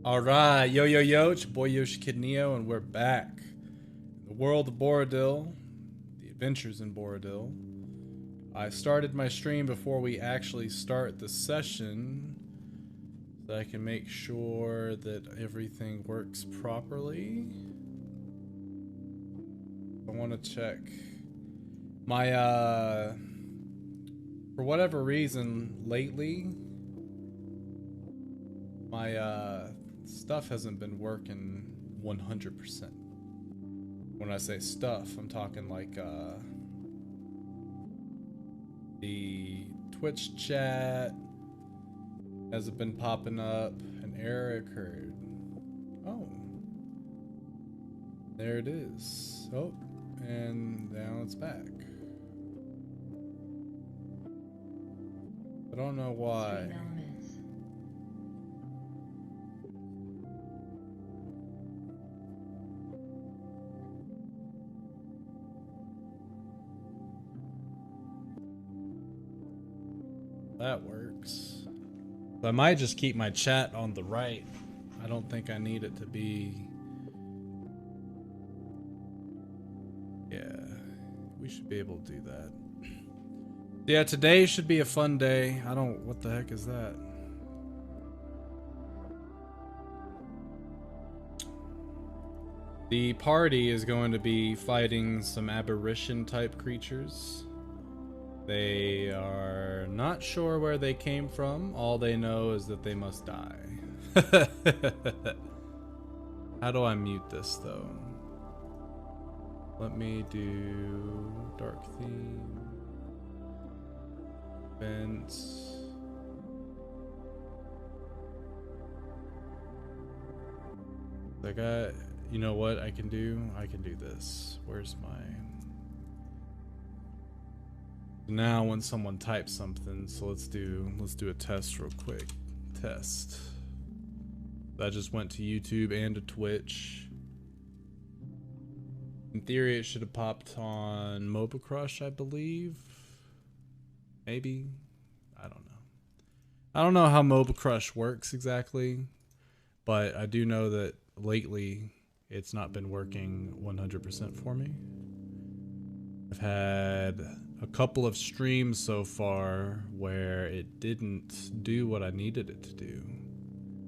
Alright, yo yo yo, it's your boy Yoshi Kid Neo, and we're back. The World of Boridil, the adventures in Boridil. I started my stream before we actually start the session, so I can make sure that everything works properly. I want to check. My, for whatever reason, lately, my, stuff hasn't been working 100%. When I say stuff, I'm talking like, the Twitch chat hasn't been popping up. An error occurred. Oh. There it is. Oh, and now it's back. I don't know why. That works. I might just keep my chat on the right. I don't think I need it to be... Yeah, we should be able to do that. Yeah, today should be a fun day. I don't... What the heck is that? The party is going to be fighting some aberration type creatures. They are not sure where they came from. All they know is that they must die. How do I mute this though? Let me do dark theme. Events. Like you know what I can do? I can do this. Where's my... Now when someone types something, so let's do a test real quick. Test. That just went to YouTube and to Twitch. In theory it should have popped on MOBA Crush, I believe. Maybe. I don't know. I don't know how MOBA Crush works exactly, but I do know that lately it's not been working 100% for me. I've had a couple of streams so far where it didn't do what I needed it to do.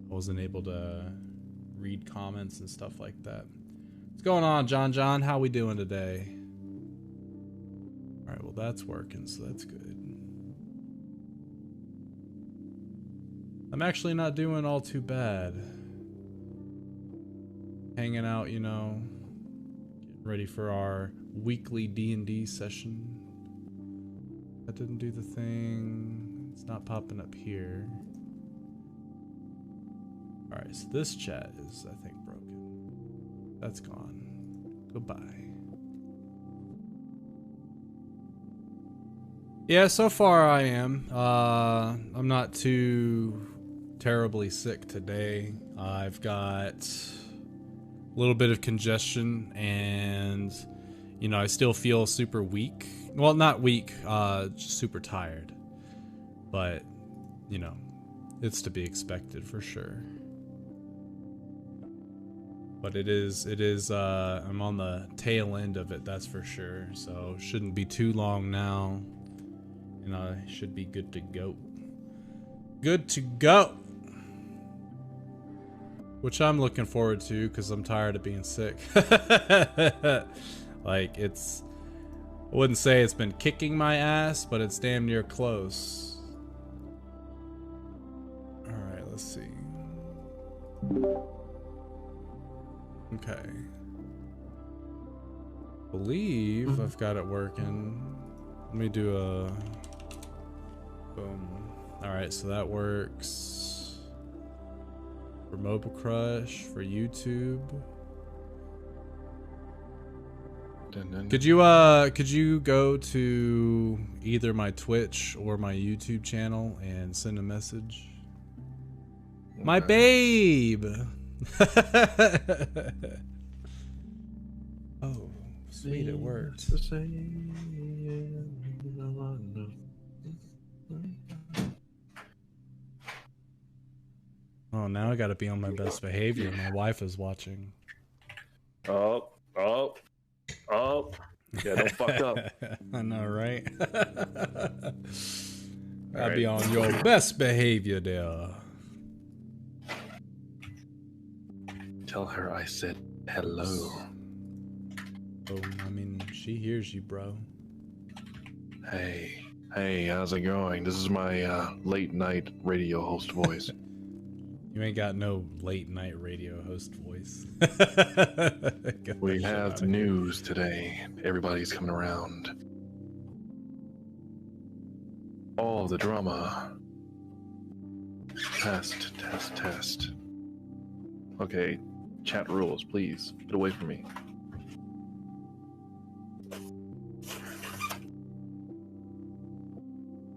I wasn't able to read comments and stuff like that. What's going on, John? How we doing today? Alright, well that's working, so that's good. I'm actually not doing all too bad. Hanging out, you know, getting ready for our weekly D&D session. That didn't do the thing. It's not popping up here. Alright, so this chat is, I think, broken. That's gone. Goodbye. Yeah, so far I am. I'm not too terribly sick today. I've got a little bit of congestion and, you know, I still feel super weak. Well, not weak, just super tired. But, you know, it's to be expected for sure. But it is, I'm on the tail end of it, that's for sure. So, shouldn't be too long now. And I should be good to go. Good to go! Which I'm looking forward to, because I'm tired of being sick. Like, it's... I wouldn't say it's been kicking my ass, but it's damn near close. Alright, let's see. Okay. Believe I've got it working. Let me do a... Boom. Alright, so that works. For MOBA Crush, for YouTube. Could you go to either my Twitch or my YouTube channel and send a message? Okay. My babe! Oh, sweet, it worked. Oh, now I gotta be on my best behavior. My wife is watching. Oh. Yeah, don't fuck up. I know, right? Gotta be on your best behavior there. Tell her I said hello. Oh, I mean, she hears you, bro. Hey, how's it going? This is my late night radio host voice. You ain't got no late night radio host voice. We have the news today. Everybody's coming around. All the drama. Test. Okay, chat rules, please. Get away from me.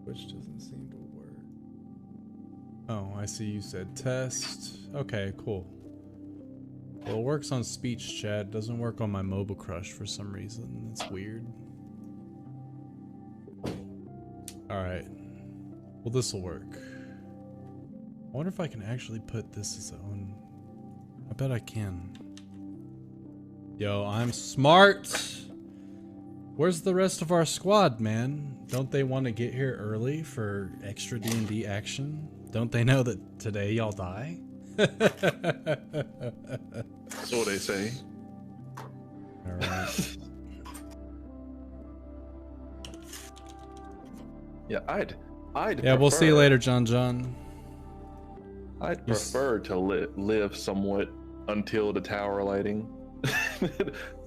Which doesn't seem to work. Oh, I see you said test. Okay, cool. Well, it works on speech chat. Doesn't work on my mobile crush for some reason. It's weird. Alright. Well, this'll work. I wonder if I can actually put this as own. I bet I can. Yo, I'm smart! Where's the rest of our squad, man? Don't they want to get here early for extra D&D action? Don't they know that today y'all die? That's what they say. Alright. Yeah, I'd Yeah, we'll see you later, John. I'd prefer to live somewhat until the tower lighting.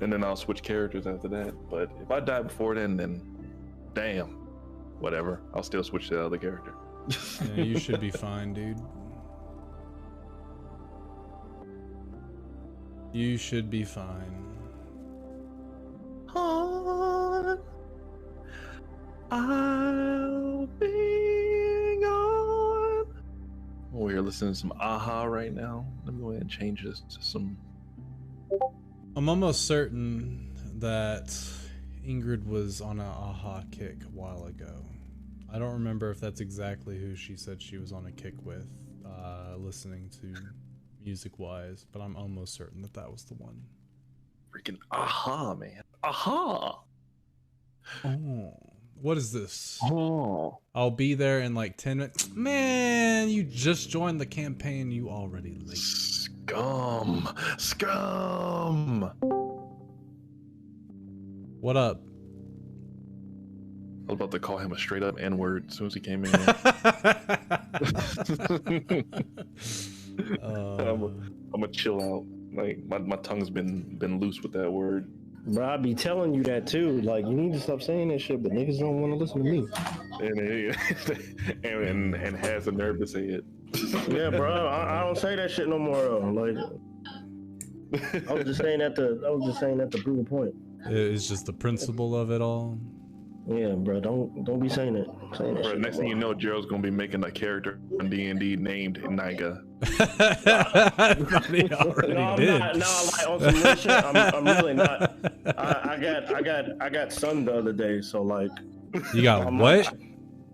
And then I'll switch characters after that. But if I die before then damn. Whatever. I'll still switch to the other character. Yeah, you should be fine, dude. You should be fine. I'll be gone. We're listening to some Aha right now. Let me go ahead and change this to some. I'm almost certain that Ingrid was on an Aha kick a while ago. I don't remember if that's exactly who she said she was on a kick with, listening to music-wise, but I'm almost certain that that was the one. Freaking Aha, man. Aha! Oh, what is this? Oh. I'll be there in like 10 minutes. Man, you just joined the campaign. You already late. Scum. What up? I was about to call him a straight up N-word as soon as he came in. I'm gonna chill out. Like my tongue's been loose with that word. Bro, I be telling you that too. Like, you need to stop saying that shit, but niggas don't want to listen to me. And has the nerve to say it. Yeah, bro, I don't say that shit no more. Like, I was just saying that to prove a point. It's just the principle of it all. Yeah, bro, don't be saying it. Bro, next thing you know, Gerald's gonna be making a character on D&D named Niga. I thought he already did. Not, no, like on some real shit. I'm really not. I got sunned the other day, so like. You got what?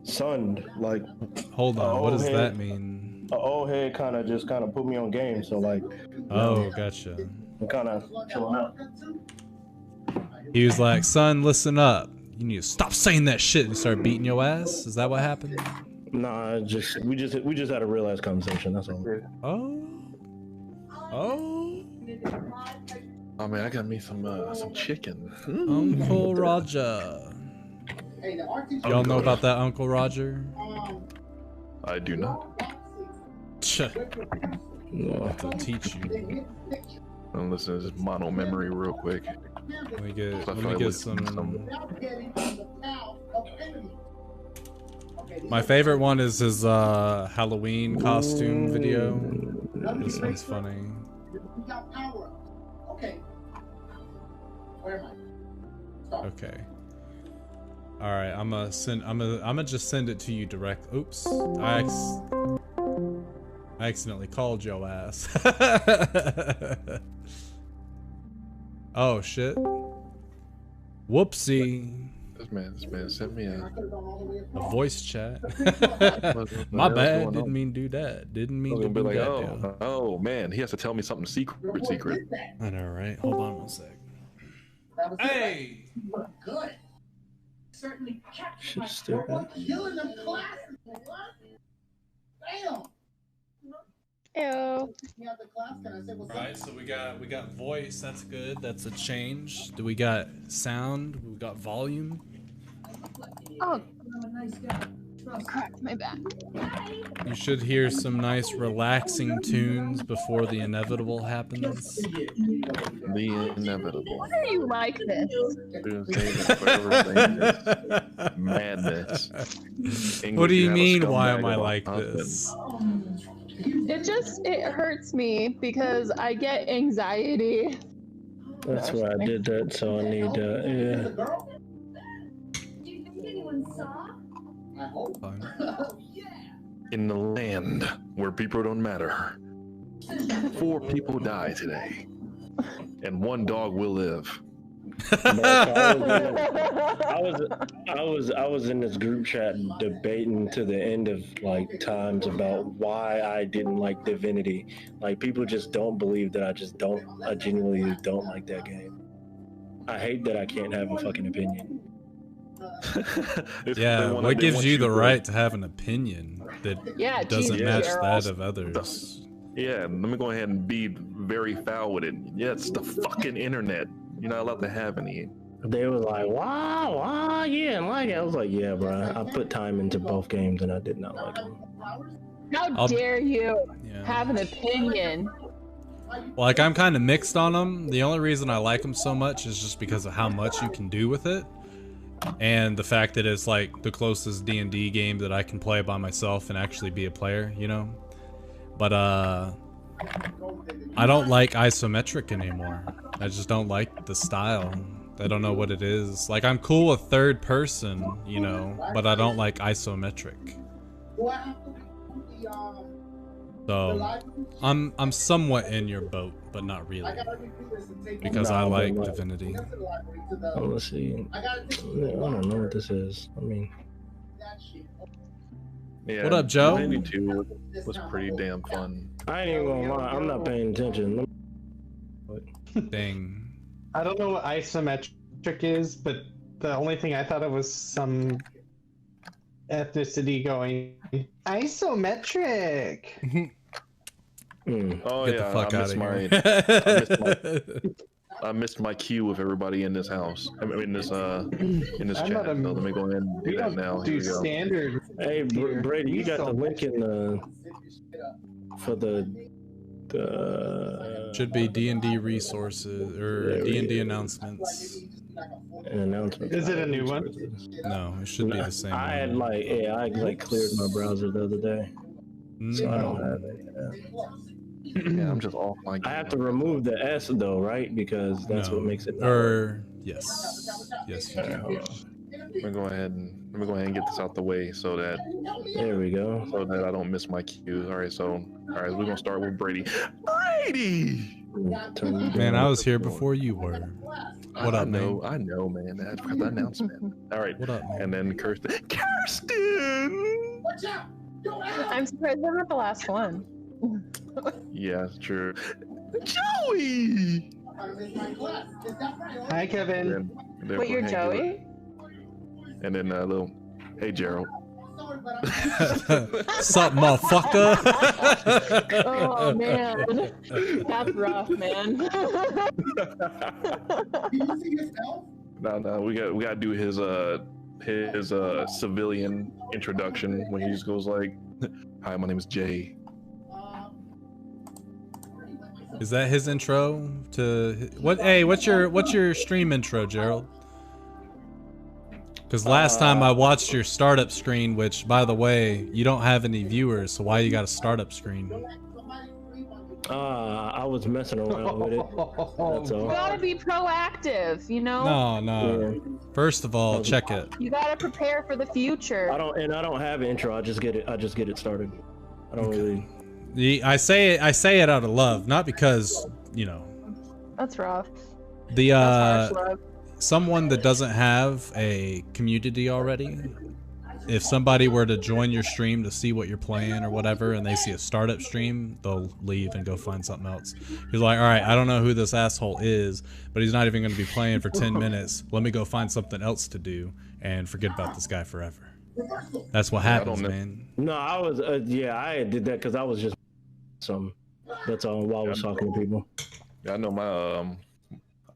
Sunned, like. Hold on, what does that mean? An old head kind of put me on game, so like. Oh, gotcha. I'm kind of chilling out. He was like, "Son, listen up. You need to stop saying that shit," and start beating your ass. Is that what happened? Nah, we just had a real ass conversation. That's all. Oh. Oh man, I got me some chicken. Uncle Roger. Y'all know about that Uncle Roger? I do not. I'll have to teach you. I'm listening to this mono memory real quick. Let me get some. My favorite one is his Halloween costume video. This one's funny. Okay. All right, I'm gonna just send it to you direct. Oops, I accidentally called your ass. Oh shit. Whoopsie. This man sent me a voice chat. My bad. Didn't mean do that. Didn't mean to be do like, that. oh man, he has to tell me something secret. I know, right? Hold on one sec. Hey. Good. Certainly captured my Stupid. killing them classes. Damn. Ew. Right, so we got voice. That's good. That's a change. Do we got sound? We got volume. Oh, crap, my back. You should hear some nice relaxing tunes before the inevitable happens. The inevitable. Why are you like this? Madness. What do you mean, why am I like this? It hurts me because I get anxiety. That's why I did that, so I need, yeah. Do you think anyone saw? I hope. In the land where people don't matter, 4 people die today, and 1 dog will live. I was in this group chat debating to the end of like times about why I didn't like Divinity. Like people just don't believe that I genuinely don't like that game. I hate that I can't have a fucking opinion. Yeah, what gives you the right to have an opinion that doesn't match that of others? Yeah, let me go ahead and be very foul with it. Yeah, it's the fucking internet. You're not allowed to have any. They was like, wow, yeah, and like it. I was like, yeah, bro. I put time into both games and I did not like them. How dare you have an opinion? Like, I'm kind of mixed on them. The only reason I like them so much is just because of how much you can do with it. And the fact that it's like the closest D&D game that I can play by myself and actually be a player, you know? But, I don't like isometric anymore. I just don't like the style. I don't know what it is. Like, I'm cool with third person, you know, but I don't like isometric. So, I'm somewhat in your boat, but not really. Because I like Divinity. Oh, let's see. I don't know what this is. I mean... Yeah, what up, Joe? Divinity 2 was pretty damn fun. I ain't even gonna lie, I'm not paying attention. Dang. I don't know what isometric is, but the only thing I thought of was some ethnicity going isometric. Oh, Get yeah, the fuck out of here. I missed my cue with everybody in this house. I mean, in this chat. So let me go ahead and do that now. Do standard. Hey, Brady, you got the link in the for the should be D&D resources or D&D announcements. An announcement. Is it a new one? No, it should be the same. I had I cleared my browser the other day, so I don't have it. Yeah, I'm just off my game. I have to remove the S though, right? Because that's what makes it. Yes, you do. Let me go ahead and get this out the way so that there we go. So that I don't miss my cues. All right, we're gonna start with Brady. Brady! Man, I was here before you were. What up, man? I know, man. I forgot the announcement. All right. What up, man? And then Kirsten. I'm surprised I'm not the last one. Yeah, it's true. Joey! Hi, Kevin. Wait, you're Joey? And then little, hey, Gerald. Sup, motherfucker? Oh man, that's rough, man. No, we gotta do his civilian introduction when he just goes like, "Hi, my name is Jay." Is that his intro to what? Hey, what's your stream intro, Gerald? Because last time I watched your startup screen, which, by the way, you don't have any viewers, so why you got a startup screen? I was messing around with it. That's all. You gotta be proactive, you know? No. Yeah. First of all, check it. You gotta prepare for the future. I don't have an intro. I just get it started. I don't really. I say it out of love, not because, you know. That's rough. The That's harsh love. someone that doesn't have a community already, if somebody were to join your stream to see what you're playing or whatever, and they see a startup stream, they'll leave and go find something else. He's like, all right, I don't know who this asshole is, but he's not even going to be playing for 10 minutes. Let me go find something else to do and forget about this guy forever. That's what happens, man. No, I was, I did that because I was just some. That's all while I was talking to people. Yeah, I know my,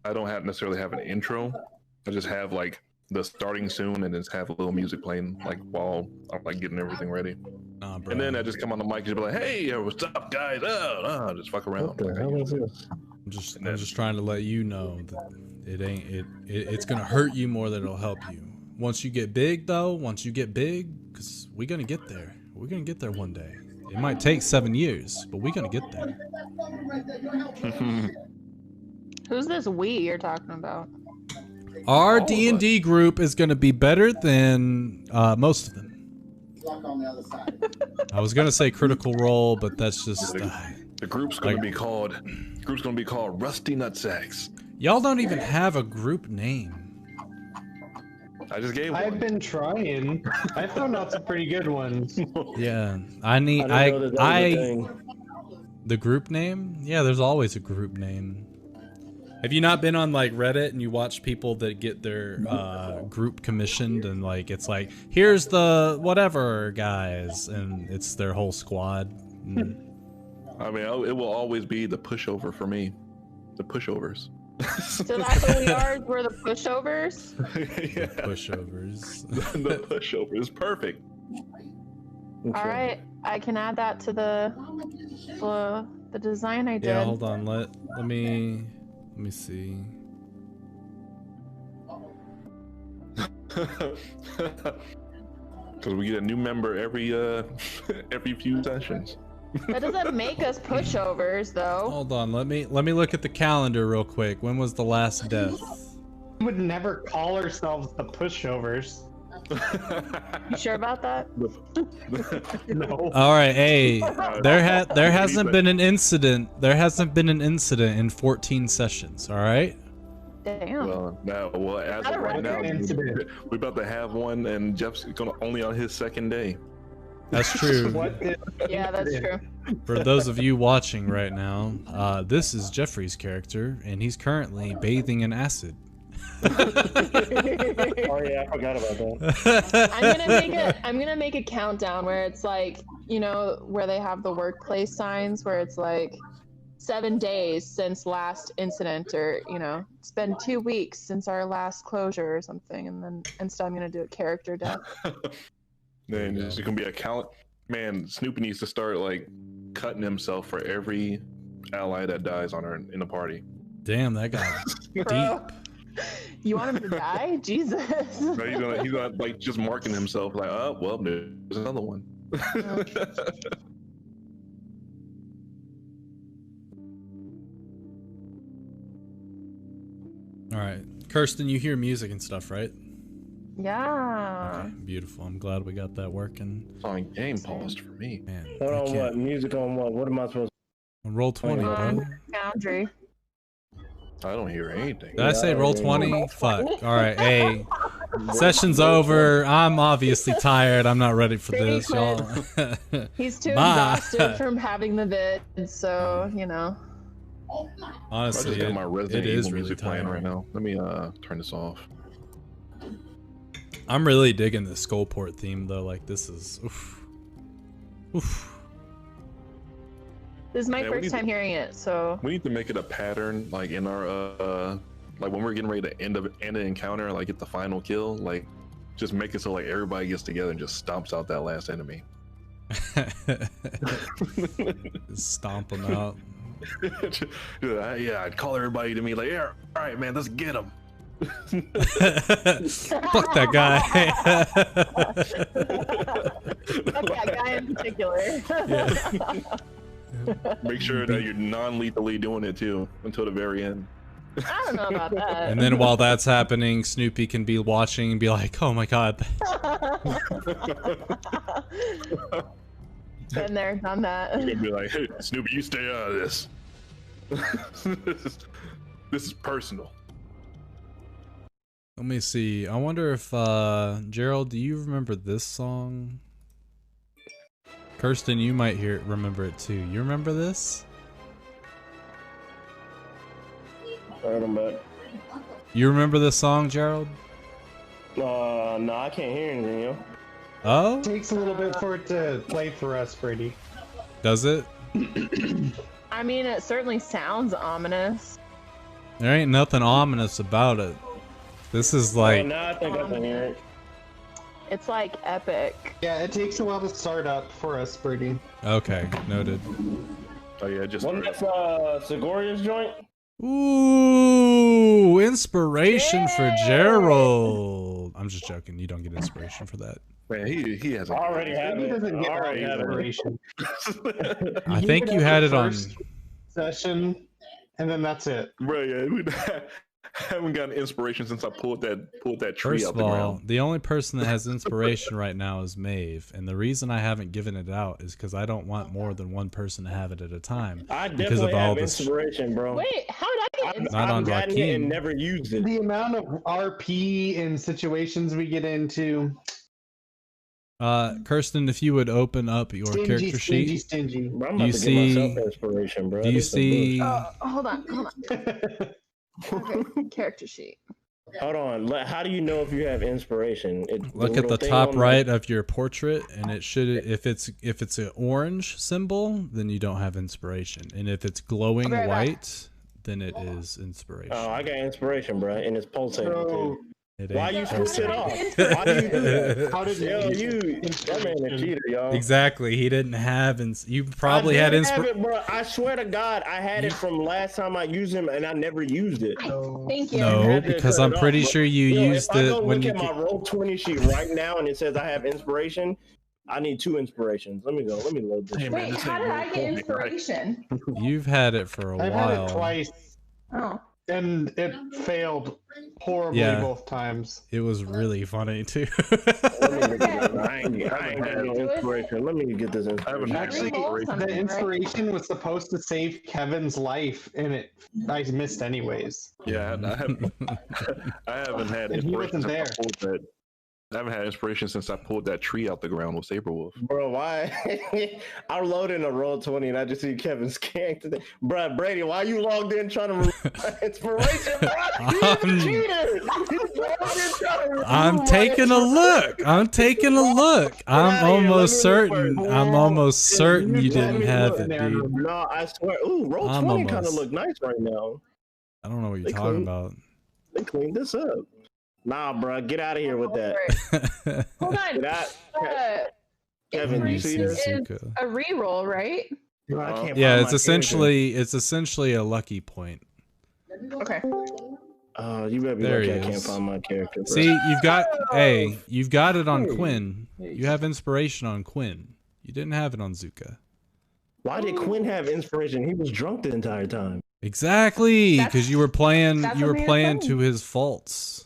I don't necessarily have an intro. I just have like the starting soon and just have a little music playing like while I'm like getting everything ready. Nah, bro. And then I just come on the mic and just be like, hey, what's up, guys? Just fuck around. What the hell is this? I'm just trying to let you know that it's gonna hurt you more than it'll help you. Once you get big, though, because we're gonna get there. We're gonna get there one day. It might take 7 years, but we're gonna get there. Who's this we you're talking about? Our D&D group is gonna be better than most of them. I was gonna say Critical Role, but that's just the group's gonna be called. Group's gonna be called Rusty Nutsacks. Y'all don't even have a group name. I just gave one. I've been trying. I found out some pretty good ones. Yeah, the group name? Yeah, there's always a group name. Have you not been on like Reddit and you watch people that get their group commissioned and like it's like, here's the whatever guys, and it's their whole squad. I mean, it will always be the pushover for me. The pushovers. So that's what we are. We're the pushovers. Yeah. The pushovers. The pushovers. Perfect. Okay. All right, I can add that to the design I did. Yeah, hold on. Let me see. Because we get a new member every few sessions. That doesn't make us pushovers, though. Hold on, let me look at the calendar real quick. When was the last death? We would never call ourselves the pushovers. You sure about that? No. All right, hey, there hasn't been an incident. There hasn't been an incident in 14 sessions. All right. Damn. Well, as of right now, we're about to have one, and Jeff's only on his second day. That's true. Yeah, that's true. For those of you watching right now, this is Jeffrey's character, and he's currently bathing in acid. Oh yeah, I forgot about that. I'm gonna make a countdown where it's like, you know, where they have the workplace signs where it's like 7 days since last incident, or you know, it's been 2 weeks since our last closure or something, and then instead I'm gonna do a character death. Man, it's gonna be a count. Man, Snoopy needs to start like cutting himself for every ally that dies in the party. Damn, that guy deep. You want him to die? Jesus. No, he's not like just marking himself like, oh well, there's another one. All right, Kirsten, you hear music and stuff, right? Yeah. Okay, beautiful. I'm glad we got that working. On game paused for me. Man, Hold on, what? Music on what? What am I supposed to? On roll 20, bro. Foundry. I don't hear anything. Did I say roll 20? Fuck. All right, hey. Session's over. I'm obviously tired. I'm not ready for this, y'all. He's too exhausted from having the vid, so, you know. Honestly, I just got my Resident it is Evil really music playing right now. Let me turn this off. I'm really digging the Skullport theme though. Like this is, oof. This is my first time hearing it, so we need to make it a pattern, like in our like when we're getting ready to end an encounter, like get the final kill, like just make it so like everybody gets together and just stomps out that last enemy. Just stomp them out. Yeah, I'd call everybody to me like, yeah, all right, man, let's get him. Fuck that guy. Fuck that guy in particular. Yeah. Make sure that you're non-lethally doing it too until the very end. I don't know about that. And then while that's happening, Snoopy can be watching and be like, "Oh my god." Been there, done that. You're gonna be like, "Hey, Snoopy, you stay out of this. This is personal." Let me see. I wonder if Gerald, do you remember this song? Kirsten, you might remember it too. You remember this? You remember this song, Gerald? No, I can't hear anything, yo. Oh? It takes a little bit for it to play for us, Brady. Does it? I mean, it certainly sounds ominous. There ain't nothing ominous about it. This is like... Now I think I can hear it. It's like epic. Yeah, it takes a while to start up for us, Brady. Okay, noted. Oh yeah, just Wasn't that Segoria's joint? Ooh, inspiration for Gerald. I'm just joking. You don't get inspiration for that. man, he has. I already have He it. doesn't get Already have it. inspiration. I think you had it on. First session, and then that's it. Bro, yeah, I haven't gotten inspiration since I pulled that tree First out of the all, ground. the only person that has inspiration right now is Maeve, and the reason I haven't given it out is because I don't want more than one person to have it at a time. I Because of definitely all have this- inspiration, bro. Wait, how did I get I've, inspired? Not on I've gotten it and Rakim. never used it. The amount of RP and situations we get into. Kirsten, if you would open up your character sheet, Stingy. Bro, I'm Do about you to see- give myself inspiration, bro. do you This is some see? Hold on. stingy. Okay, character sheet. bullshit. Hold on. How do you know if you have inspiration? Look at the top right of your portrait, and it should. If it's an orange symbol, then you don't have inspiration, and if it's glowing I'll be right back. white, then it is inspiration. Oh, I got inspiration, bro, and it's pulsating So, too. It Why ain't you switch it pulsating. off? Why do you do that? how did Yo, you? that man a cheater, y'all. Exactly. He didn't have. You probably I had did have inspiration. it, bro. I swear to God, I had it from last time I used him, and I never used it. Thank you. No, had to because cut I'm it off, pretty bro. sure you Yo, used if I go it when look you. at my roll 20 sheet right now, and it says I have inspiration, I need 2 inspirations. Let me go. Let me load this. Hey, shit. man, Wait, this how ain't did real I get cool, right? inspiration? You've had it for a I've had while. it twice, Oh. and it failed horribly Yeah. both times. It was really funny too. I ain't had no inspiration. Let me get this I haven't inspiration. had Actually, Roll inspiration. something, the right? inspiration was supposed to save Kevin's life, and I missed anyways. Yeah, I haven't had And he inspiration wasn't since I there. pulled that. I haven't had inspiration since I pulled that tree out the ground with Saberwolf. Bro, why? I'm loading a roll 20 and I just see Kevin scanning today. Bro, Brady, why you logged in trying to remove inspiration, bro? He's a cheater. He's logged in trying to remove I'm my taking a look. I'm taking a look. I'm outta here. Let almost me look certain. first. I'm almost certain you Let didn't me have look it, there. dude. No, I swear. Ooh, roll I'm 20 kind of almost- look nice right now. I don't know what you're They talking clean- about. They cleaned this up. Nah, bro, get out of here with that. Hold on. Get out. Uh, Kevin, you see this? is Suzuka. a reroll, right? Bro, I can't Yeah, find it's essentially a lucky point. Okay. You better be There lucky he I can't is. find my character. Bro. See, you've got it on Quinn. You have inspiration on Quinn. You didn't have it on Zuka. Why did Quinn have inspiration? He was drunk the entire time. Exactly, That's- because you were playing that's you were what made it playing funny. to his faults.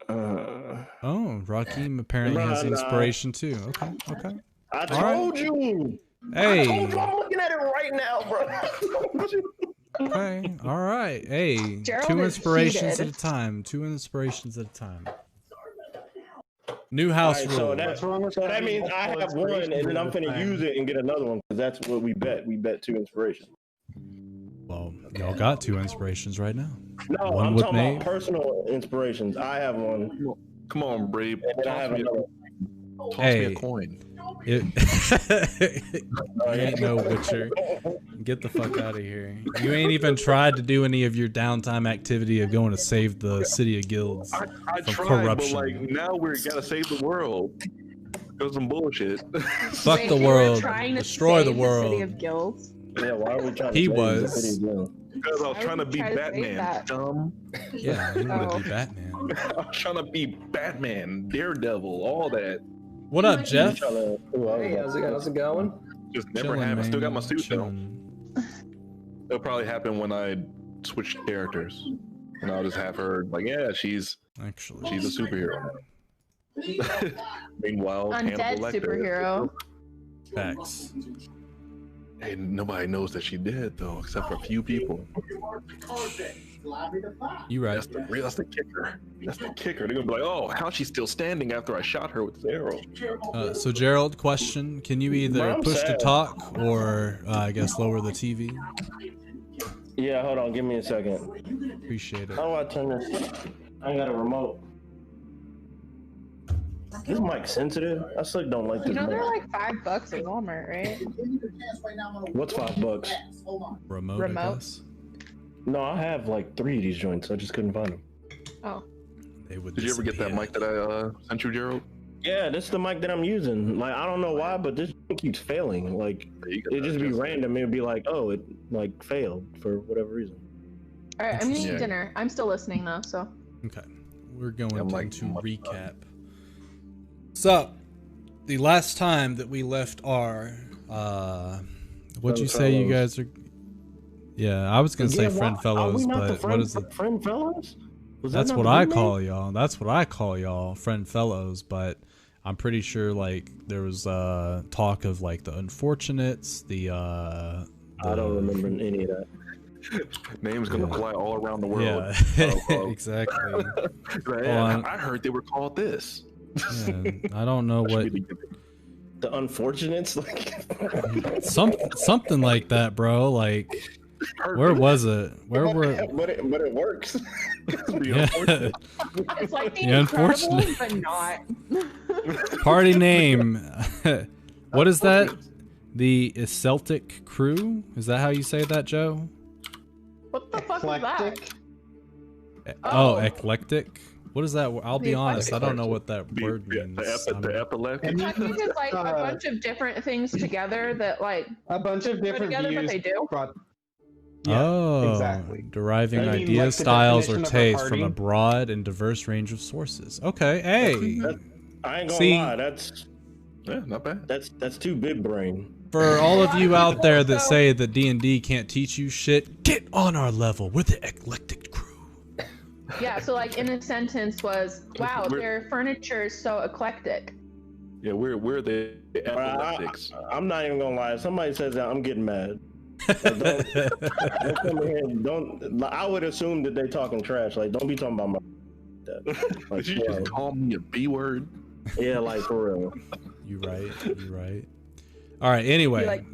Uh, Oh, Rakim apparently has Nah. inspiration too. Okay, okay. I All right. told you. I Hey, told you. I'm looking at it right now, bro. okay, all right. Hey, Gerald 2 is inspirations heated. at a time. 2 inspirations at a time. New house Alright, so rule. that- What's wrong with So that having means I multiple have one, and inspirations then I'm at a finna time? use it and get another one because that's what we bet. We bet 2 inspirations. Well, y'all got 2 inspirations right now. No, One I'm with talking Nate. about personal inspirations. I have one, Come on, Brave. and then I have another. Toss me Hey. a coin. You ain't no Witcher. Get the fuck out of here. You ain't even tried to do any of your downtime activity of going to save the city of guilds. I From tried, corruption. but like now we gotta save the world. It was some bullshit. Fuck Wait, the you were world. trying to Destroy the save world. city of guilds. Yeah, why are we trying to He save the was. city of Guild? Because I was Why trying to would be you try to save Batman, that? dumb. Yeah, you want Oh. to be Batman. I was trying to be Batman, Daredevil, all that. What up, Jeff? Hey, how's it going? Just never Chilling, happened. Still got man. my suit though. Chilling. It'll probably happen when I switch characters. And I'll just have her like, yeah, she's Actually, a superhero. Meanwhile, Undead Hannibal Lecter- superhero. facts. Hey, nobody knows that she did though, except for a few people. You right. That's the kicker. That's the kicker. They're gonna be like, "Oh, how's she still standing after I shot her with this arrow?" So Gerald, question: can you either I'm push to sad. talk or I guess lower the TV? Yeah, hold on, give me a second. Appreciate it. How do I turn this? I got a remote. This mic sensitive? I still don't like this You know they're mic. like $5 at Walmart, right? What's $5? Remote, I Remote. guess. No, I have like 3 of these joints. I just couldn't find them. Oh. They would Did you ever get that disappear. mic that I sent you, Gerald? Yeah, this is the mic that I'm using. Like, I don't know why, but this thing keeps failing. Like, it just be random. It'd be like, oh, it like failed for whatever reason. All right, I'm gonna eat Yeah. dinner. I'm still listening though, so. Okay, we're going Yeah, to Mike- recap. So, the last time that we left our, what'd you say? You guys are. Yeah, I was gonna say friend fellows, but what is it? Friend fellows? Was that That's not what the I good call name? y'all. That's what I call y'all, friend fellows. But I'm pretty sure like there was talk of like the unfortunates, I don't remember any of that. Names gonna Yeah. fly all around the world. Yeah, Oh. exactly. Man, I heard they were called this. Yeah, I don't know That should what be the- The unfortunates? Like, something like that, bro. Like, where was it? Where were? but it works. The Yeah. unfortunate. It's like the Yeah, Incredibles, unfortunate. but not. Party name. What is that? The Celtic Crew? Is that how you say that, Joe? What the fuck was that? Eclectic. Oh, Oh. eclectic. What is that? I'll be The honest, I don't know eclectic. what that word means. The epileptic. I think it's like a bunch of different things together that like A bunch of go different together, but views they do. brought. Yeah, Oh, exactly. deriving I mean, ideas, like the styles, or definition of a tastes from a party. broad and diverse range of sources. Okay, hey. I ain't gonna See- lie, that's Yeah, not bad. that's too big brain. For all of you out there that So- say that D&D can't teach you shit, get on our level. We're the eclectic crew. Yeah, so like in a sentence was, wow, We're- their furniture is so eclectic. Yeah, we're the epileptics. I'm not even gonna lie. If somebody says that, I'm getting mad. Like, don't come in here and don't. I would assume that they talking trash. Like, don't be talking about my. That. Like, Did you yeah, just call me a B word? yeah, like for real. You right. You right. All right. Anyway, Like-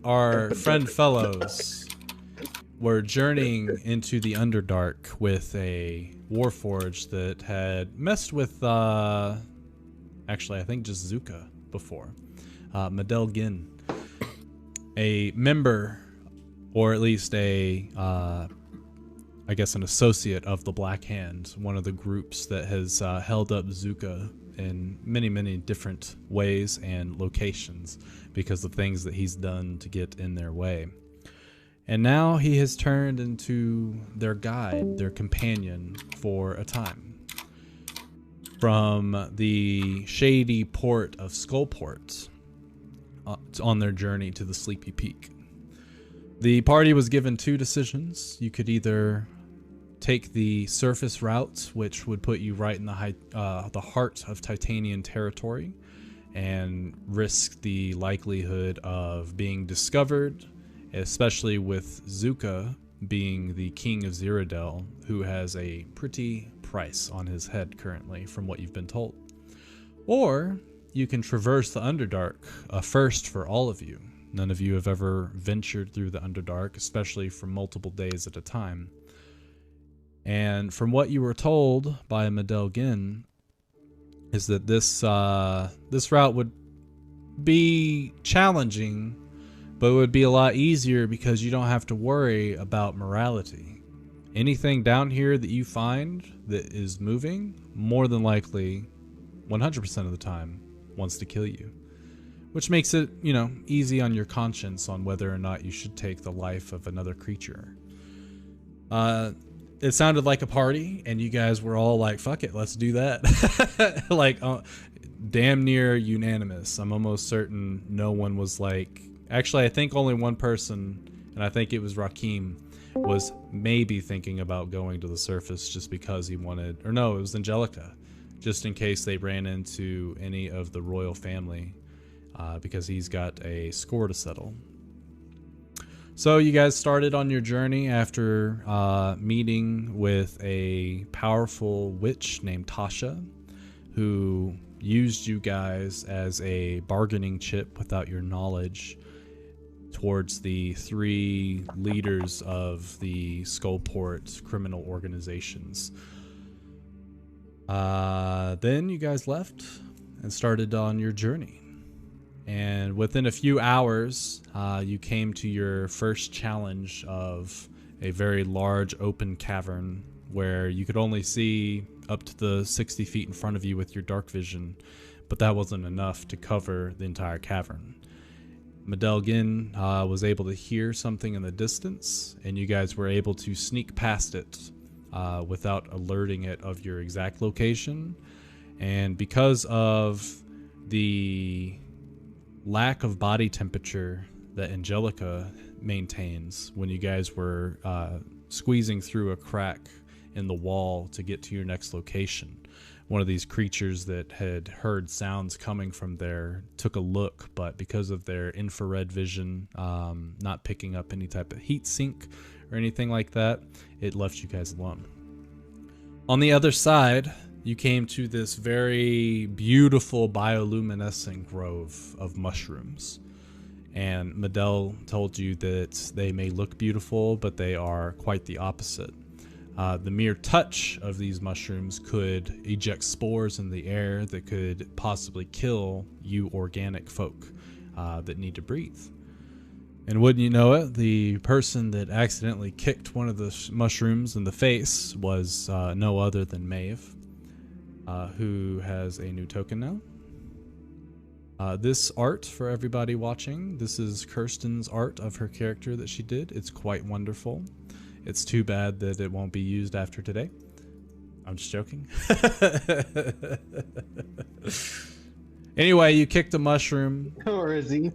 our friend fellows were journeying into the Underdark with a warforged that had messed with, actually, I think just Zuka before. Medel Gin, a member, or at least a, I guess, an associate of the Black Hand, one of the groups that has held up Zuka in many, many different ways and locations because of things that he's done to get in their way. And now he has turned into their guide, their companion for a time. From the shady port of Skullport on their journey to the Sleepy Peak. The party was given two decisions. You could either take the surface route, which would put you right in the heart of Titanian territory, and risk the likelihood of being discovered, especially with Zuka being the king of Cyrodiil, who has a pretty price on his head currently, from what you've been told. Or you can traverse the Underdark, a first for all of you. None of you have ever ventured through the Underdark, especially for multiple days at a time. And from what you were told by Medel Gin, is that this route would be challenging, but it would be a lot easier because you don't have to worry about morality. Anything down here that you find that is moving, more than likely, 100% of the time, wants to kill you. Which makes it, easy on your conscience on whether or not you should take the life of another creature. It sounded like a party, and you guys were all like, fuck it, let's do that. Like, damn near unanimous. I'm almost certain no one was like... Actually, I think only one person, and I think it was Rakim, was maybe thinking about going to the surface just because he wanted... Or no, it was Angelica, just in case they ran into any of the royal family, because he's got a score to settle. So you guys started on your journey after meeting with a powerful witch named Tasha, who used you guys as a bargaining chip without your knowledge towards the 3 leaders of the Skullport criminal organizations. Then you guys left and started on your journey. And within a few hours, you came to your first challenge of a very large open cavern where you could only see up to the 60 feet in front of you with your dark vision, but that wasn't enough to cover the entire cavern. Medelgin was able to hear something in the distance, and you guys were able to sneak past it without alerting it of your exact location. And because of the lack of body temperature that Angelica maintains when you guys were squeezing through a crack in the wall to get to your next location, one of these creatures that had heard sounds coming from there took a look, but because of their infrared vision not picking up any type of heat sink or anything like that, it left you guys alone. On the other side, you came to this very beautiful bioluminescent grove of mushrooms. And Medel told you that they may look beautiful, but they are quite the opposite. The mere touch of these mushrooms could eject spores in the air that could possibly kill you organic folk that need to breathe. And wouldn't you know it, the person that accidentally kicked one of the mushrooms in the face was no other than Maeve, who has a new token now. This art, for everybody watching, this is Kirsten's art of her character that she did. It's quite wonderful. It's too bad that it won't be used after today. I'm just joking. Anyway, you kicked a mushroom. Or is he?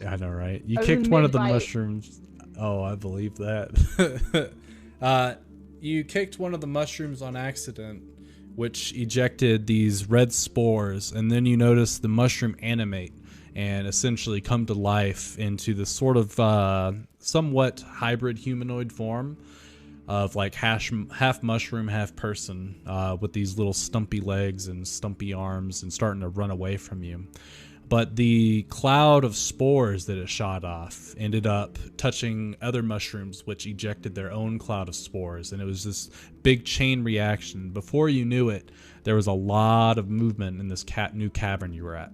I know, right? You kicked one of the mushrooms. Oh, I believe that. You kicked one of the mushrooms on accident, which ejected these red spores, and then you notice the mushroom animate and essentially come to life into this sort of somewhat hybrid humanoid form of like half mushroom, half person, with these little stumpy legs and stumpy arms and starting to run away from you. But the cloud of spores that it shot off ended up touching other mushrooms, which ejected their own cloud of spores. And it was this big chain reaction. Before you knew it, there was a lot of movement in this new cavern you were at.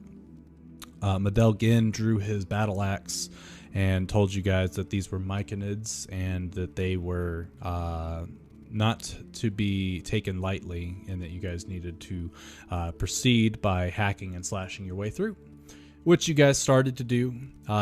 Medelgin drew his battle axe and told you guys that these were myconids and that they were not to be taken lightly, and that you guys needed to proceed by hacking and slashing your way through, which you guys started to do.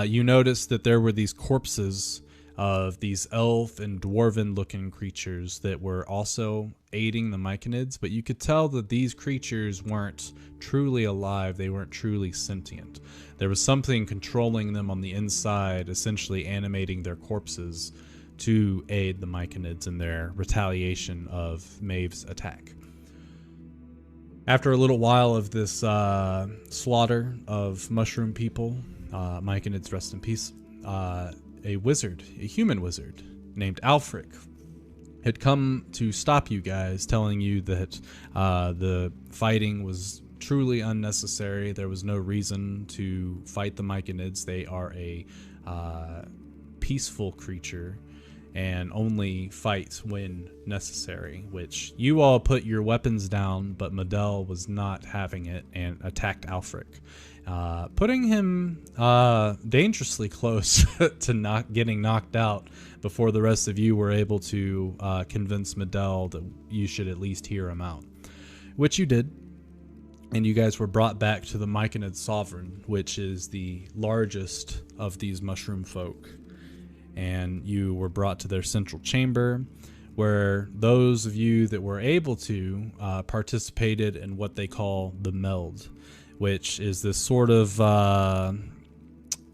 You noticed that there were these corpses of these elf and dwarven looking creatures that were also aiding the myconids, but you could tell that these creatures weren't truly alive. They weren't truly sentient. There was something controlling them on the inside, essentially animating their corpses to aid the myconids in their retaliation of Maeve's attack. After a little while of this slaughter of mushroom people, myconids rest in peace, a wizard, a human wizard named Alfric, had come to stop you guys, telling you that the fighting was truly unnecessary. There was no reason to fight the myconids. They are a peaceful creature and only fight when necessary, which you all put your weapons down, but Medel was not having it and attacked Alfric, putting him dangerously close to not getting knocked out before the rest of you were able to convince Medel that you should at least hear him out, which you did. And you guys were brought back to the Myconid Sovereign, which is the largest of these mushroom folk. And you were brought to their central chamber, where those of you that were able to participated in what they call the meld, which is this sort of,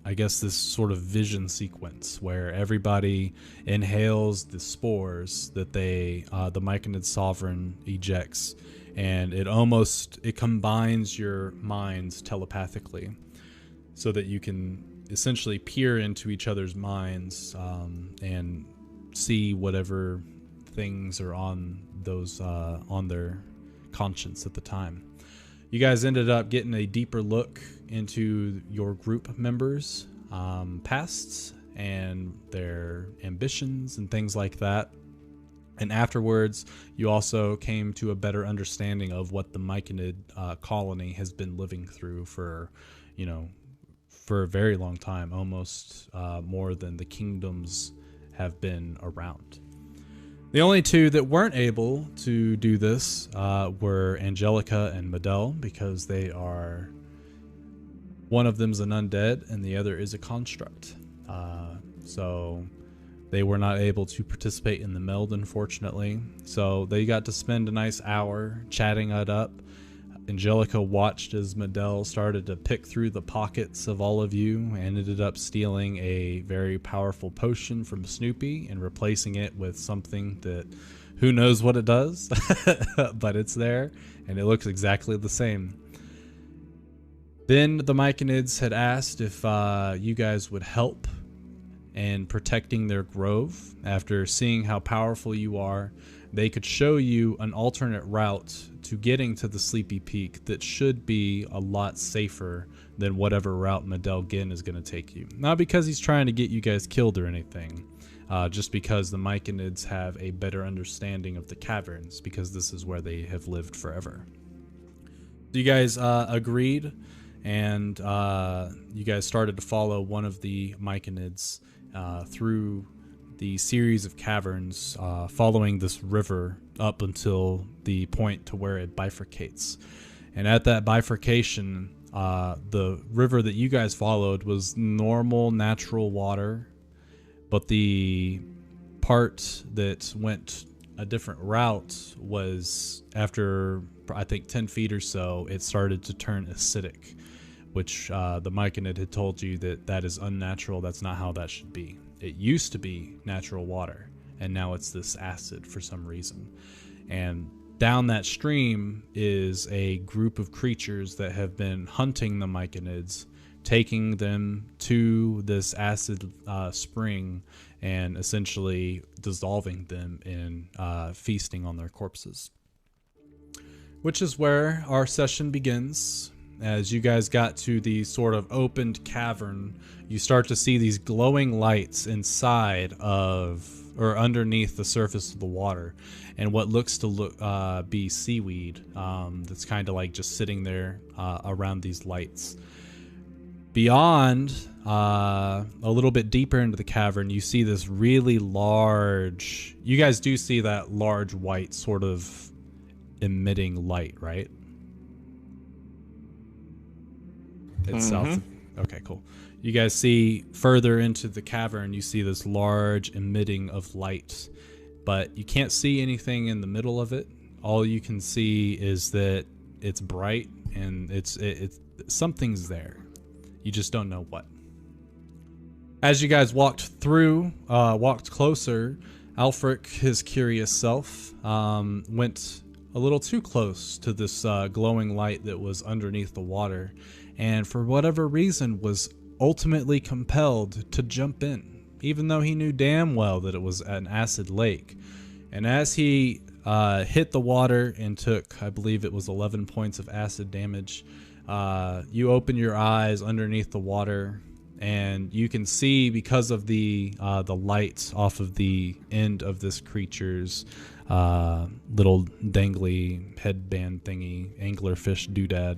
this sort of vision sequence where everybody inhales the spores that the Myconid Sovereign ejects, and it combines your minds telepathically so that you can essentially peer into each other's minds and see whatever things are on those on their conscience at the time. You guys ended up getting a deeper look into your group members' pasts and their ambitions and things like that. And afterwards, you also came to a better understanding of what the Myconid colony has been living through for, for a very long time, almost more than the kingdoms have been around. The only two that weren't able to do this were Angelica and Medell, because they are, one of them's an undead and the other is a construct. So they were not able to participate in the meld, unfortunately. So they got to spend a nice hour chatting it up. Angelica watched as Medell started to pick through the pockets of all of you and ended up stealing a very powerful potion from Snoopy and replacing it with something that who knows what it does, but it's there and it looks exactly the same. Then the Myconids had asked if you guys would help in protecting their grove. After seeing how powerful you are, they could show you an alternate route to getting to the Sleepy Peak that should be a lot safer than whatever route Medell Ginn is going to take you. Not because he's trying to get you guys killed or anything, just because the Myconids have a better understanding of the caverns, because this is where they have lived forever. You guys agreed, and you guys started to follow one of the Myconids through the series of caverns, following this river up until the point to where it bifurcates. And at that bifurcation, the river that you guys followed was normal, natural water, but the part that went a different route was, after I think 10 feet or so, it started to turn acidic, which the Myconid had told you that is unnatural. That's not how that should be. It used to be natural water, and now it's this acid for some reason. And down that stream is a group of creatures that have been hunting the Myconids, taking them to this acid spring and essentially dissolving them in feasting on their corpses. Which is where our session begins. As you guys got to the sort of opened cavern, you start to see these glowing lights inside of, or underneath the surface of the water, and what looks to be seaweed that's kind of like just sitting there around these lights. Beyond, a little bit deeper into the cavern, you see this really large, you guys do see that large white sort of emitting light, right? It's south. Okay, cool. You guys see further into the cavern, you see this large emitting of light, but you can't see anything in the middle of it. All you can see is that it's bright and it's something's there. You just don't know what. As you guys walked closer, Alfric, his curious self, went a little too close to this glowing light that was underneath the water, and for whatever reason was ultimately compelled to jump in, even though he knew damn well that it was an acid lake. And as he hit the water and took, I believe it was 11 points of acid damage, you open your eyes underneath the water, and you can see, because of the light off of the end of this creature's little dangly headband thingy, anglerfish doodad.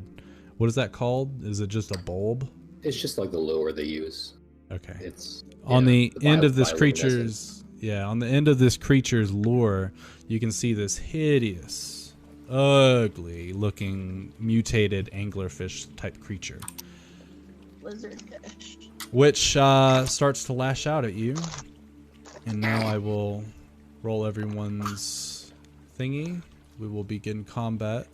What is that called? Is it just a bulb? It's just like the lure they use. Okay. It's on the end of this creature's on the end of this creature's lure, you can see this hideous, ugly looking mutated anglerfish type creature. Lizardfish. Which starts to lash out at you. And now I will roll everyone's thingy. We will begin combat.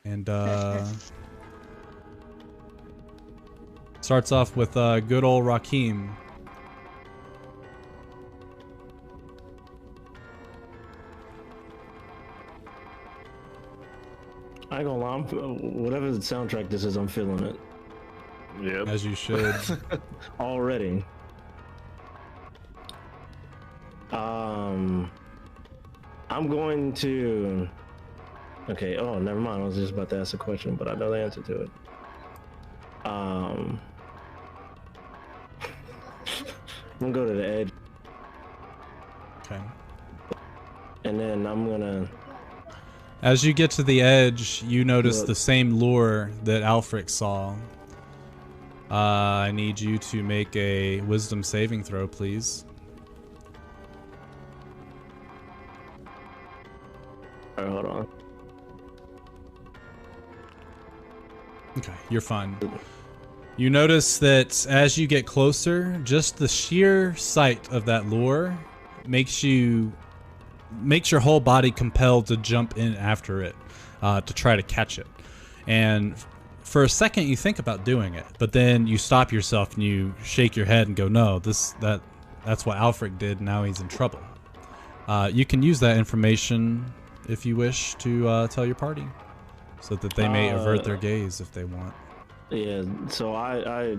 And starts off with good old Rakim. I ain't gonna lie, whatever the soundtrack this is, I'm feeling it. Yep. As you should. Already. I'm going to. Okay. Oh, never mind. I was just about to ask a question, but I know the answer to it. I'm gonna go to the edge, Okay. and then I'm gonna. As you get to the edge, you notice Look. the same lure that Alfric saw. I need you to make a wisdom saving throw, please. All right, hold on. Okay, you're fine. You notice that as you get closer, just the sheer sight of that lure makes your whole body compelled to jump in after it, to try to catch it. And for a second you think about doing it, but then you stop yourself and you shake your head and go, no, that's what Alfric did, now he's in trouble. You can use that information if you wish to tell your party, so that they may avert their gaze if they want. Yeah. So I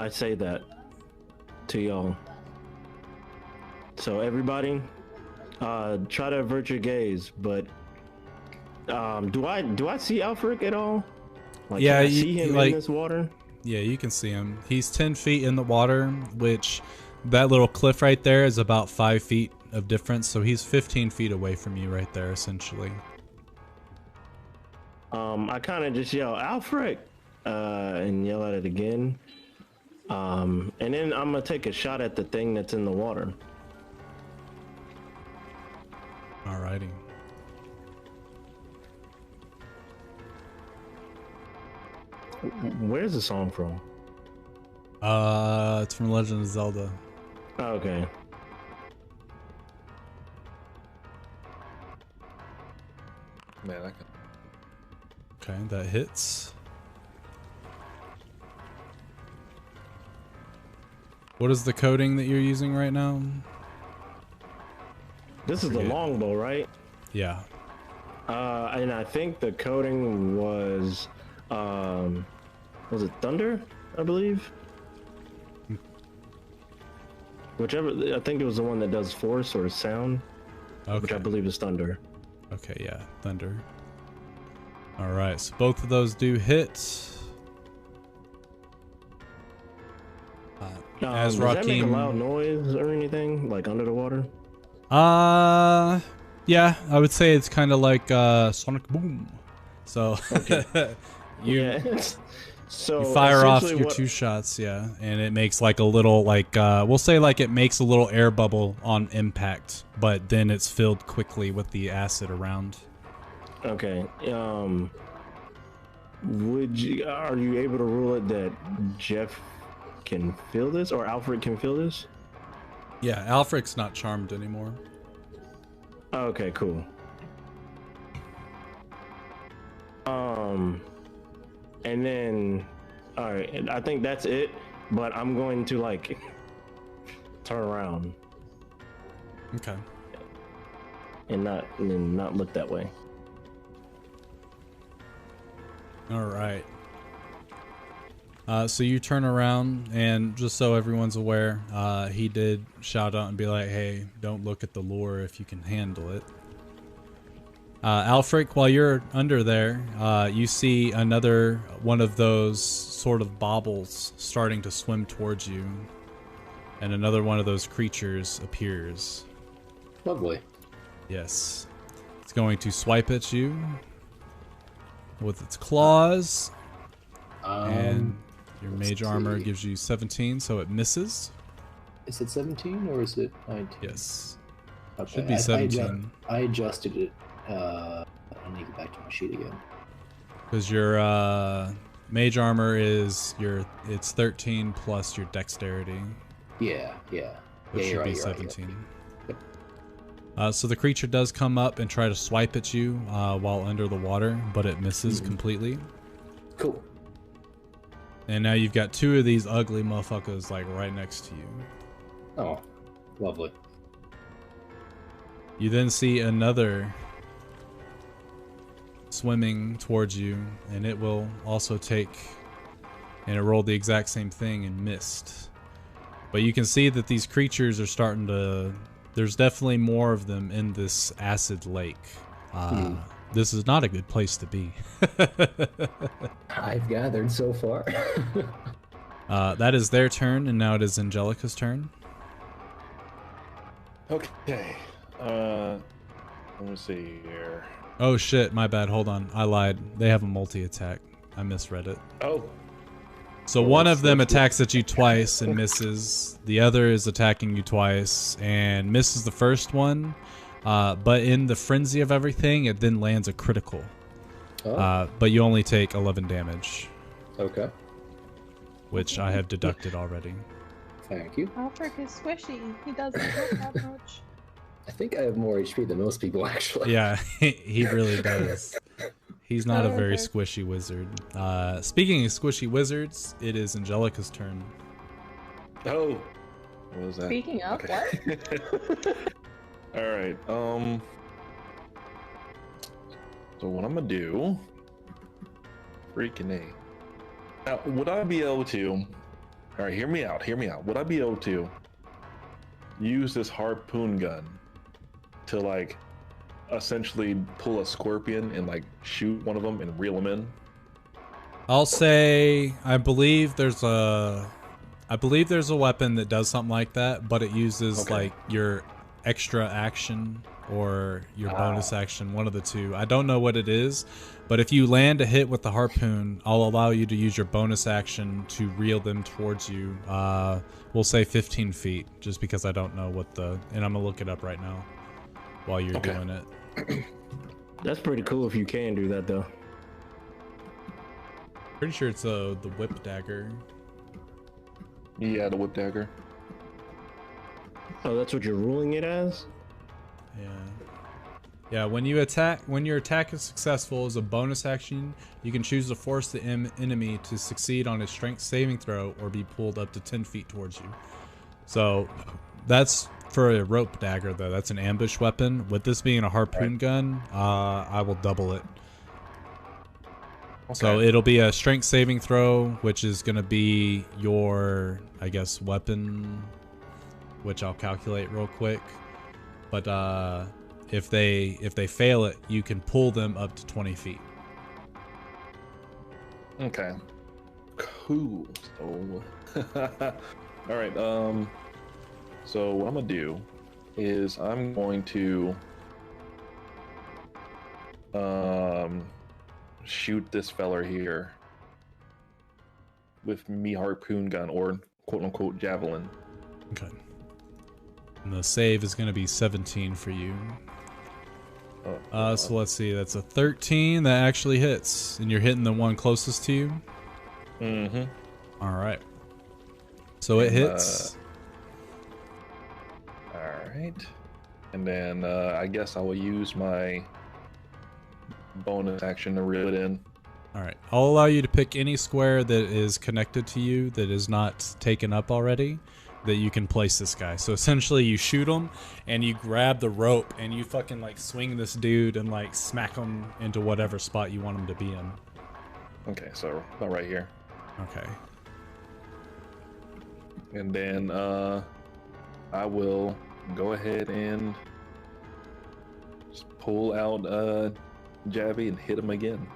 say that to y'all. So everybody, try to avert your gaze. But do I see Alfric at all? Like, Yeah, can I see him in this water? Yeah, you can see him. He's 10 feet in the water, which that little cliff right there is about 5 feet of difference. So he's 15 feet away from you right there, essentially. I kind of just yell Alfric, and yell at it again. And then I'm gonna take a shot at the thing that's in the water. Alrighty. Where's the song from? It's from Legend of Zelda. Oh, okay. Man, I can. Okay, that hits. What is the coding that you're using right now? This is the forget. longbow, right? Yeah. And I think the coding was it Thunder, I believe? Whichever, I think it was the one that does force or sound, which I Okay. believe is Thunder. Okay, yeah, Thunder. Alright, so both of those do hit. As Does that make a Rakim- loud noise or anything, like under the water? Yeah, I would say it's kind of like Sonic Boom. So you So you fire off essentially your what- 2 shots, yeah, and it makes like a little like we'll say like it makes a little air bubble on impact, but then it's filled quickly with the acid around. Okay. Are you able to rule it that Jeff can feel this, or Alfred can feel this? Yeah, Alfric's not charmed anymore. Okay, cool. And then, all right, and I think that's it. But I'm going to like turn around Okay. and not look that way. All right. So you turn around, and just so everyone's aware, he did shout out and be like, hey, don't look at the lure if you can handle it. Alfric, while you're under there, you see another one of those sort of baubles starting to swim towards you, and another one of those creatures appears. Lovely. Yes. It's going to swipe at you with its claws, and your mage armor see. gives you 17, so it misses. Is it 17 or is it 19? Yes. Okay, Should be 17. I adjusted it. I need to get back to my sheet again. Because your mage armor is it's 13 plus your dexterity, Yeah. which Yeah, should you're be right, you're right, 17. Yep. So the creature does come up and try to swipe at you while under the water, but it misses completely. Cool. And now you've got 2 of these ugly motherfuckers like right next to you. Oh, lovely. You then see another swimming towards you, and it will also take and it rolled the exact same thing and missed. But you can see that these creatures are starting to... There's definitely more of them in this acid lake. This is not a good place to be. I've gathered so far. That is their turn, and now it is Angelica's turn. Okay. Let me see here. Oh shit, my bad. Hold on. I lied. They have a multi-attack. I misread it. Oh. So one of them attacks at you twice and misses. The other is attacking you twice and misses the first one. But in the frenzy of everything, it then lands a critical. Oh. But you only take 11 damage. Okay. Which I have deducted already. Thank you. Alfric is squishy. He doesn't hurt that much. I think I have more HP than most people, actually. Yeah, he really does. He's not a very squishy wizard. Speaking of squishy wizards, it is Angelica's turn. Oh. What was that? Speaking of, what? All right. So what I'm gonna do? Freaking A. Now, would I be able to? All right, hear me out. Hear me out. Would I be able to use this harpoon gun to like essentially pull a scorpion and like shoot one of them and reel them in? I'll say I believe there's a weapon that does something like that, but it uses like your extra action or your bonus action, one of the two. I don't know what it is, but if you land a hit with the harpoon, I'll allow you to use your bonus action to reel them towards you. We'll say 15 feet, just because I don't know what the... And I'm going to look it up right now while you're doing it. That's pretty cool if you can do that, though. Pretty sure it's the whip dagger. Yeah, the whip dagger. Oh, that's what you're ruling it as? Yeah. Yeah, when your attack is successful as a bonus action, you can choose to force the enemy to succeed on a strength saving throw or be pulled up to 10 feet towards you. So that's for a rope dagger, though. That's an ambush weapon. With this being a harpoon gun, I will double it. Okay. So it'll be a strength saving throw, which is going to be your, I guess, weapon, which I'll calculate real quick. But if they fail it, you can pull them up to 20 feet. Okay. Cool. So, all right. So what I'm gonna do is I'm going to shoot this feller here with me harpoon gun or quote unquote javelin. Okay. And the save is going to be 17 for you. So let's see. That's a 13. That actually hits. And you're hitting the one closest to you? Mm-hmm. All right. So it hits. All right. And then I guess I will use my bonus action to reel it in. All right. I'll allow you to pick any square that is connected to you that is not taken up already, that you can place this guy. So essentially you shoot him and you grab the rope and you fucking like swing this dude and like smack him into whatever spot you want him to be in. Okay, so about right here. Okay. And then I will go ahead and just pull out Jabby and hit him again.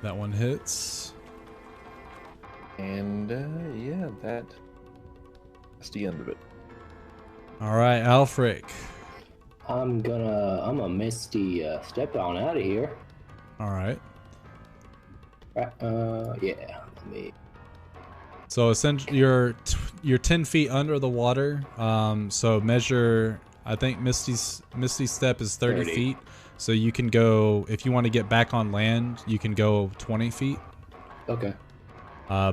That one hits. And yeah, that's the end of it. All right, Alfric. I'm a misty step on out of here. All right. Yeah. Let me. So essentially, you're 10 feet under the water. So measure. I think Misty's step is 30 feet. So you can go, if you want to get back on land, you can go 20 feet. Okay.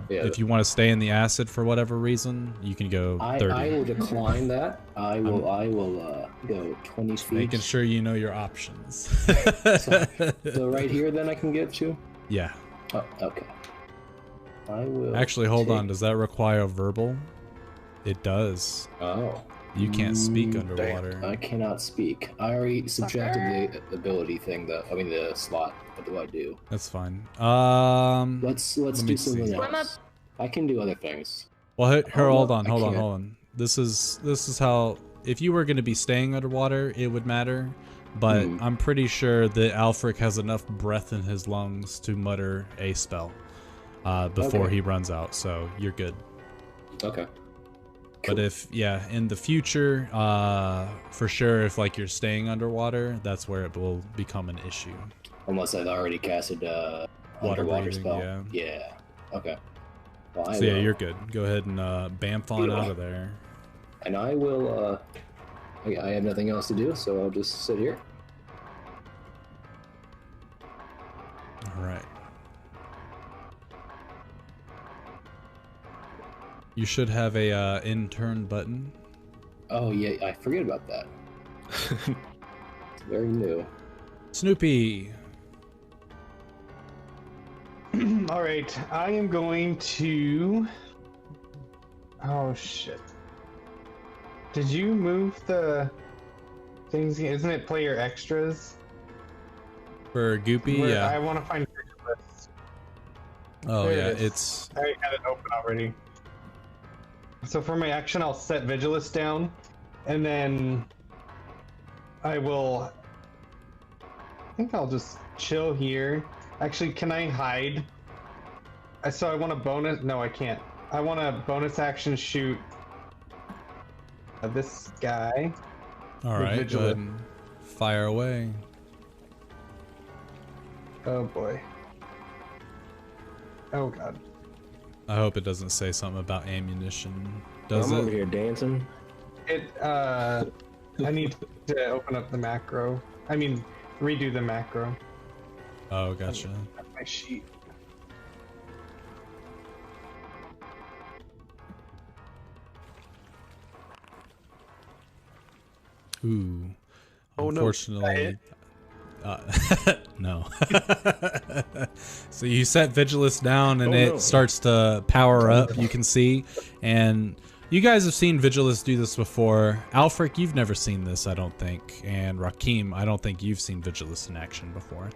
If you want to stay in the acid for whatever reason, you can go 30. I will decline that. I will go 20 feet. Making sure you know your options. So right here, then I can get to. Yeah. Oh, okay. I will. Actually, hold on. Does that require verbal? It does. Oh. You can't speak underwater. I cannot speak. I already subtracted the ability thing, the slot. What do I do? That's fine. Let's do something else. I can do other things. Well, hold on. This is how, if you were going to be staying underwater, it would matter. But I'm pretty sure that Alfric has enough breath in his lungs to mutter a spell before he runs out. So you're good. Okay. But if, in the future, for sure, if like you're staying underwater, that's where it will become an issue. Unless I've already casted water underwater breathing, spell. Yeah. Okay. Well, so you're good. Go ahead and bamf on out of there. And I will. I have nothing else to do, so I'll just sit here. All right. You should have a in-turn button. Oh yeah, I forget about that. It's very new. Snoopy. All right, I am going to. Oh shit! Did you move the things? Isn't it player extras? For Goopy, yeah. I want to find Vigilus. Oh there yeah, it is. it's. I had it open already. So for my action, I'll set Vigilus down, and then I will. I think I'll just chill here. Actually, can I hide? So I want a bonus. No, I can't. I want a bonus action shoot this guy. All right, go ahead and fire away. Oh boy. Oh god. I hope it doesn't say something about ammunition. Does I'm it? over here dancing. I need to open up the macro. I mean, redo the macro. Oh, gotcha. My sheet. Ooh. Oh, unfortunately, no. So you set Vigilus down and it starts to power up, you can see. And you guys have seen Vigilus do this before. Alfric, you've never seen this, I don't think. And Rakim, I don't think you've seen Vigilus in action before.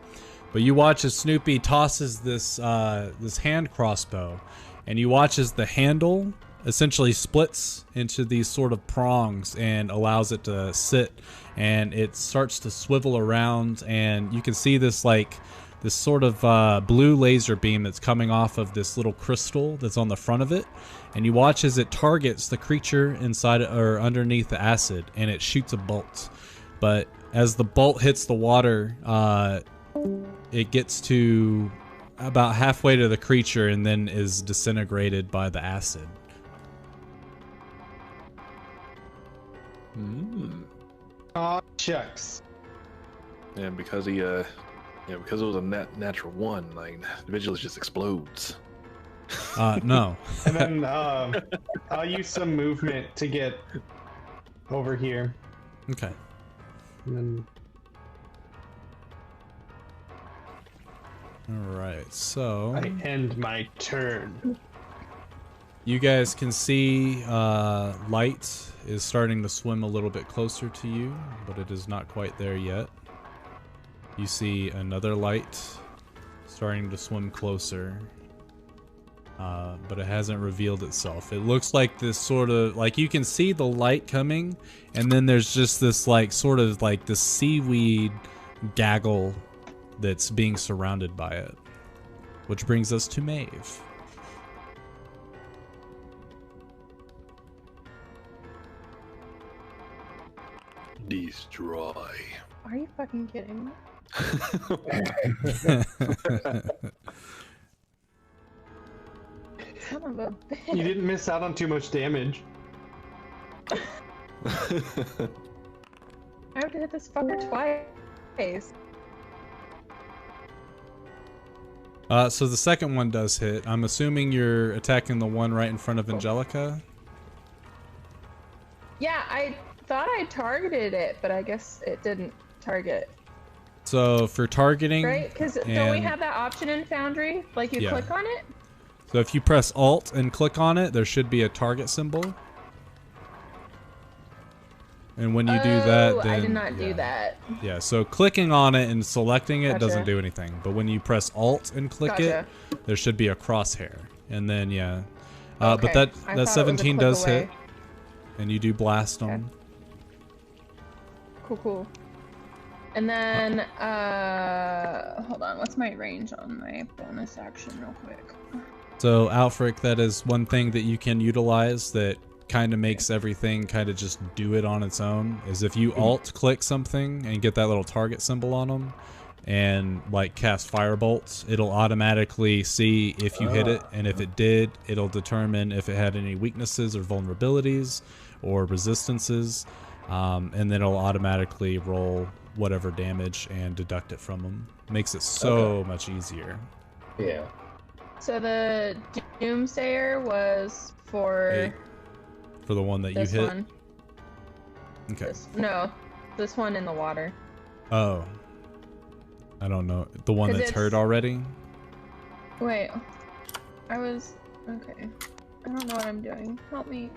But you watch as Snoopy tosses this this hand crossbow, and you watch as the handle essentially splits into these sort of prongs and allows it to sit, and it starts to swivel around, and you can see this this sort of blue laser beam that's coming off of this little crystal that's on the front of it, and you watch as it targets the creature inside or underneath the acid, and it shoots a bolt. But as the bolt hits the water, it gets to about halfway to the creature and then is disintegrated by the acid. Aw, shucks. And because he because it was a natural one, like the Vigilus just explodes. No. And then I'll use some movement to get over here. Okay. And then All right, so I end my turn. you guys can see light is starting to swim a little bit closer to you, but it is not quite there yet. You see another light starting to swim closer, but it hasn't revealed itself. It looks like this sort of, like you can see the light coming, and then there's just this sort of this seaweed gaggle that's being surrounded by it. Which brings us to Maeve. Destroy. Are you fucking kidding me? Son of a bitch. You didn't miss out on too much damage. I have to hit this fucker twice. So the second one does hit. I'm assuming you're attacking the one right in front of Angelica? Yeah, I thought I targeted it, but I guess it didn't target. So for targeting... Right? Because don't we have that option in Foundry? Like you click on it? So if you press Alt and click on it, there should be a target symbol. And when you do that, then I did not do yeah. that. Yeah, so clicking on it and selecting it doesn't Gotcha. do anything. But when you press Alt and click Gotcha. it, there should be a crosshair. And then, yeah. But Okay. that I thought it was a 17 click does away. hit. And you do blast Okay. them. Cool. And then, hold on. What's my range on my bonus action real quick? So, Alfric, that is one thing that you can utilize that kind of makes everything kind of just do it on its own, is if you alt-click something and get that little target symbol on them, and like cast firebolts, it'll automatically see if you hit it, and if it did, it'll determine if it had any weaknesses or vulnerabilities or resistances, and then it'll automatically roll whatever damage and deduct it from them. Makes it so much easier. Yeah. So the Doomsayer was for For the one that you this hit. one. Okay. This one in the water. Oh. I don't know. The one 'Cause that's it's- hurt already? Wait. Okay. I don't know what I'm doing. Help me.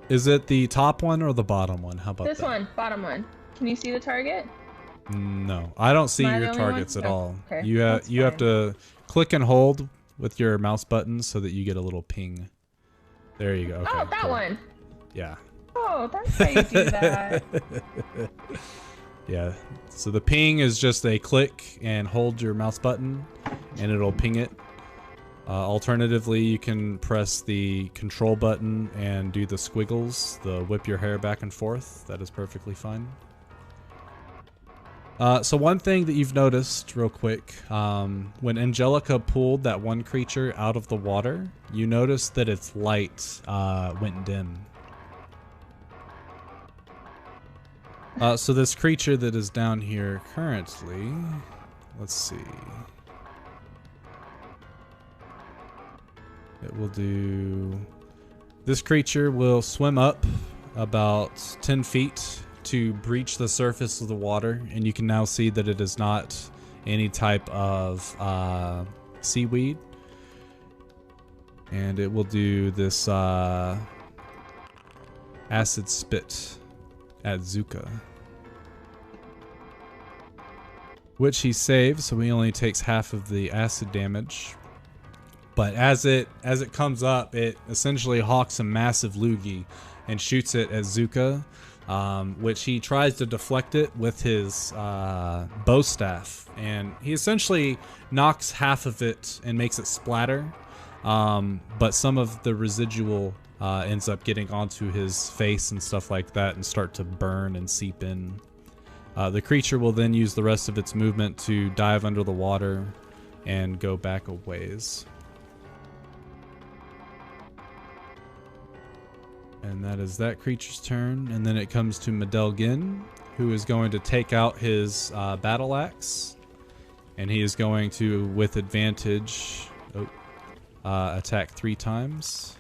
Is it the top one or the bottom one? How about This that? one, bottom one. Can you see the target? No, I don't see Am I the your only one? targets at No. all. Okay, You have that's you have fine. to click and hold with your mouse button so that you get a little ping. There you go. Okay, Oh, that cool. one. Yeah. Oh, that's how you do that. Yeah. So the ping is just a click and hold your mouse button, and it'll ping it. Alternatively, you can press the control button and do the squiggles, the whip your hair back and forth. That is perfectly fine. So one thing that you've noticed real quick, when Angelica pulled that one creature out of the water, you noticed that its light went dim. So this creature that is down here currently, let's see. It will do... This creature will swim up about 10 feet to breach the surface of the water, and you can now see that it is not any type of seaweed. And it will do this acid spit at Zuka, which he saves, so he only takes half of the acid damage. But as it comes up, it essentially hawks a massive loogie and shoots it at Zuka, which he tries to deflect it with his bow staff, and he essentially knocks half of it and makes it splatter. But some of the residual ends up getting onto his face and stuff like that and start to burn and seep in. The creature will then use the rest of its movement to dive under the water and go back a ways. And that is that creature's turn. And then it comes to Medelgin, who is going to take out his battle axe. And he is going to, with advantage, attack 3 times.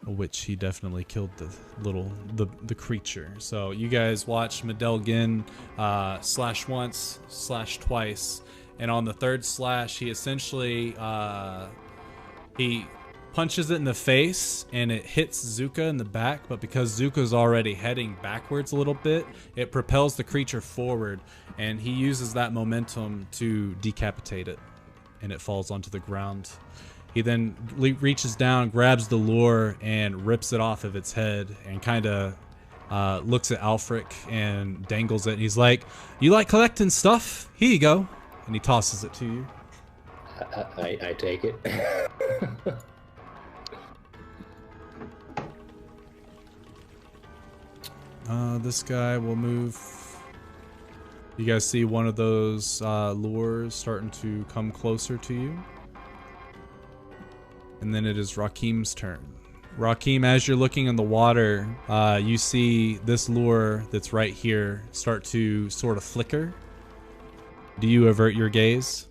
Which he definitely killed the creature. So you guys watch Medelgin slash once, slash twice. And on the third slash, he essentially... he punches it in the face and it hits Zuka in the back, but because Zuka's already heading backwards a little bit, it propels the creature forward, and he uses that momentum to decapitate it, and it falls onto the ground. He then reaches down, grabs the lure, and rips it off of its head, and kind of looks at Alfric and dangles it, and he's like, "You like collecting stuff? Here you go." And he tosses it to you. I take it. This guy will move. You guys see one of those lures starting to come closer to you. And then it is Rakim's turn. Rakim, as you're looking in the water, you see this lure that's right here start to sort of flicker. Do you avert your gaze?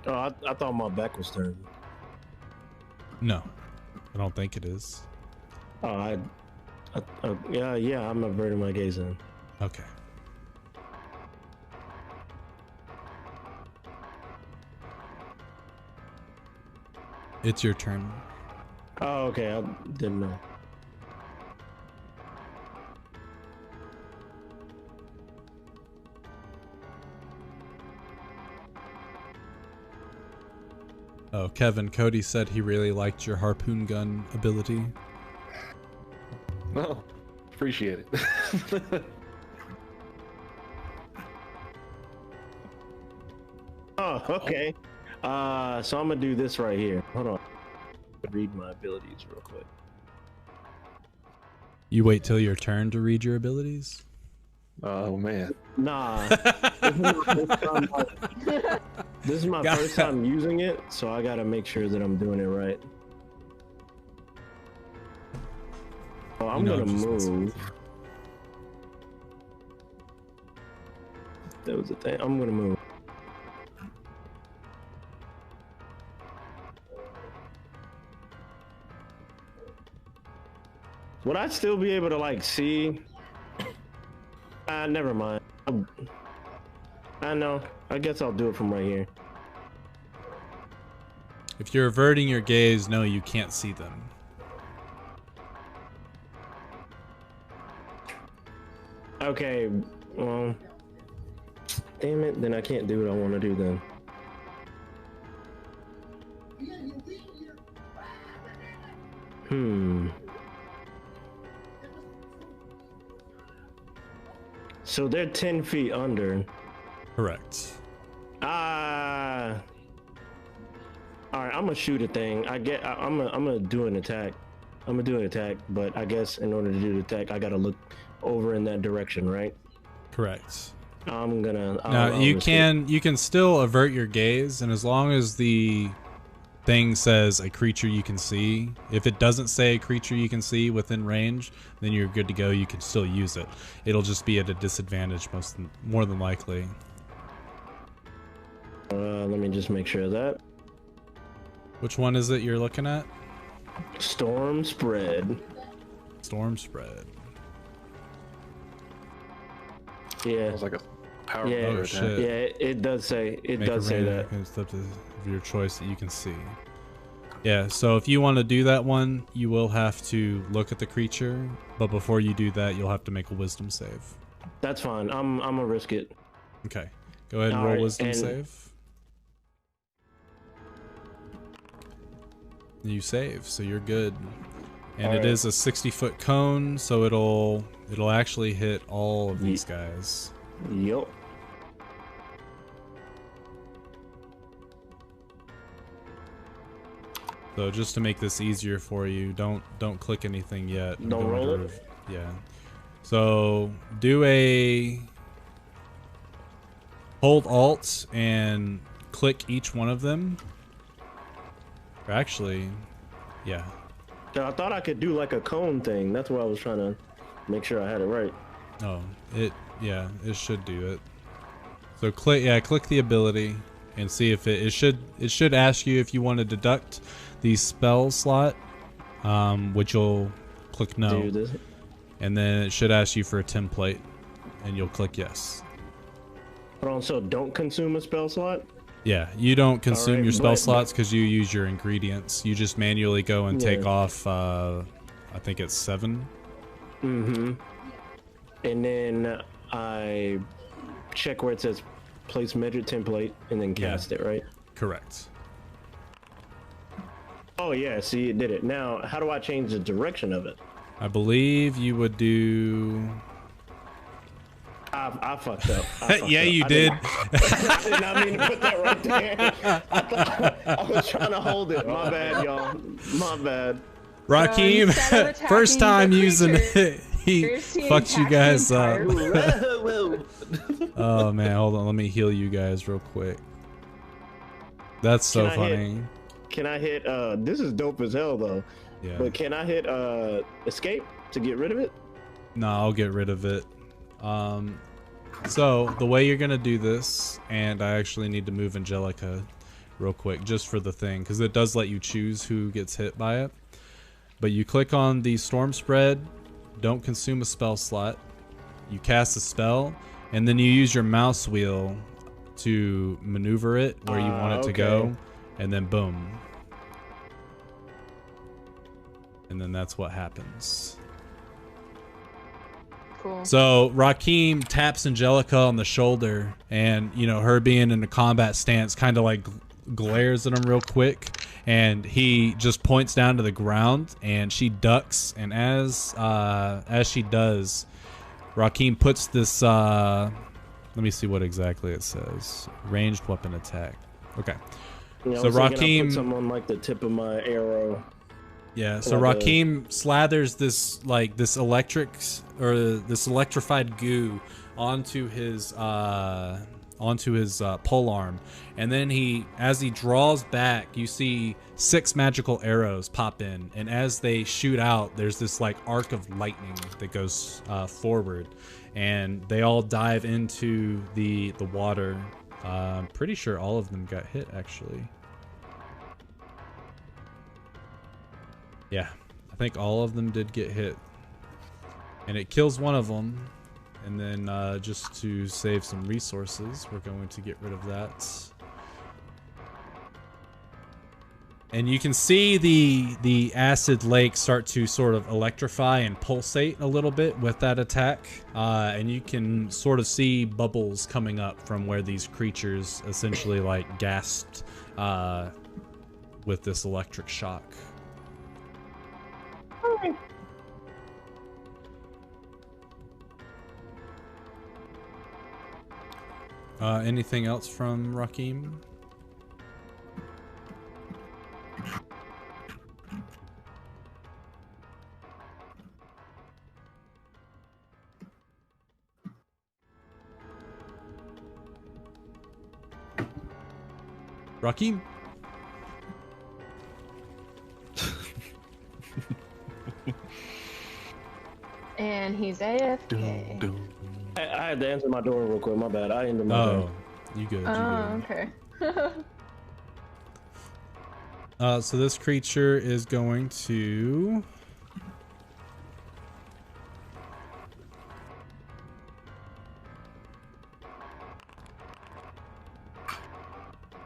Oh, I thought my back was turned. No, I don't think it is. Oh, yeah, I'm averting my gaze then. Okay. It's your turn. Oh, okay. I didn't know. Oh, Kevin, Cody said he really liked your harpoon gun ability. No, appreciate it. Oh, okay. So I'm gonna do this right here. Hold on. Read my abilities real quick. You wait till your turn to read your abilities? Oh man. Nah. This is my first time using it, so I gotta make sure that I'm doing it right. Oh, I'm gonna move. That was the thing. I'm gonna move. Would I still be able to like see? Never mind. I know. I guess I'll do it from right here. If you're averting your gaze, no, you can't see them. Okay, well, damn it, then I can't do what I want to do then. So they're 10 feet under. Correct. All right, I'm gonna shoot a thing. I'm gonna do an attack. I'm gonna do an attack, but I guess in order to do the attack, I gotta look over in that direction, right? Correct. I'm gonna. Now you can still avert your gaze, and as long as the thing says a creature you can see, if it doesn't say a creature you can see within range, then you're good to go. You can still use it. It'll just be at a disadvantage more than likely. Let me just make sure of that. Which one is it you're looking at? Storm spread. Storm spread. Yeah. Sounds like a power Yeah, attack. shit. Yeah, it does say that. It's up to your choice that you can see. Yeah, so if you want to do that one, you will have to look at the creature, but before you do that, you'll have to make a wisdom save. That's fine. I'm gonna risk it. Okay, go ahead and roll wisdom save. You save, so you're good. And it is a 60-foot cone, so it'll actually hit all of these guys. Yup. So just to make this easier for you, don't click anything yet. Don't roll it? Yeah. So do a hold Alt and click each one of them. Or actually, yeah. I thought I could do like a cone thing. That's what I was trying to make sure I had it right. Oh, it should do it. So click the ability and see if it should ask you if you want to deduct the spell slot, which you'll click no. And then it should ask you for a template and you'll click yes. But also don't consume a spell slot? Yeah, you don't consume your spell slots because you use your ingredients. You just manually go and take off, I think it's 7. Mm-hmm. And then I check where it says place measured template and then cast it, right? Correct. Oh yeah, see, it did it. Now, how do I change the direction of it? I believe you would do... I fucked up. Yeah, you did. I did not mean to put that right there. I was trying to hold it. My bad, y'all. My bad. Raheem, first time using it, he fucked you guys up. Oh man, hold on. Let me heal you guys real quick. That's so funny. Can I hit, this is dope as hell though. Yeah. But can I hit escape to get rid of it? No, I'll get rid of it. So the way you're gonna do this, and I actually need to move Angelica real quick just for the thing, because it does let you choose who gets hit by it. But you click on the storm spread, don't consume a spell slot, you cast a spell, and then you use your mouse wheel to maneuver it where you want it to go, and then boom. and then that's what happens. Cool. So Rakim taps Angelica on the shoulder, and you know, her being in a combat stance kind of like glares at him real quick, and he just points down to the ground, and she ducks, and as she does, Rakim puts this let me see what exactly it says. Ranged weapon attack. Okay. Yeah, So Rakim, someone like the tip of my arrow. yeah, so like Rakim slathers this electrified goo onto his pole arm, and then as he draws back, you see 6 magical arrows pop in, and as they shoot out, there's this like arc of lightning that goes forward, and they all dive into the water. I'm pretty sure all of them got hit, actually. Yeah, I think all of them did get hit. And it kills one of them. And then just to save some resources, we're going to get rid of that. And you can see the acid lake start to sort of electrify and pulsate a little bit with that attack. And you can sort of see bubbles coming up from where these creatures essentially like gasped with this electric shock. Anything else from Rakim? Rakim? And he's AFK. I had to answer my door real quick. My bad. I ended my door. You good. Oh, okay. So this creature is going to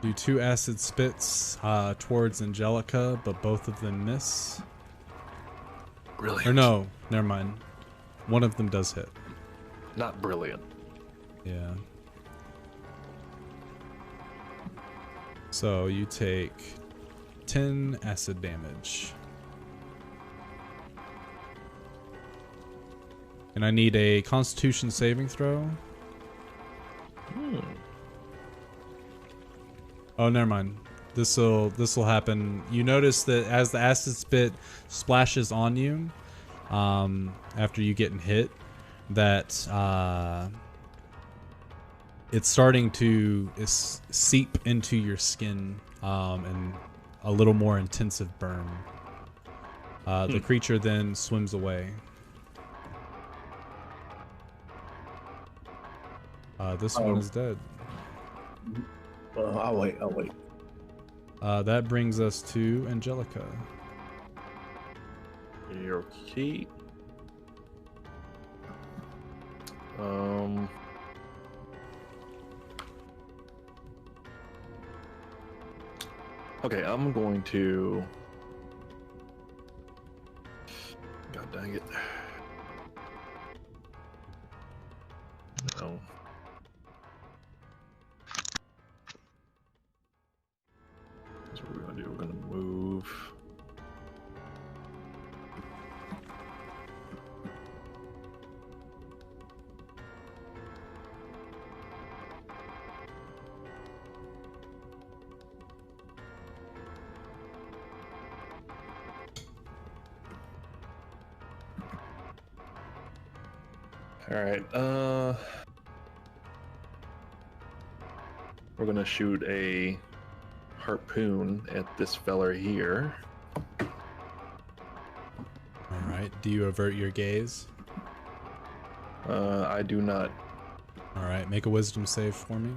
do 2 acid spits towards Angelica, but both of them miss. Brilliant. Or no, never mind. One of them does hit. Not brilliant. Yeah. So you take 10 acid damage. And I need a Constitution saving throw. Oh, never mind. This'll happen. You notice that as the acid spit splashes on you, after you getting hit, that it's starting to seep into your skin, and a little more intensive burn. The creature then swims away. This one is dead. I'll wait. That brings us to Angelica. Your key. Okay, I'm going to. God dang it. No. That's what we're gonna do. We're gonna move. All right. We're gonna shoot a harpoon at this feller here. All right. Do you avert your gaze? I do not. All right. Make a wisdom save for me.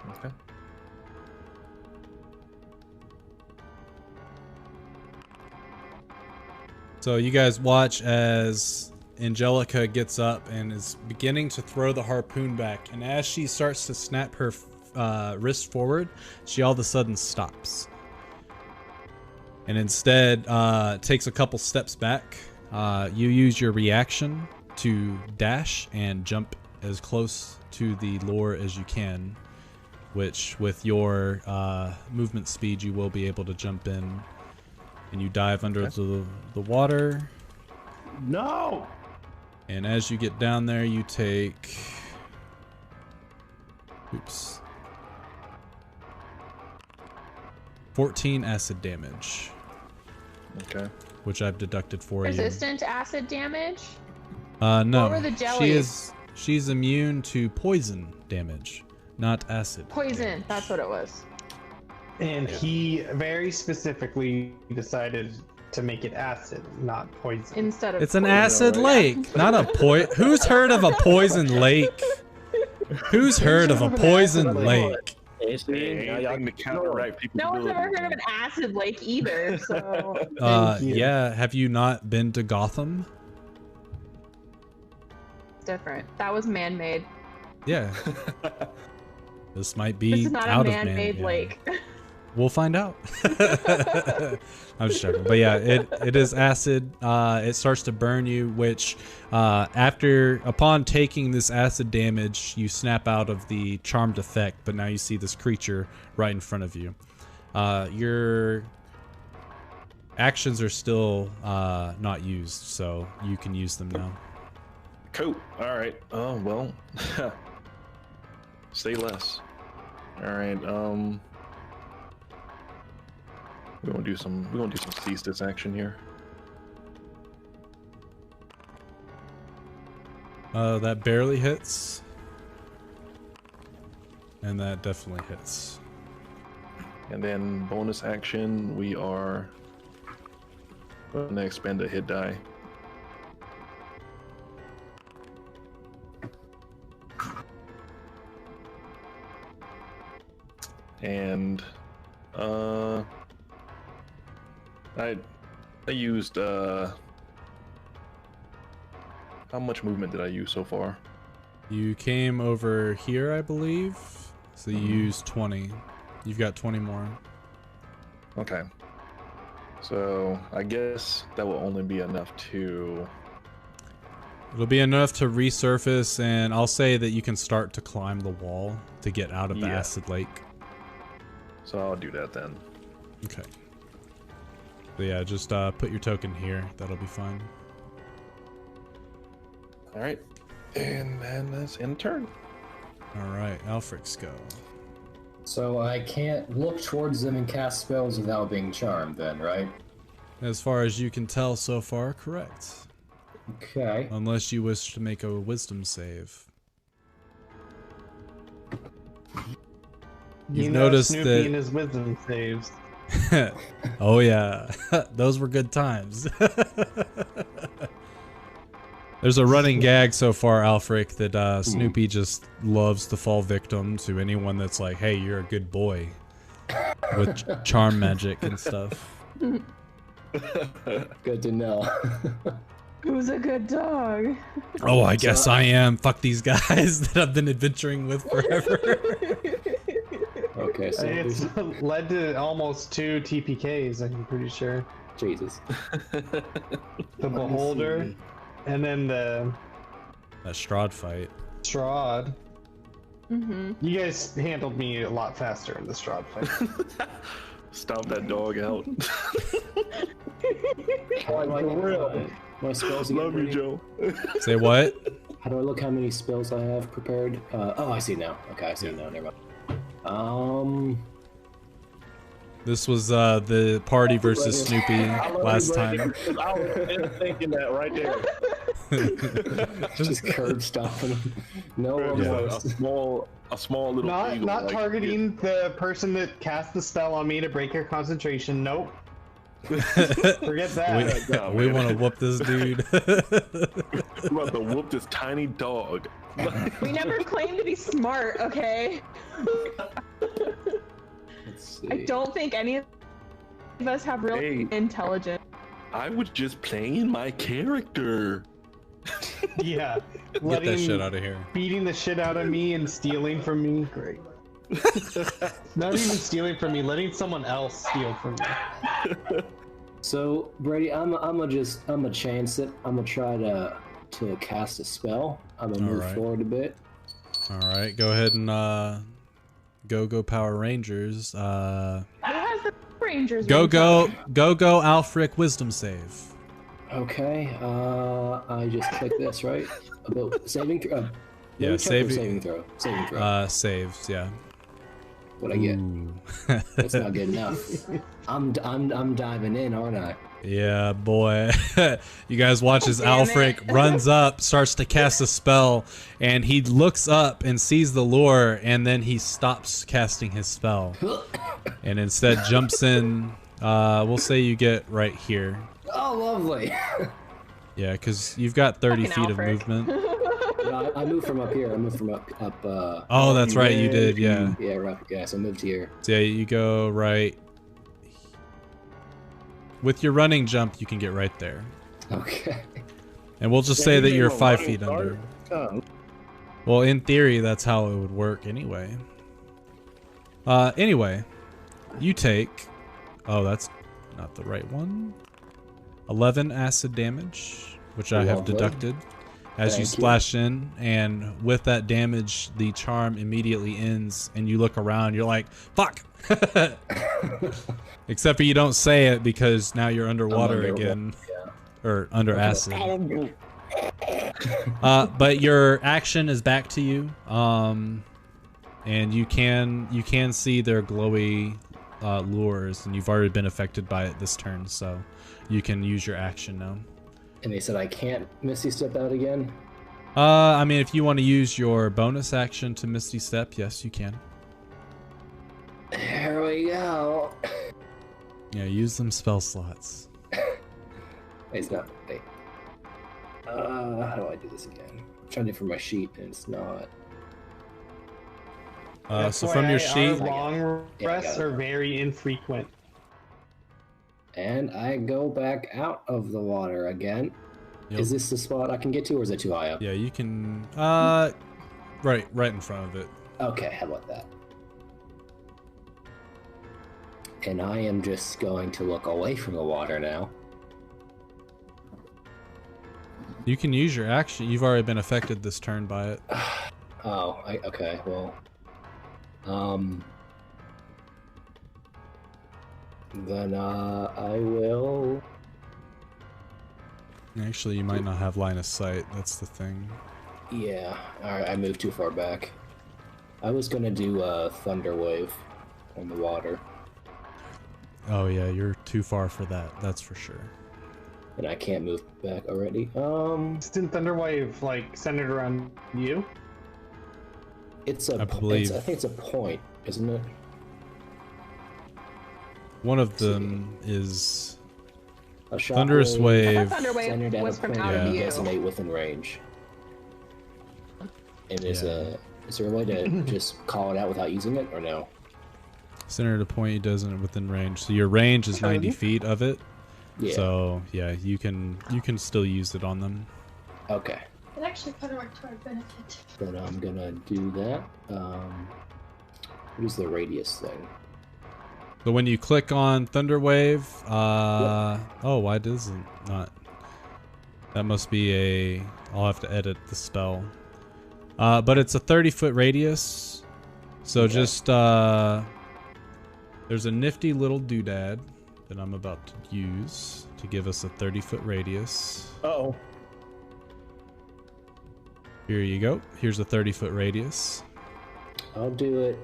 Okay. So you guys watch as Angelica gets up and is beginning to throw the harpoon back, and as she starts to snap her wrist forward, she all of a sudden stops. and instead takes a couple steps back. You use your reaction to dash and jump as close to the lure as you can, which with your movement speed you will be able to jump in, and you dive under the water. No! And as you get down there, you take 14 acid damage. Okay. Which I've deducted for Resistant acid damage? you. No. What were the jellies? She's immune to poison damage, not acid. Poison, damage. that's what it was. And he very specifically decided to make it acid, not poison. Instead of It's an poison. acid lake, not a Who's heard of a poison lake? Who's heard of a poison lake? Anything to counteract people. No one's ever heard of an acid lake either, so... Yeah, have you not been to Gotham? Different. That was man-made. Yeah. This might be This is not out a of man-made yeah. lake. We'll find out. I'm just joking. But yeah, it is acid. It starts to burn you, which upon taking this acid damage, you snap out of the charmed effect, but now you see this creature right in front of you. Your actions are still not used, so you can use them now. Cool. All right. Oh well. Say less. All right. We're gonna do some cease this action here. That barely hits, and that definitely hits. And then bonus action, we are gonna expend a hit die. And I used how much movement did I use so far? You came over here, I believe, so you used 20. You've got 20 more. Okay. So I guess that will only be enough to... It'll be enough to resurface, and I'll say that you can start to climb the wall to get out of the acid lake. So I'll do that then. Okay. So yeah, just put your token here. That'll be fine. All right. And then that's in turn. All right, Alfric's go. So I can't look towards them and cast spells without being charmed then, right? As far as you can tell so far, correct. Okay. Unless you wish to make a wisdom save. You've noticed Snoopy that... and his wisdom saves. Oh yeah, those were good times. There's a running gag so far, Alfric, that Snoopy just loves to fall victim to anyone that's like, hey, you're a good boy. With charm magic and stuff. Good to know. Who's a good dog? Oh, I guess I am. Fuck these guys that I've been adventuring with forever. Okay, so It's led to almost 2 TPKs, I'm pretty sure. Jesus. The Beholder, and then the That Strahd fight. Strahd. Mm-hmm. You guys handled me a lot faster in the Strahd fight. Stomp that dog out. How do I get my spells again? Love you, Joe. Say what? How do I look how many spells I have prepared? Oh, I see now. Okay, I see now. Never mind. This was the party versus Snoopy last time. I was thinking that right there. Just curb stomping them. No, A small little. Not like, targeting the person that cast the spell on me to break your concentration. Nope. Forget that. We want to whoop this dude. I'm about to whoop this tiny dog. We never claimed to be smart, okay? Let's see. I don't think any of us have real intelligence. I was just playing my character. Yeah. Get that shit out of here. Beating the shit out of me and stealing from me. Great. Not even stealing from me, letting someone else steal from me. So Brady, I'm gonna chance it. I'm gonna try to cast a spell. I'm gonna move Alright. forward a bit. All right, go ahead and go Power Rangers. Who has the Rangers? Go ringtone? Alfric Wisdom save. Okay. I just click this right. About saving throw. Yeah, saving throw. Saving throw. Saves. Yeah. What I get? Ooh. That's not good enough. I'm diving in, aren't I? Yeah, boy. You guys watch as Damn Alfric it. runs up, starts to cast a spell, and he looks up and sees the lure, and then he stops casting his spell. And instead jumps in, we'll say you get right here. Oh, lovely. Yeah, because you've got 30 Fucking feet of Alfric. movement. No, I moved from up here. I moved from up. Oh, that's right, you did, yeah. Yeah, right. Yeah, so I moved here. So yeah, you go right. With your running jump, you can get right there. Okay. And we'll just say that you're 5 feet under. Oh, Well, in theory, that's how it would work anyway. Anyway, you take... Oh, that's not the right one. 11 acid damage, which I have Lovely. deducted. As you Thank you. splash in, and with that damage, the charm immediately ends, and you look around, you're like, fuck! Except for you don't say it because now you're underwater again. Or under acid. But your action is back to you. And you can see their glowy lures, and you've already been affected by it this turn, so you can use your action now. And they said I can't Misty Step out again? I mean, if you want to use your bonus action to Misty Step, yes, you can. Here we go. Yeah, use them spell slots. It's not. Wait. How do I do this again? I'm trying to do it for my sheet, and it's not. So from your sheet, our long Yeah, I rests got it. are very infrequent. And I go back out of the water again. Yep. Is this the spot I can get to, or is it too high up? yeah, you can, right in front of it. Okay, how about that? And I am just going to look away from the water now. You can use your action. You've already been affected this turn by it. Oh, okay, well. Then, I will... Actually, you might not have line of sight. That's the thing. Yeah, alright, I moved too far back. I was gonna do a Thunder Wave on the water, Oh yeah, you're too far for that. That's for sure. and I can't move back already. Isn't Thunderwave like centered around you? It's a... I believe- I think it's a point, isn't it? One of them is A shockwave Thunderous Wave. Thunder Wave centered at was a from point out Yeah. of you view. designate within range. And is there a way to just call it out without using it, or no? Center to point you doesn't within range. So your range is 90 feet of it. Yeah. So yeah, you can still use it on them. Okay. It actually kind of worked to our benefit. Then I'm gonna do that. What is the radius thing? So when you click on Thunder Wave, oh, why does it not? That must be a. I'll have to edit the spell. But it's a 30-foot radius. So Okay. just there's a nifty little doodad that I'm about to use to give us a 30-foot radius. oh. Here you go. Here's a 30-foot radius. I'll do it.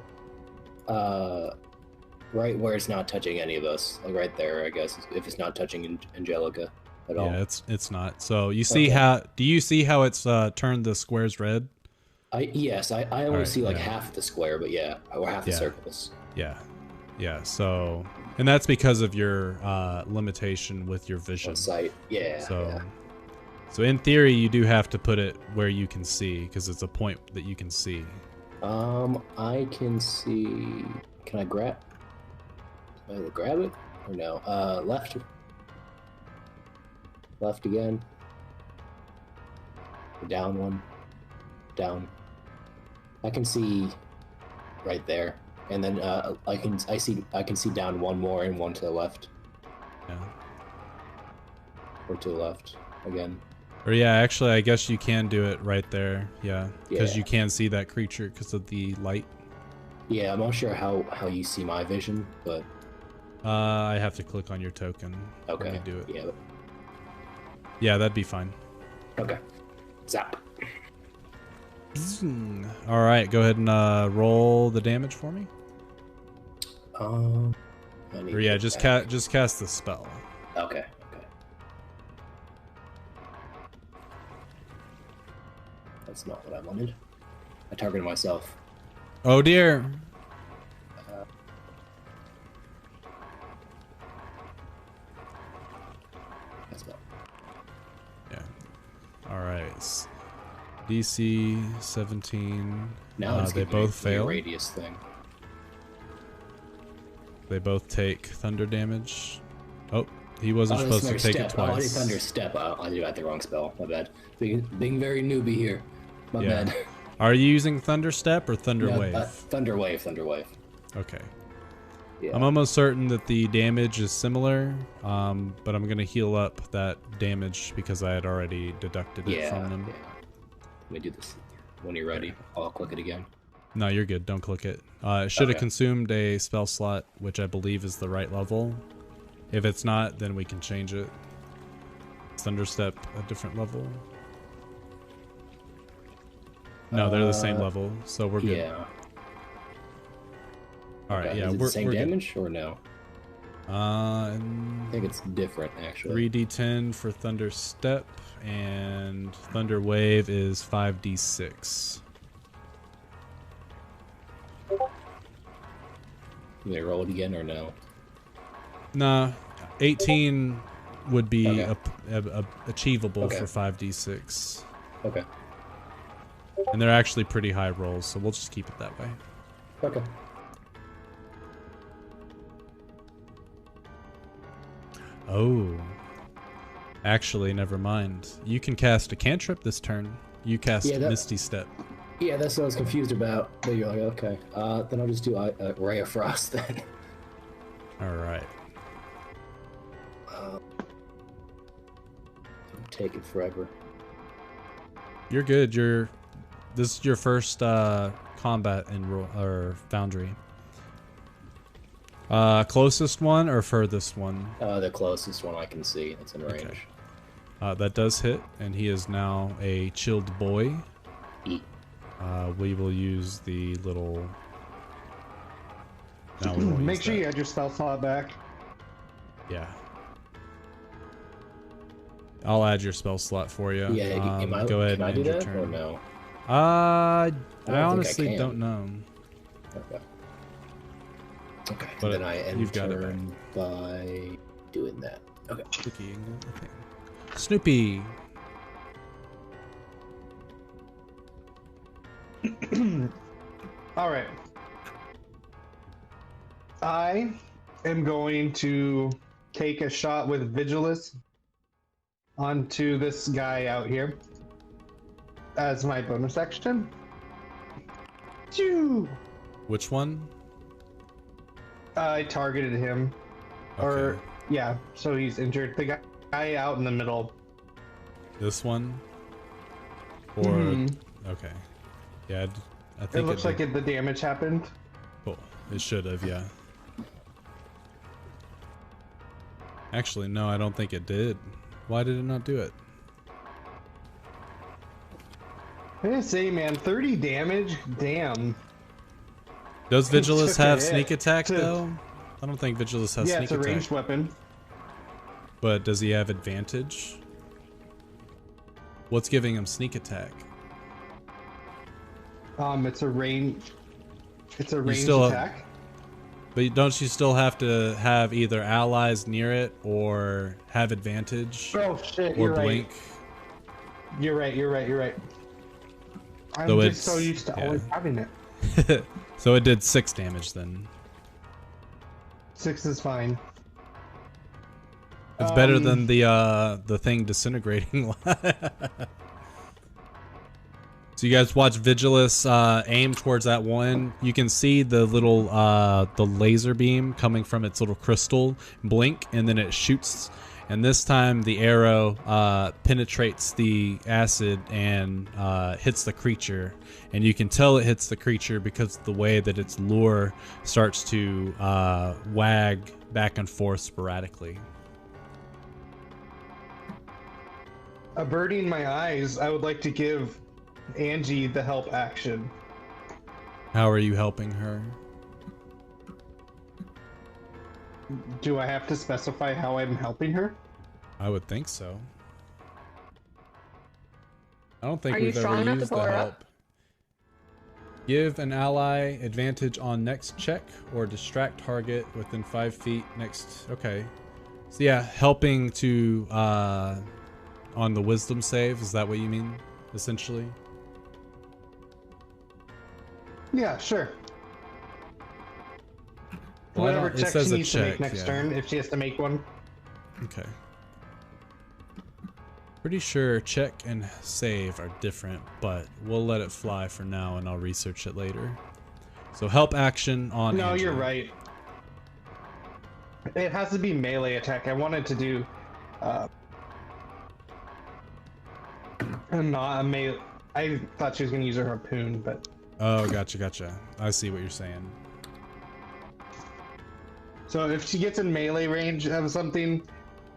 Right where it's not touching any of us, like right there, I guess. If it's not touching Angelica at all. Yeah, it's not. So you see Okay. how? Do you see how it's turned the squares red? Yes, I only Alright, see like yeah. half the square, but yeah, or half the Yeah. circles. Yeah. So, and that's because of your limitation with your vision. On sight. Yeah. So, yeah. so in theory, you do have to put it where you can see because it's a point that you can see. I can see. Can I grab? Am I able to grab it or no? Left. Left again. Down one. Down. I can see right there, and then I can see down one more and one to the left. Yeah. or to the left again. Or yeah, actually, I guess you can do it right there. Yeah, because Yeah. you can see that creature because of the light. Yeah, I'm not sure how you see my vision, but I have to click on your token. okay. When you do it. Yeah. Yeah, that'd be fine. Okay. Zap. All right, go ahead and roll the damage for me. I need Or yeah, to just back. just cast the spell. Okay. That's not what I wanted. I targeted myself. Oh dear. That's not. Yeah. All right. DC 17. Now it's they giving me both the fail. radius thing. They both take thunder damage. Oh, he wasn't that's supposed to Thunder take it Step. Oh, I did twice. Thunder Step. I did the wrong spell. My bad. Being very newbie here. My Yeah. bad. Are you using Thunder Step or Thunder No, Wave? Thunder Wave. Thunder Wave. Okay. Yeah. I'm almost certain that the damage is similar, but I'm going to heal up that damage because I had already deducted it from them. Yeah. Let me do this. When you're ready, I'll click it again. No, you're good. Don't click it. It should have Okay. consumed a spell slot, which I believe is the right level. If it's not, then we can change it. Thunderstep a different level. No, they're the same level, so we're good. Yeah. All right, Okay, yeah, is it we're the same we're damage or no? good. I think it's different actually. 3d10 for Thunder Step, and Thunder Wave is 5d6. Can they roll it again or no? Nah, 18 would be Okay. achievable Okay. for 5d6. Okay. And they're actually pretty high rolls, so we'll just keep it that way. Okay. Oh. Actually, never mind. You can cast a cantrip this turn. You cast Yeah, that- Misty Step. Yeah, that's what I was confused about. But you're like, okay. Then I'll just do a Ray of Frost then. Alright. It'll take it forever. You're good. This is your first combat in or Foundry. Closest one or furthest one? The closest one I can see that's in range. Okay. That does hit, and he is now a chilled boy. Eat. We will use the little. No, we won't Make use sure that. you add your spell slot back. Yeah. I'll add your spell slot for you. Yeah, go ahead can I and do end your that turn. or no? I think I honestly can. don't know. Okay. Okay, But and then I end you've got it turn by doing that. Okay. Cookie. Snoopy. All right. I am going to take a shot with Vigilus onto this guy out here as my bonus action. Choo! Which one? I targeted him. Okay. Or, yeah, so he's injured. The guy out in the middle. This one? Or Mhm. okay. Yeah, I It think looks like the damage happened. Cool. It should have, yeah. Actually, no, I don't think it did. Why did it not do it? I didn't say, man, 30 damage? Damn. Does Vigilus Took a have hit. sneak attack Took- though? I don't think Vigilus has Yeah, sneak it's a attack. ranged weapon. But does he have advantage? What's giving him sneak attack? It's a range. It's a ranged still- attack. But don't you still have to have either allies near it or have advantage Oh shit! or You're blink? right. You're right. You're right. You're right. I'm So just so it's- used to yeah. always having it. So it did 6 damage then. 6 is fine. It's better than the thing disintegrating. So you guys watch Vigilus aim towards that one. You can see the little the laser beam coming from its little crystal blink, and then it shoots and this time the arrow penetrates the acid and hits the creature. And you can tell it hits the creature because of the way that its lure starts to wag back and forth sporadically. Averting my eyes, I would like to give Angie the help action. How are you helping her? Do I have to specify how I'm helping her? I would think so. I don't think Are you we've strong ever enough to used the pull her help. up? Give an ally advantage on next check or distract target within 5 feet next. Okay. So yeah, helping to on the wisdom save, is that what you mean, essentially? Yeah, sure. Well, Whatever it check says she a needs to make check, next yeah. turn, if she has to make one. Okay. Pretty sure check and save are different, but we'll let it fly for now and I'll research it later. So help action on No, Angela. you're right. It has to be melee attack. I wanted to do not a melee. I thought she was going to use her harpoon, but Oh, gotcha. I see what you're saying. so if she gets in melee range of something,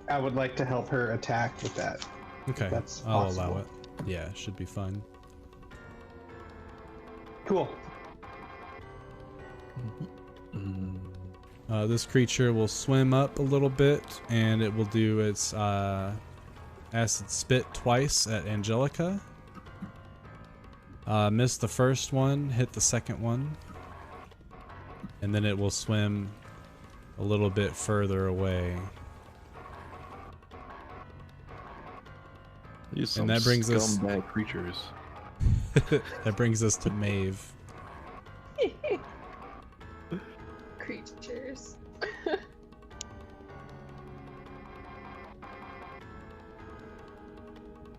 I would like to help her attack with that. Okay, That's I'll possible. allow it. Yeah, should be fun. Cool. This creature will swim up a little bit, and it will do its acid spit twice at Angelica. Miss the first one, hit the second one, and then it will swim a little bit further away. And that brings us- scumbag creatures. That brings us to Maeve. Creatures.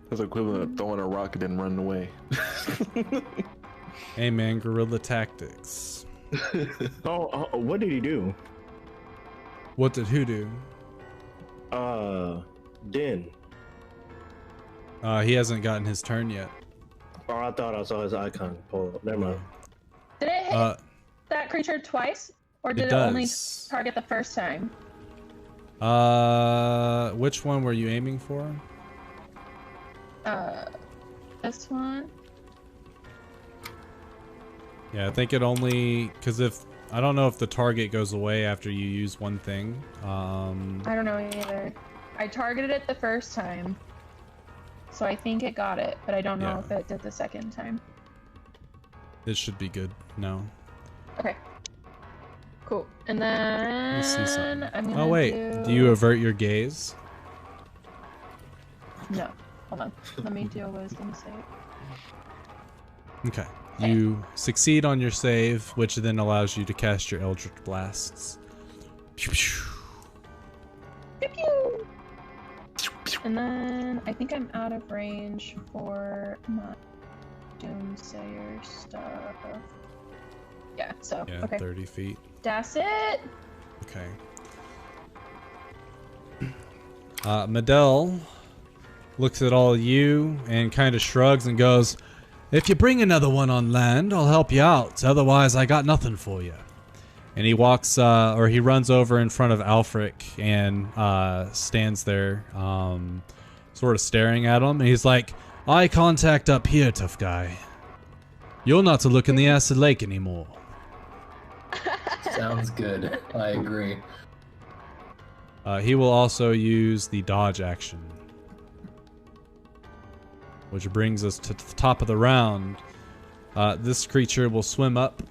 That's equivalent of throwing a rocket and running away. Hey man, guerrilla tactics. Oh, what did he do? What did who do? Din. He hasn't gotten his turn yet. Oh, I thought I saw his icon pull up. Never mind. Did it hit that creature twice? Or did it only does. target the first time? Which one were you aiming for? This one? Yeah, I think it only, because if, I don't know if the target goes away after you use one thing. I don't know either. I targeted it the first time. So I think it got it, but I don't know Yeah. if it did the second time. It should be good. No. Okay. Cool. And then Let's see something. I'm gonna Oh wait, do you avert your gaze? No. Hold on. Let me do a wisdom save. Okay. You succeed on your save, which then allows you to cast your Eldritch Blasts. Pew, pew. Pew, pew. And then I think I'm out of range for my Doomsayer stuff. Yeah, so, Yeah, okay. 30 feet. That's it! Okay. Medell looks at all of you and kind of shrugs and goes, "If you bring another one on land, I'll help you out. Otherwise, I got nothing for you." And he walks, or he runs over in front of Alfric and stands there, sort of staring at him. And he's like, "Eye contact up here, tough guy. You're not to look in the acid lake anymore." Sounds good. I agree. He will also use the dodge action, which brings us to the top of the round. This creature will swim up,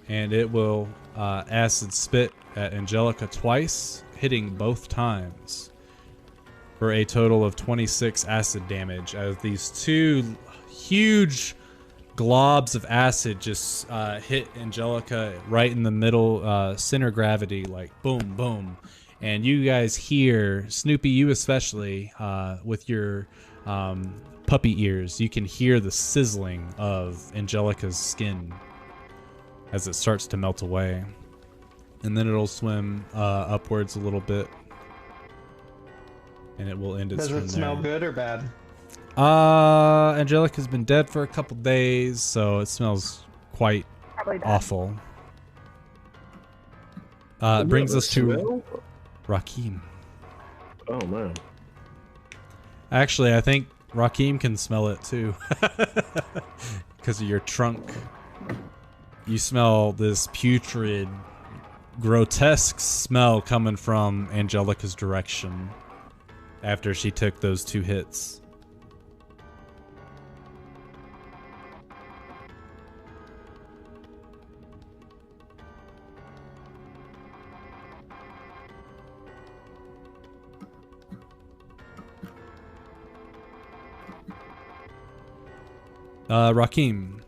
and it will acid spit at Angelica twice, hitting both times, for a total of 26 acid damage, as these two huge globs of acid just hit Angelica right in the middle, center gravity, like boom, boom. And you guys hear, Snoopy, you especially, with your puppy ears, you can hear the sizzling of Angelica's skin as it starts to melt away. And then it'll swim upwards a little bit. and it will end its Does turn it smell there. good or bad? Angelica's been dead for a couple days, so it smells quite Probably bad. awful. It brings us to smell? Rakim. Oh man. Actually, I think Rakim can smell it too. Because of your trunk. You smell this putrid, grotesque smell coming from Angelica's direction after she took those 2 hits. Rakim.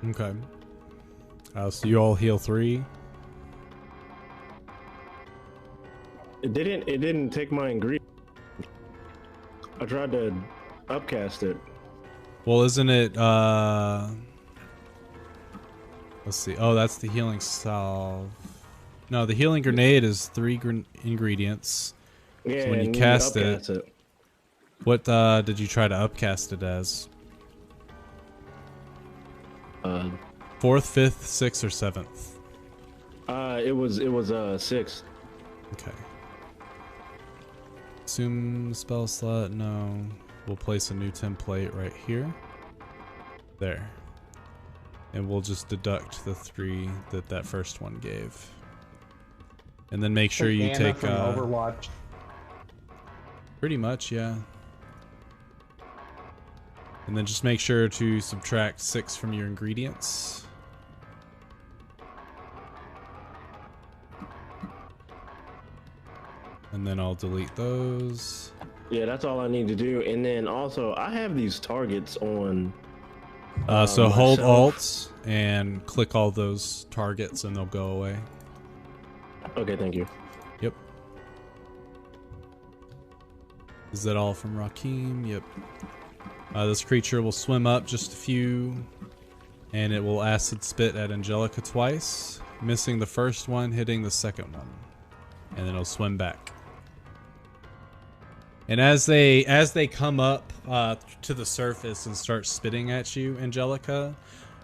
Okay. So you all heal 3. It didn't take my ingredient. I tried to upcast it. Well, isn't it, let's see. Oh, that's the healing salve. No, the healing grenade is 3 ingredients. Yeah, So when you and cast upcast it, what did you try to upcast it as? 4th, 5th, 6th, or 7th? It was 6. Okay. Assume spell slot. No. We'll place a new template right here. There. And we'll just deduct the 3 that first one gave. And then make sure you Anna take from Overwatch. pretty much, yeah. And then just make sure to subtract 6 from your ingredients. And then I'll delete those. Yeah, that's all I need to do. And then also, I have these targets on. So hold myself. Alt and click all those targets and they'll go away. Okay, thank you. Yep. Is that all from Rakim? Yep. This creature will swim up just a few, and it will acid spit at Angelica twice, missing the first one, hitting the second one, and then it'll swim back. And as they come up to the surface and start spitting at you, Angelica,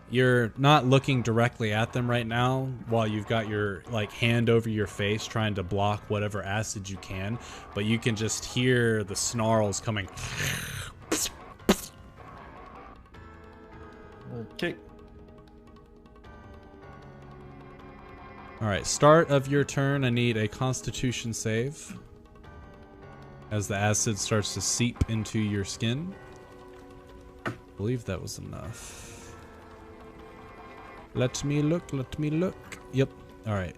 you're not looking directly at them right now while you've got your hand over your face trying to block whatever acid you can, but you can just hear the snarls coming. Okay. All right, start of your turn. I need a Constitution save as the acid starts to seep into your skin. I believe that was enough. Let me look. Yep. All right.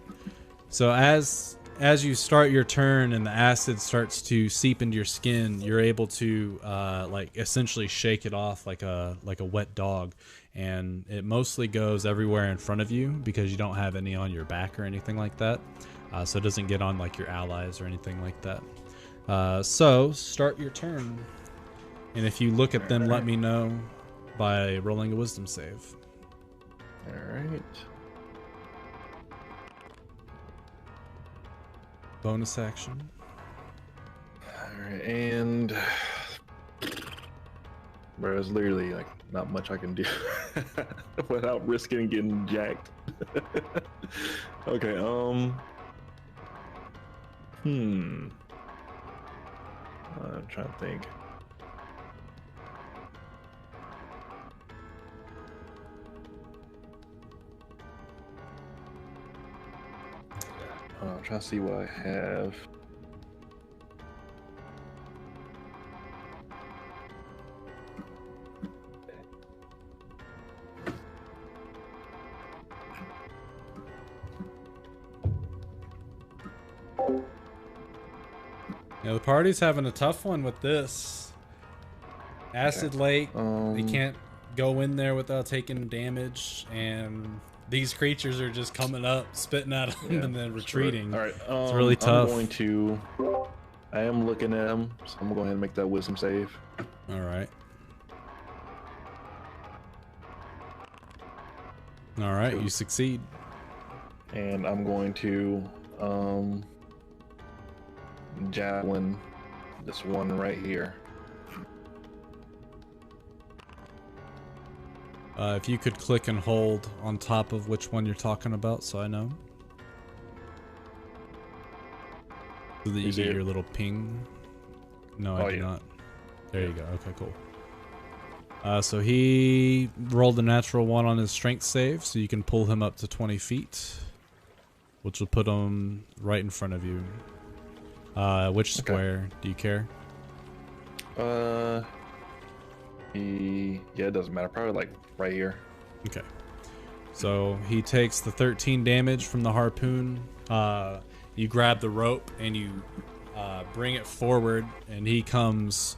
So as you start your turn and the acid starts to seep into your skin, you're able to essentially shake it off like a wet dog, and it mostly goes everywhere in front of you because you don't have any on your back or anything like that. So it doesn't get on your allies or anything like that. So start your turn, and if you look at them, let me know by rolling a wisdom save. All right. Bonus action. Alright, and bro, it's literally not much I can do without risking getting jacked. Okay, I'm trying to think. I'm trying to see what I have. Yeah, the party's having a tough one with this. Acid Lake, they can't go in there without taking damage, and these creatures are just coming up, spitting at them, and then retreating. All right, it's really tough. I am looking at him, so I'm going to go ahead and make that wisdom save. All right. All right, you succeed. And I'm going to javelin this one right here. If you could click and hold on top of which one you're talking about, so I know. So that you get your little ping. No, I do not. There you go. Okay, cool. So he rolled a natural 1 on his strength save, so you can pull him up to 20 feet, which will put him right in front of you. Which square? Do you care? Yeah, it doesn't matter. Probably like right here. Okay. So he takes the 13 damage from the harpoon. You grab the rope and you bring it forward, and he comes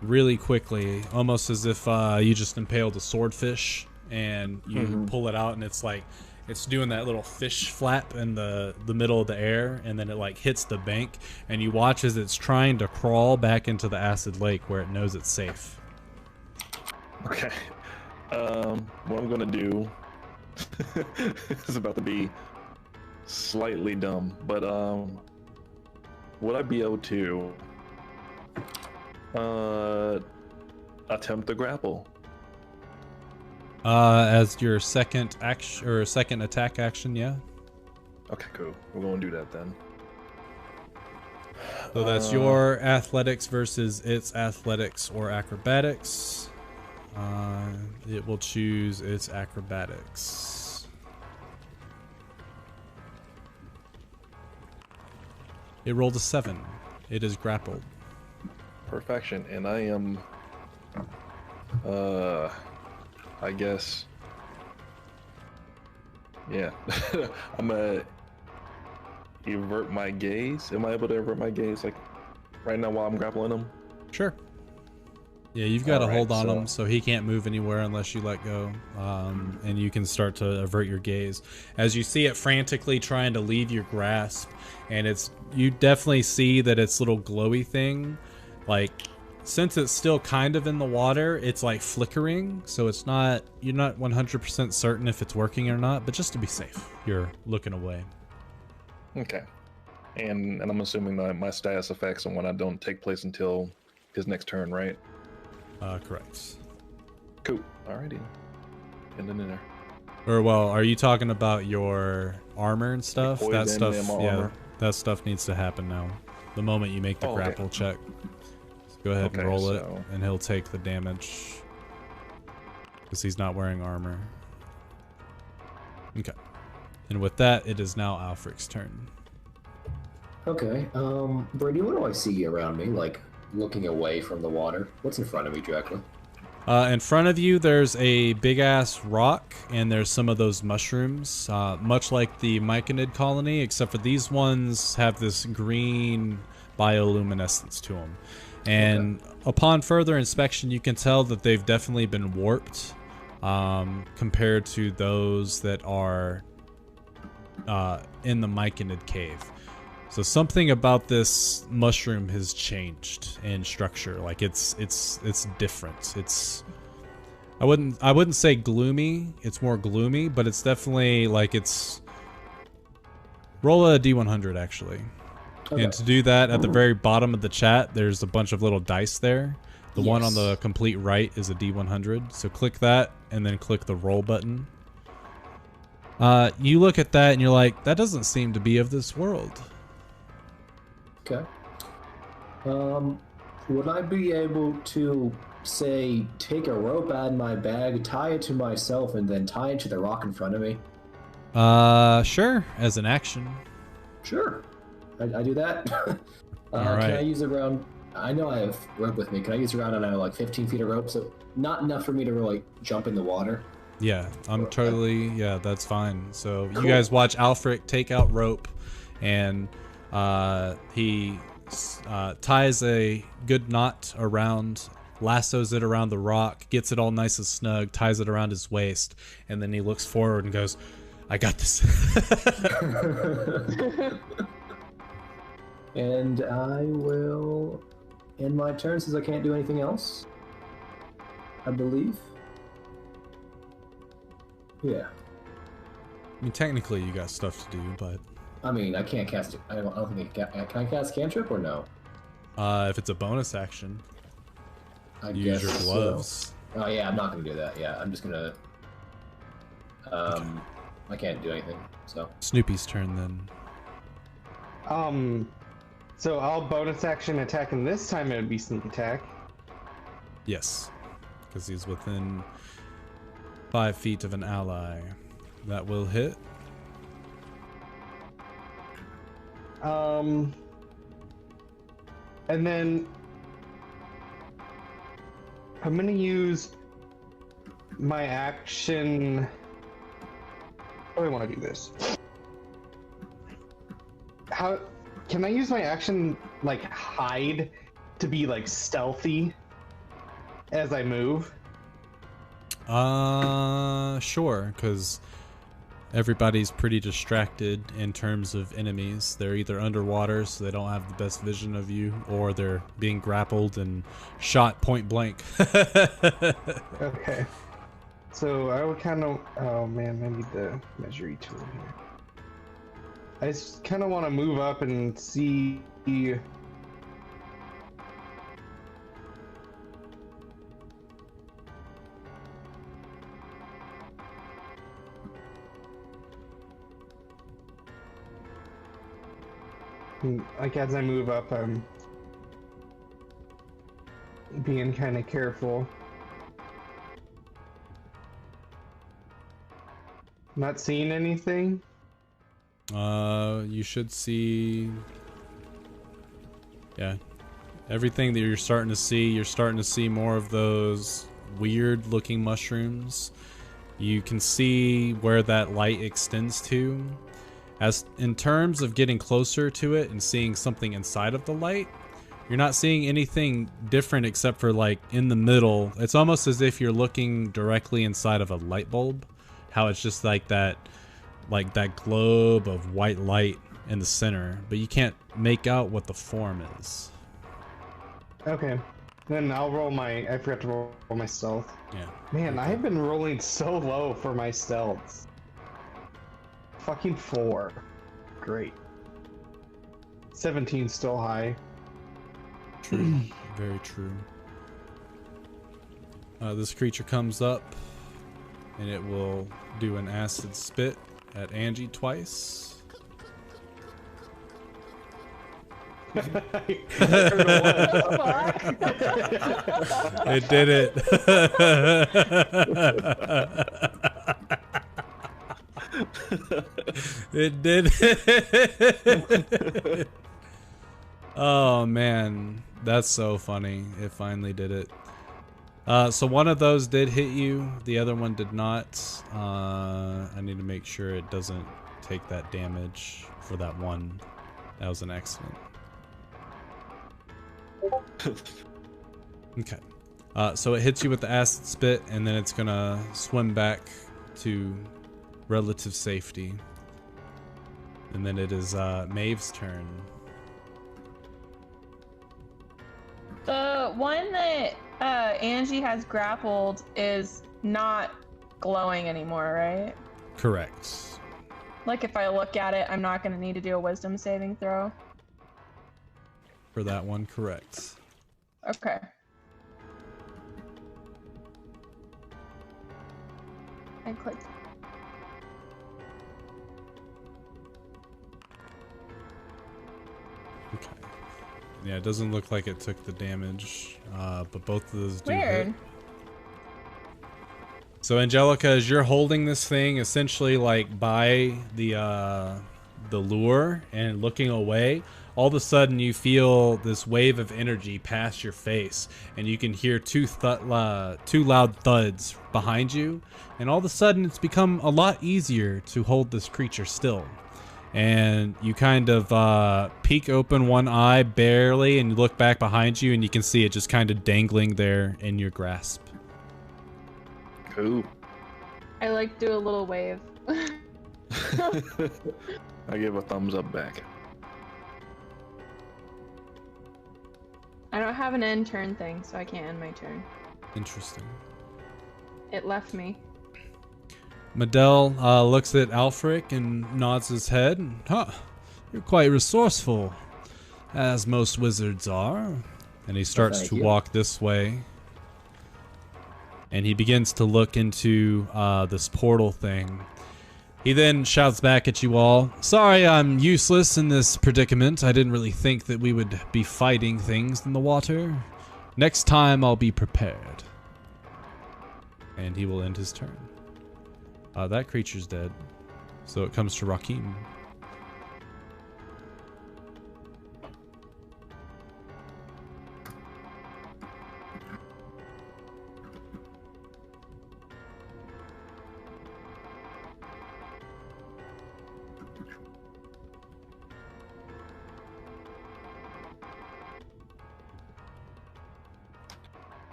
really quickly, almost as if you just impaled a swordfish, and you pull it out, and it's like it's doing that little fish flap in the middle of the air, and then it like hits the bank, and you watch as it's trying to crawl back into the acid lake where it knows it's safe. Okay. What I'm gonna do is about to be slightly dumb, but would I be able to attempt to grapple? As your second action or second attack action, yeah. Okay, cool. We're gonna do that then. So that's your athletics versus its athletics or acrobatics. It will choose its acrobatics. It rolled a 7. It is grappled. Perfection, and I am, I guess, yeah. I'm gonna avert my gaze. Am I able to avert my gaze, like, right now while I'm grappling him? Sure. Yeah, you've got to hold on him, so he can't move anywhere unless you let go, and you can start to avert your gaze. As you see it frantically trying to leave your grasp, and you definitely see that its little glowy thing, like, since it's still kind of in the water, it's like flickering, so you're not 100% certain if it's working or not, but just to be safe, you're looking away. Okay. And I'm assuming that my status effects and whatnot don't take place until his next turn, right? Correct. Cool. Alrighty. And then in there. Or, well, are you talking about your armor and stuff? That stuff, yeah, that stuff needs to happen now. The moment you make the grapple check. So go ahead and roll it, and he'll take the damage. Because he's not wearing armor. Okay. And with that, it is now Alfric's turn. Okay, Brady, what do I see around me? Like, looking away from the water. What's in front of me directly? In front of you, there's a big-ass rock, and there's some of those mushrooms, much like the Myconid colony, except for these ones have this green bioluminescence to them. And upon further inspection, you can tell that they've definitely been warped compared to those that are in the Myconid cave. So something about this mushroom has changed in structure. Like it's different. I wouldn't say gloomy. It's more gloomy, but it's definitely like roll a D100 actually. Okay. And to do that, at the very bottom of the chat, there's a bunch of little dice there. The one on the complete right is a D100. So click that and then click the roll button. You look at that and you're like, that doesn't seem to be of this world. Okay. Would I be able to, say, take a rope out of my bag, tie it to myself, and then tie it to the rock in front of me? Sure. As an action. Sure. I do that. All right. Can I use around... I know I have rope with me. Can I use around, I don't know, like 15 feet of rope? So not enough for me to really jump in the water. Yeah, yeah, that's fine. So cool. You guys watch Alfric take out rope, and he ties a good knot around, lassos it around the rock, gets it all nice and snug, ties it around his waist, and then he looks forward and goes, I got this. And I will end my turn since I can't do anything else, I believe. Yeah. I mean, technically you got stuff to do, but... I mean, I can't cast it. I don't think can I cast cantrip or no? If it's a bonus action, I use guess your gloves. So. Oh yeah, I'm not gonna do that. Yeah, I'm just gonna. I can't do anything. So. Snoopy's turn then. So I'll bonus action attack, and this time it would be sneak attack. Yes, because he's within 5 feet of an ally. That will hit. And then I'm gonna use my action. How do I want to do this? How can I use my action like hide to be like stealthy as I move? Sure, because everybody's pretty distracted in terms of enemies. They're either underwater, so they don't have the best vision of you, or they're being grappled and shot point blank. Okay. So I would kind of... Oh man, I need the measuring tool here. I just kind of want to move up and see... Like as I move up, I'm being kind of careful. Not seeing anything? You should see... Yeah. Everything that you're starting to see more of those weird looking mushrooms. You can see where that light extends to. As in terms of getting closer to it and seeing something inside of the light, you're not seeing anything different except for like in the middle. It's almost as if you're looking directly inside of a light bulb. How it's just like that globe of white light in the center, but you can't make out what the form is. Okay. Then I'll roll my... I forgot to roll my stealth. Yeah. Man, I've been rolling so low for my stealths. Fucking 4. Great. 17 still high. True. Very true. This creature comes up and it will do an acid spit at Angie twice. It did it. It did it. Oh man, that's so funny. It finally did it. So one of those did hit you, the other one did not. I need to make sure it doesn't take that damage for that one. That was an accident. Okay. So it hits you with the acid spit, and then it's gonna swim back to relative safety. And then it is Maeve's turn. The one that Angie has grappled is not glowing anymore, right? Correct. Like if I look at it, I'm not going to need to do a wisdom saving throw. For that one, correct. Okay. I clicked. Okay. Yeah, it doesn't look like it took the damage, but both of those do Weird. hit. So Angelica, as you're holding this thing essentially like by the lure and looking away, all of a sudden you feel this wave of energy pass your face, and you can hear two loud thuds behind you, and all of a sudden it's become a lot easier to hold this creature still. and you kind of peek open one eye barely, and you look back behind you, and you can see it just kind of dangling there in your grasp. Cool. I like do a little wave. I give a thumbs up back. I don't have an end turn thing, so I can't end my turn. Interesting. It left me. Medell looks at Alfric and nods his head. Huh, you're quite resourceful, as most wizards are. And he starts Thank to you. walk this way. And he begins to look into this portal thing. He then shouts back at you all, "Sorry I'm useless in this predicament. I didn't really think that we would be fighting things in the water. Next time I'll be prepared." And he will end his turn. That creature's dead. So it comes to Rakim.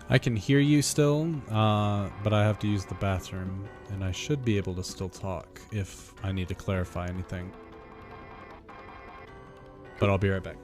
I can hear you still, but I have to use the bathroom, and I should be able to still talk if I need to clarify anything. But I'll be right back.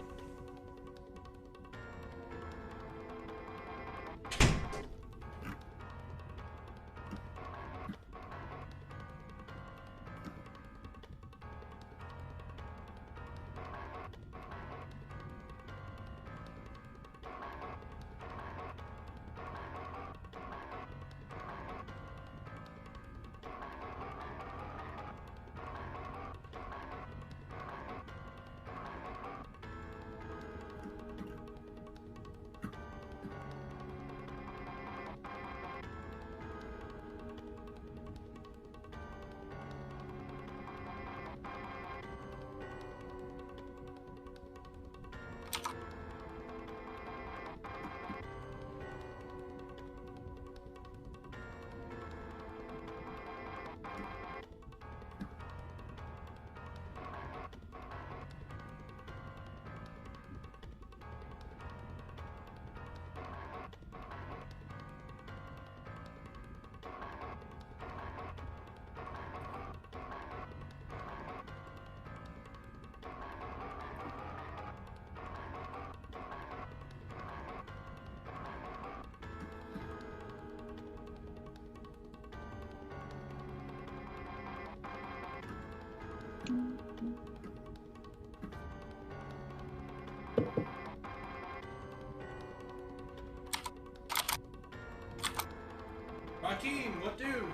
Rakim, what do?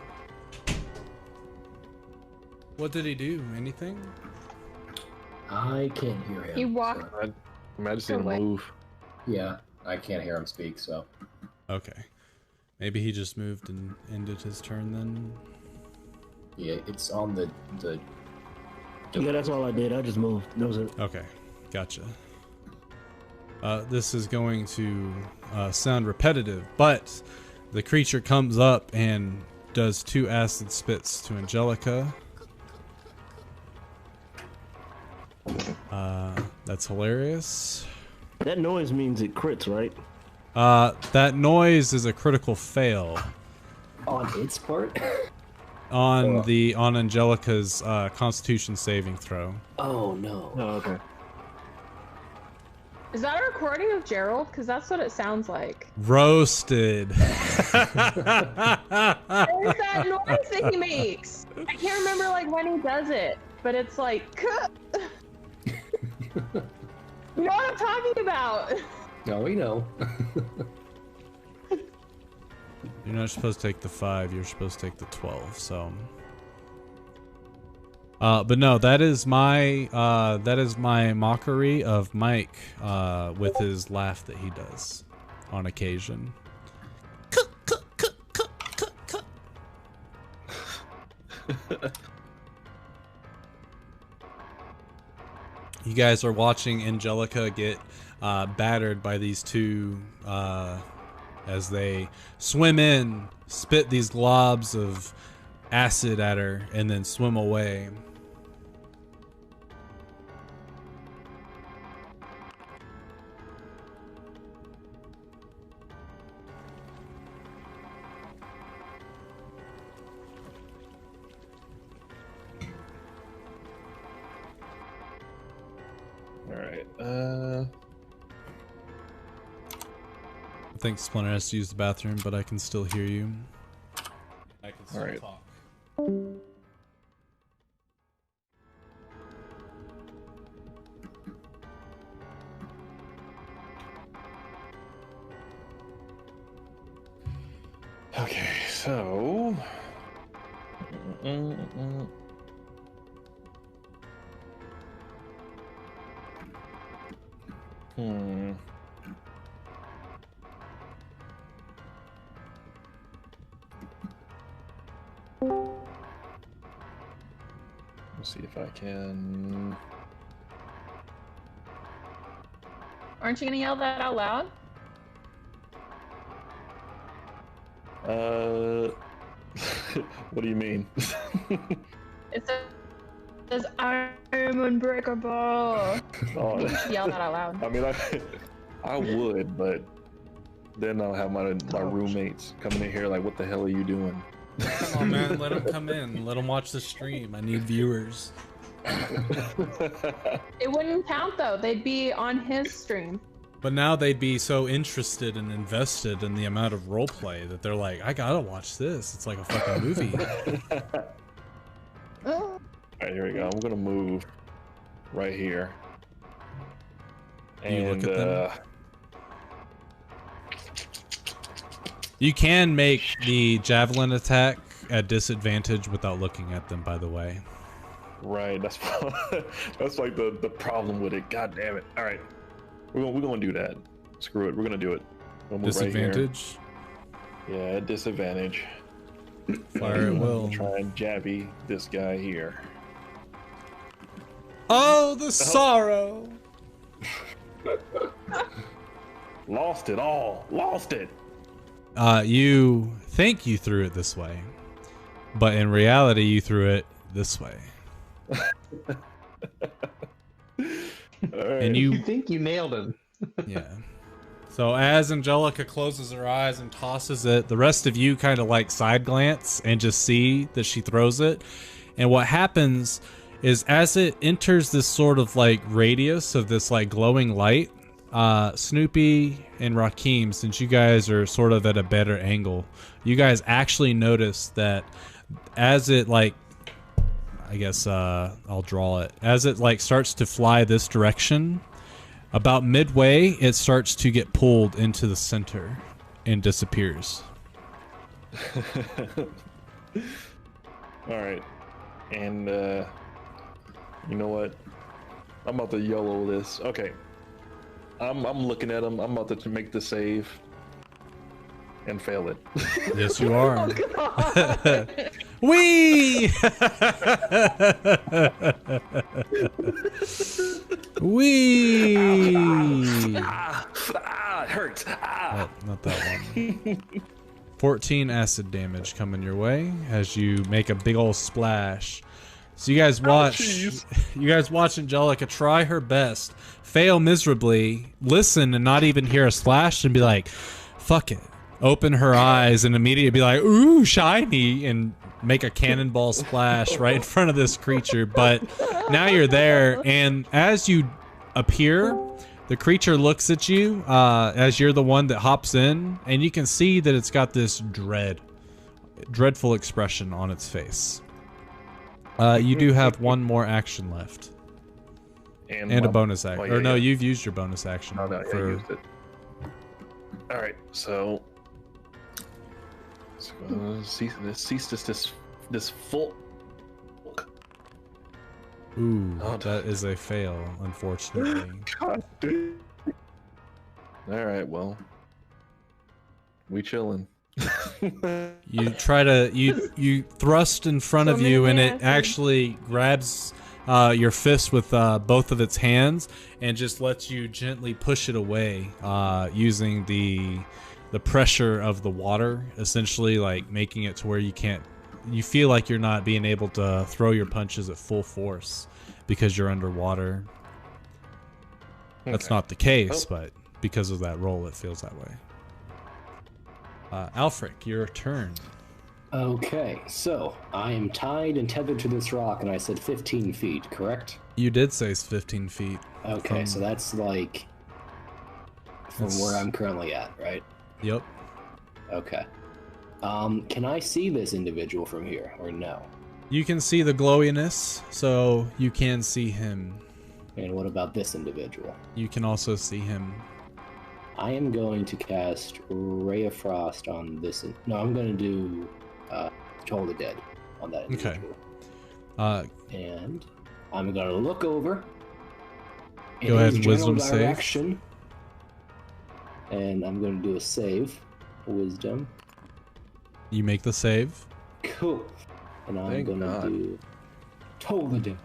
What did he do? Anything? I can't hear him. He walked. so- I just seen him Away. move. Yeah, I can't hear him speak, so. Okay. Maybe he just moved and ended his turn then. Yeah, it's on the Yeah, that's all I did. I just moved. That was it. Okay, gotcha. This is going to sound repetitive, but the creature comes up and does 2 acid spits to Angelica. That's hilarious. That noise means it crits, right? That noise is a critical fail on its part. on Angelica's Constitution saving throw. Oh no. Oh, okay. Is that a recording of Gerald? Because that's what it sounds like. Roasted. There's that noise that he makes. I can't remember like when he does it, but it's like. You know what I'm talking about? No, we know. You're not supposed to take the 5, you're supposed to take the 12, so. But no, that is my mockery of Mike with his laugh that he does on occasion. You guys are watching Angelica get battered by these 2 as they swim in, spit these globs of acid at her, and then swim away. I think Splinter has to use the bathroom, but I can still hear you. I can still talk. Okay, so... Let's see if I can... Aren't you gonna yell that out loud? What do you mean? It says, "I am unbreakable." Oh, You should yell that out loud. I mean, I would, but then I'll have my roommates coming in here like, "What the hell are you doing?" Come on, man. Let them come in. Let them watch the stream. I need viewers. It wouldn't count though. They'd be on his stream. But now they'd be so interested and invested in the amount of roleplay that they're like, I gotta watch this. It's like a fucking movie. Alright, here we go. I'm gonna move right here. You And look at them. You can make the javelin attack at disadvantage without looking at them, by the way. right, that's that's like the problem with it. God damn it. Alright. We're gonna do that. Screw it, we're gonna do it. We'll move right here. Disadvantage? Yeah, at disadvantage. Fire at will. Try and jabby this guy here. Oh, the sorrow! Lost it all. Lost it. You think you threw it this way, but in reality, you threw it this way. And You think you nailed him. yeah. So as Angelica closes her eyes and tosses it, the rest of you kind of like side glance and just see that she throws it. And what happens is as it enters this sort of like radius of this like glowing light, Snoopy and Rakeem, since you guys are sort of at a better angle, you guys actually notice that as it like, I guess I'll draw it, as it like starts to fly this direction, about midway it starts to get pulled into the center and disappears. All right, and you know what? I'm about to YOLO this. Okay, I'm looking at him. I'm about to make the save and fail it. Yes, you are. Oh, God. Wee! Wee! It hurts. Not that one. 14 acid damage coming your way as you make a big old splash. So you guys watch. You guys watch Angelica try her best, fail miserably, listen and not even hear a splash, and be like, "Fuck it." Open her eyes and immediately be like, "Ooh, shiny," and make a cannonball splash right in front of this creature. But now you're there, and as you appear, the creature looks at you as you're the one that hops in, and you can see that it's got this dreadful expression on its face. You do have one more action left. And a bonus action. yeah, or no, yeah. You've used your bonus action. No, I used it. All right, so cease this full. Ooh, Oh, that is a fail, unfortunately. God damn. All right, well, we chilling. You try to you thrust in front of you, and it actually grabs your fist with both of its hands and just lets you gently push it away using the the pressure of the water, essentially like making it to where you feel like you're not being able to throw your punches at full force because you're underwater. Okay. That's not the case, but because of that roll, it feels that way. Alfric, your turn. Okay, so I am tied and tethered to this rock, and I said 15 feet, correct? You did say 15 feet. Okay, so that's like from where I'm currently at, right? Yep. Okay. Can I see this individual from here, or no? You can see the glowiness, so you can see him. And what about this individual? You can also see him. I am going to cast Ray of Frost on this. No, I'm going to do Toll the Dead on that individual. Okay. And I'm going to look over. Go ahead and wisdom save. And I'm going to do a save. Wisdom. You make the save. Cool. And I'm going to do Toll the Dead.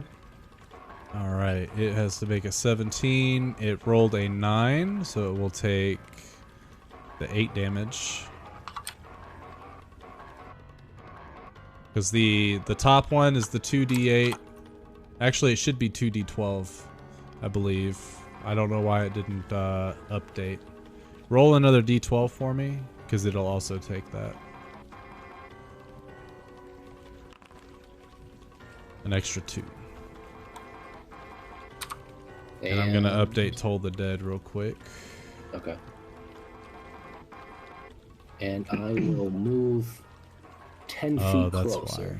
All right, it has to make a 17. It rolled a 9, so it will take the 8 damage. Because the top one is the 2d8. Actually, it should be 2d12, I believe. I don't know why it didn't update. Roll another d12 for me, because it'll also take that. An extra 2. And I'm going to update Toll the Dead real quick. Okay. And I will move 10 feet that's closer.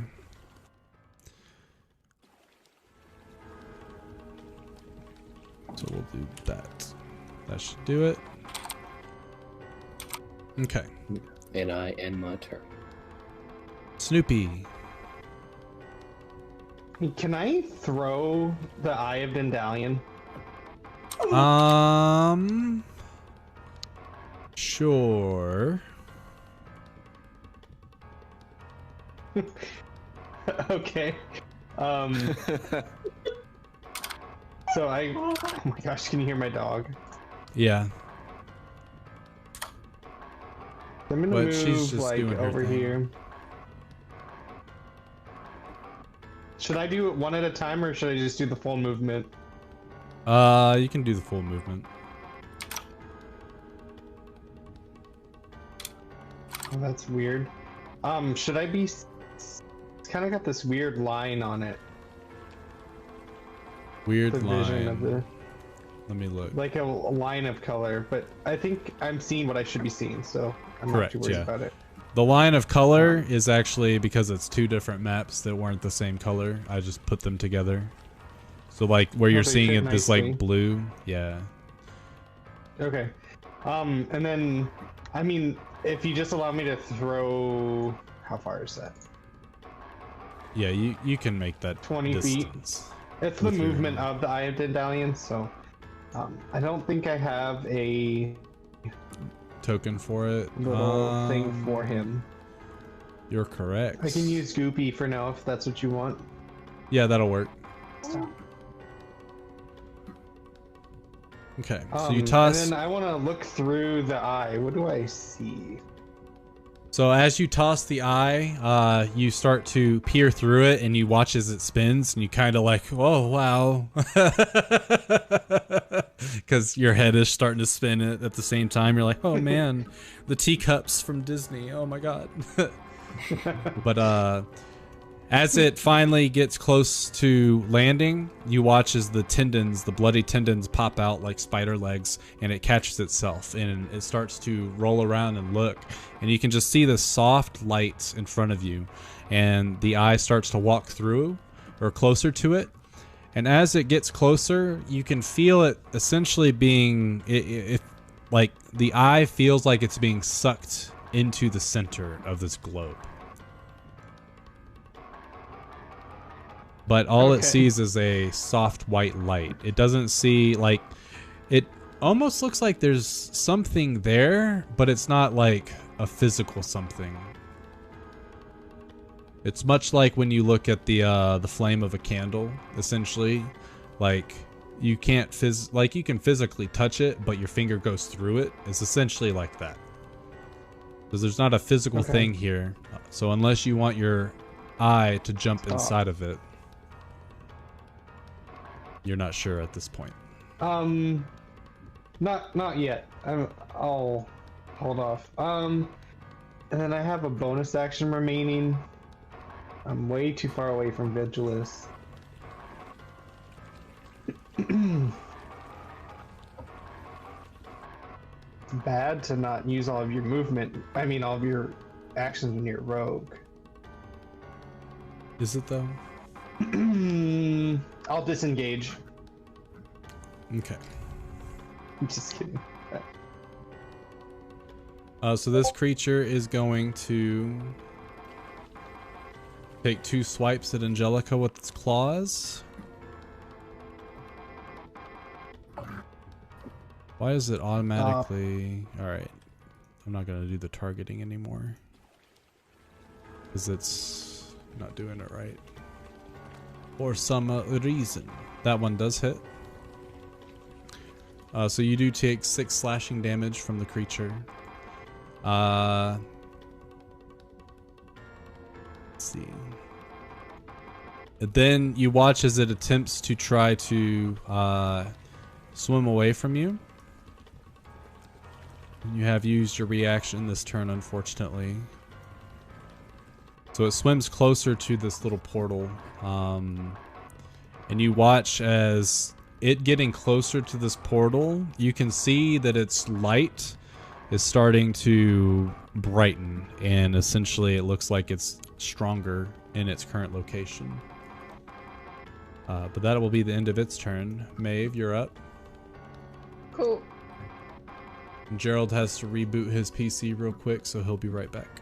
Why. So we'll do that. That should do it. Okay. And I end my turn. Snoopy. Can I throw the Eye of Dandelion? Sure. Okay. So oh my gosh, can you hear my dog? Yeah. I'm gonna But move she's just like doing her over thing. here. Should I do it one at a time, or should I just do the full movement? You can do the full movement. Oh, that's weird. Should I be? It's kind of got this weird line on it. Weird The line. vision of the, Let me look. like a line of color, but I think I'm seeing what I should be seeing, so I'm Correct, not too worried yeah. about it. The line of color is actually because it's 2 different maps that weren't the same color. I just put them together. So like where you're they seeing fit it, this nicely. like blue, yeah. Okay. And then, I mean, if you just allow me to throw, how far is that? Yeah, you can make that 20 feet. distance. It's the with your- movement of the Eye of Dandelion, so I don't think I have a token for it. little thing for him. You're correct. I can use Goopy for now if that's what you want. Yeah, that'll work. Okay, so you toss. And then I want to look through the eye. What do I see? So as you toss the eye, you start to peer through it, and you watch as it spins, and you kind of like, oh wow, because your head is starting to spin it at the same time. You're like, oh man, the teacups from Disney. Oh my god. But as it finally gets close to landing, you watch as the tendons, the bloody tendons, pop out like spider legs, and it catches itself, and it starts to roll around and look, and you can just see this soft light in front of you, and the eye starts to walk through or closer to it, and as it gets closer, you can feel it essentially being, it like the eye feels like it's being sucked into the center of this globe. But all it sees is a soft white light. It doesn't see, like, it almost looks like there's something there, but it's not like a physical something. It's much like when you look at the flame of a candle, essentially. Like, you can't you can physically touch it, but your finger goes through it. It's essentially like that. Because there's not a physical thing here. So unless you want your eye to jump inside of it, you're not sure at this point. Not yet. I'll hold off. And then I have a bonus action remaining. I'm way too far away from Vigilus. It's bad to not use all of your movement. I mean, all of your actions when you're rogue. Is it though? I'll disengage. Okay. I'm just kidding. So this creature is going to take 2 swipes at Angelica with its claws. Why is it automatically... Alright. I'm not going to do the targeting anymore. Because it's not doing it right. For some reason. That one does hit. So you do take 6 slashing damage from the creature. Let's see. And then you watch as it attempts to try to swim away from you. You have used your reaction this turn, unfortunately. So it swims closer to this little portal. And you watch as it getting closer to this portal, you can see that its light is starting to brighten, and essentially it looks like it's stronger in its current location. But that will be the end of its turn. Maeve, you're up. Cool. And Gerald has to reboot his PC real quick, so he'll be right back.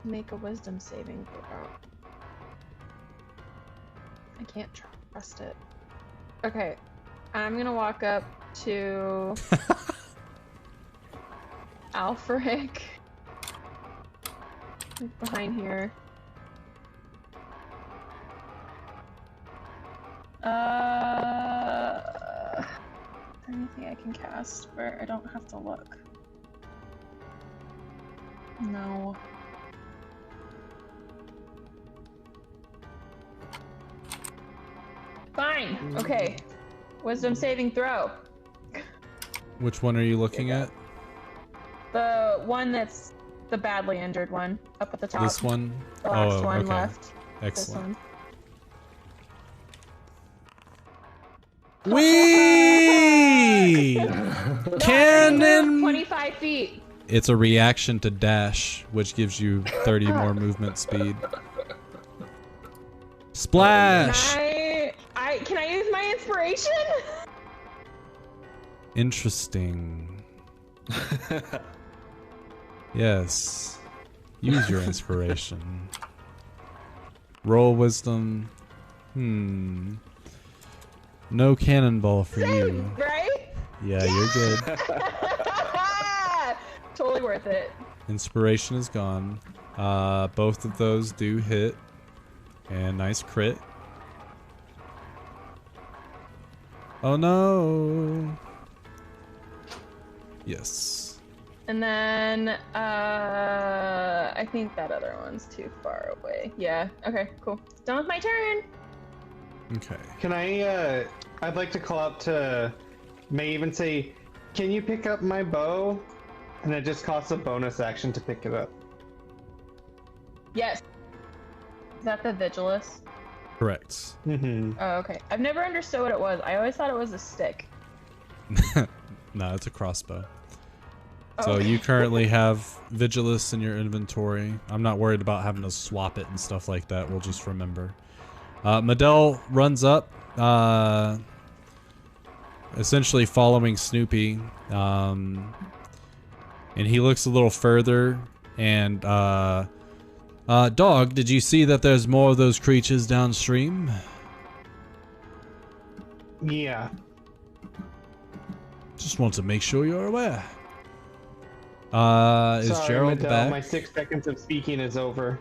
Make a wisdom saving throw. I can't trust it. Okay, I'm gonna walk up to Alfric. Behind here. Anything I can cast where I don't have to look? No. Fine. Okay. Wisdom saving throw. Which one are you looking at? The one that's the badly injured one up at the top. This one? The last one okay. left. Excellent. This one. Whee! Cannon! 25 feet. It's a reaction to dash, which gives you 30 more movement speed. Splash! Can I use my inspiration? Interesting. Yes. Use your inspiration. Roll wisdom. No cannonball for you. Right? Yeah, you're good. Totally worth it. Inspiration is gone. Both of those do hit. And nice crit. Oh no. Yes. And then I think that other one's too far away. Yeah. Okay, cool. Done with my turn. Okay. Can I'd like to call out to Maeve and say, can you pick up my bow? And it just costs a bonus action to pick it up. Yes. Is that the Vigilus? Correct. Mm-hmm. Oh, okay. I've never understood what it was. I always thought it was a stick. No, it's a crossbow. So Okay. you currently have Vigilus in your inventory. I'm not worried about having to swap it and stuff like that. We'll just remember. Medell runs up, essentially following Snoopy. And he looks a little further. And, Dog, did you see that there's more of those creatures downstream? Yeah. Just want to make sure you're aware. Is Sorry, Gerald Medell, back? my 6 seconds of speaking is over.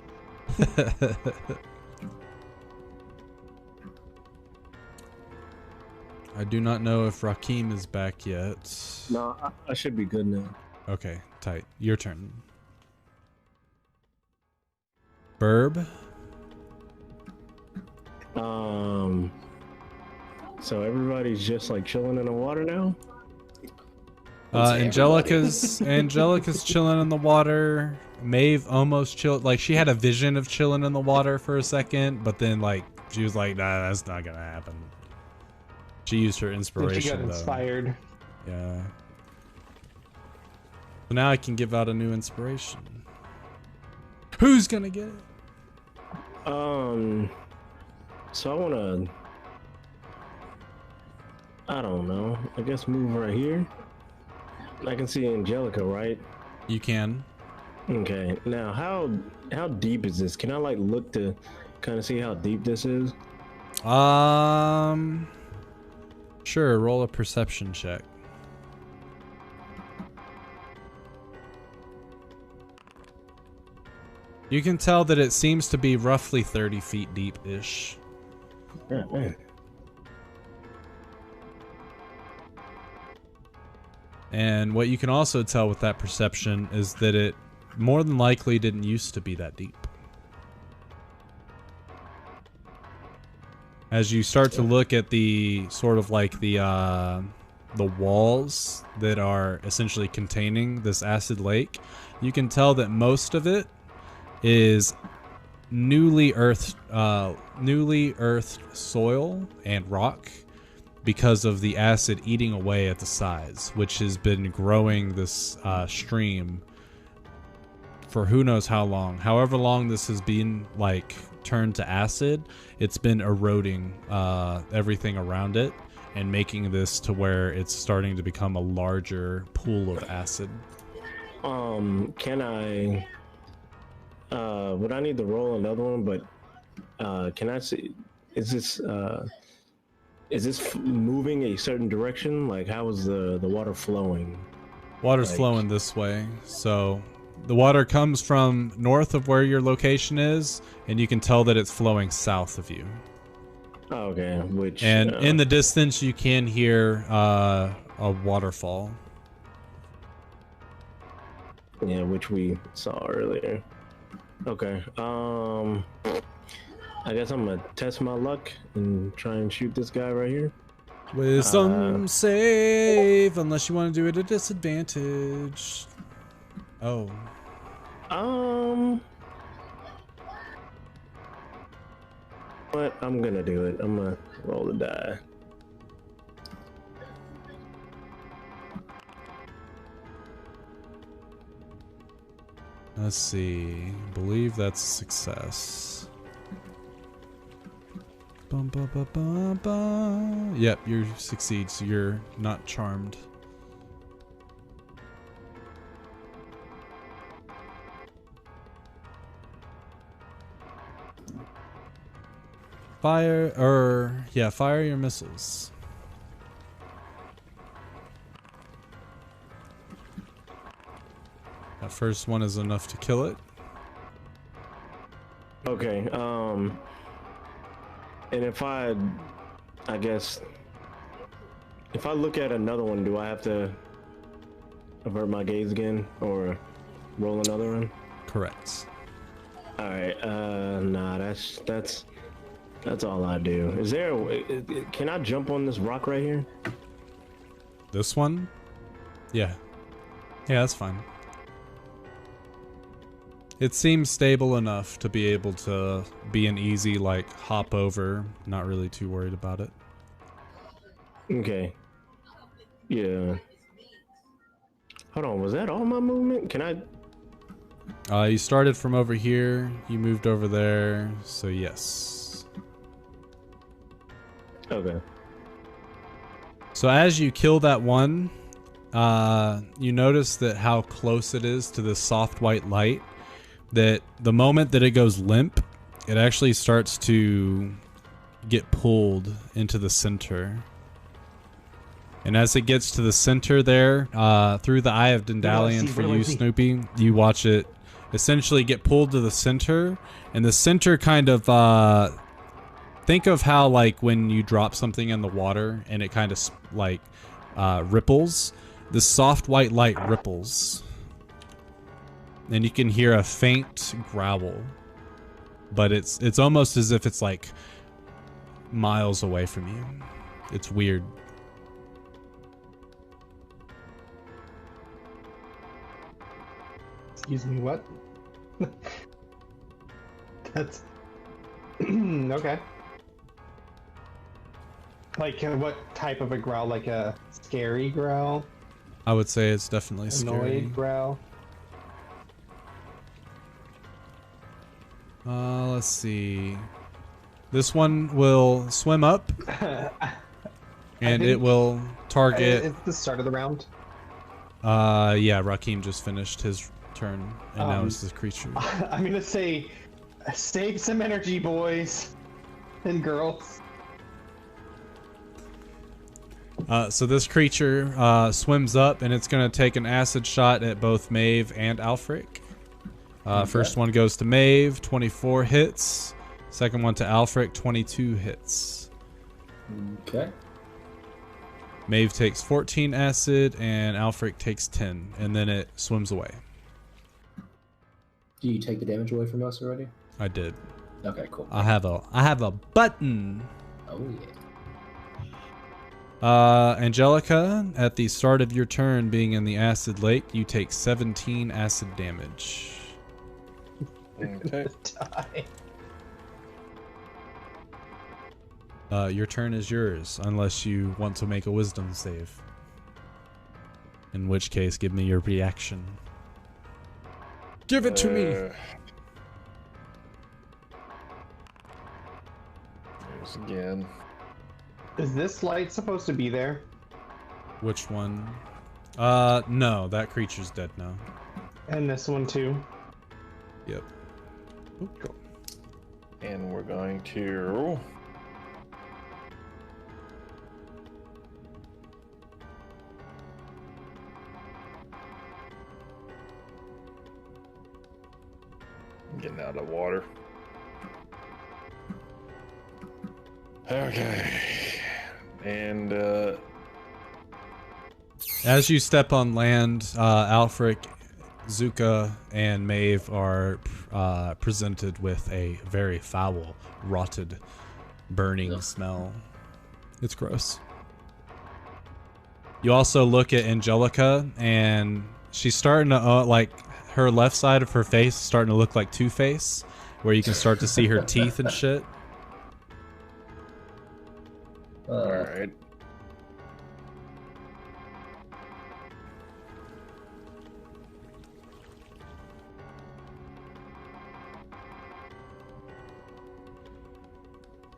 I do not know if Rakim is back yet. No, I should be good now. Okay, tight. Your turn. Burb. So everybody's just like chilling in the water now? Angelica's chilling in the water. Maeve almost chilled. Like, she had a vision of chilling in the water for a second, but then like she was like, nah, that's not gonna happen. She used her inspiration. She got inspired. Though. Yeah. So now I can give out a new inspiration. Who's gonna get it? So I wanna, I don't know, I guess move right here. I can see Angelica, right? You can. Okay, now how deep is this? Can I like look to kind of see how deep this is? Sure, roll a perception check. You can tell that it seems to be roughly 30 feet deep-ish. Yeah, man. And what you can also tell with that perception is that it more than likely didn't used to be that deep. As you start to look at the sort of like the walls that are essentially containing this acid lake, you can tell that most of it is newly earthed soil and rock because of the acid eating away at the sides, which has been growing this stream for who knows how long. However long this has been like turned to acid, it's been eroding everything around it and making this to where it's starting to become a larger pool of acid. Can I would I need to roll another one, but can I see, is this moving a certain direction? Like, how is the water flowing? Water's flowing this way. So the water comes from north of where your location is, and you can tell that it's flowing south of you. Oh, okay, which... And in the distance, you can hear a waterfall. Yeah, which we saw earlier. Okay, I guess I'm gonna test my luck and try and shoot this guy right here. Wisdom save, unless you want to do it at a disadvantage. Oh. But I'm gonna do it. I'm gonna roll the die. Let's see. Believe that's a success. Bum, bum, bum, bum, bum. Yep, you succeed, so you're not charmed. Fire your missiles. That first one is enough to kill it. Okay, and if I guess, if I look at another one, do I have to avert my gaze again or roll another one? Correct. Alright, nah, that's all I do. Is there can I jump on this rock right here? This one? Yeah. Yeah, that's fine. It seems stable enough to be able to be an easy, like, hop over. Not really too worried about it. Okay. Yeah. Hold on, was that all my movement? Can I... You started from over here, you moved over there, so yes. Okay. So as you kill that one, you notice that how close it is to this soft white light, that the moment that it goes limp, it actually starts to get pulled into the center. And as it gets to the center there, through the Eye of Dendalion for you, Snoopy, you watch it essentially get pulled to the center, and the center kind of think of how like when you drop something in the water and it kind of like ripples. The soft white light ripples, and you can hear a faint growl, but it's almost as if it's like miles away from you. It's weird. Excuse me, what? That's okay. Like what type of a growl? Like a scary growl? I would say it's definitely scary. Annoyed growl. Let's see. This one will swim up, and it will target. It's the start of the round. Yeah, Rakim just finished his turn, and now it's this creature. I'm gonna say, save some energy, boys and girls. So this creature swims up, and it's going to take an acid shot at both Maeve and Alfric. First one goes to Maeve, 24 hits. Second one to Alfric, 22 hits. Okay. Maeve takes 14 acid, and Alfric takes 10, and then it swims away. Do you take the damage away from us already? I did. Okay, cool. I have a button. Oh yeah. Angelica, at the start of your turn being in the acid lake, you take 17 acid damage. Okay. Your turn is yours, unless you want to make a wisdom save. In which case, give me your reaction. Give it to me! Here's again. Is this light supposed to be there? Which one? No, that creature's dead now. And this one too? Yep. Oop, cool. And we're going to... Getting out of the water. Okay. And As you step on land, Alfric, Zuka, and Maeve are presented with a very foul, rotted, burning smell. It's gross. You also look at Angelica, and she's starting to, like, her left side of her face is starting to look like Two-Face, where you can start to see her teeth and shit. alright.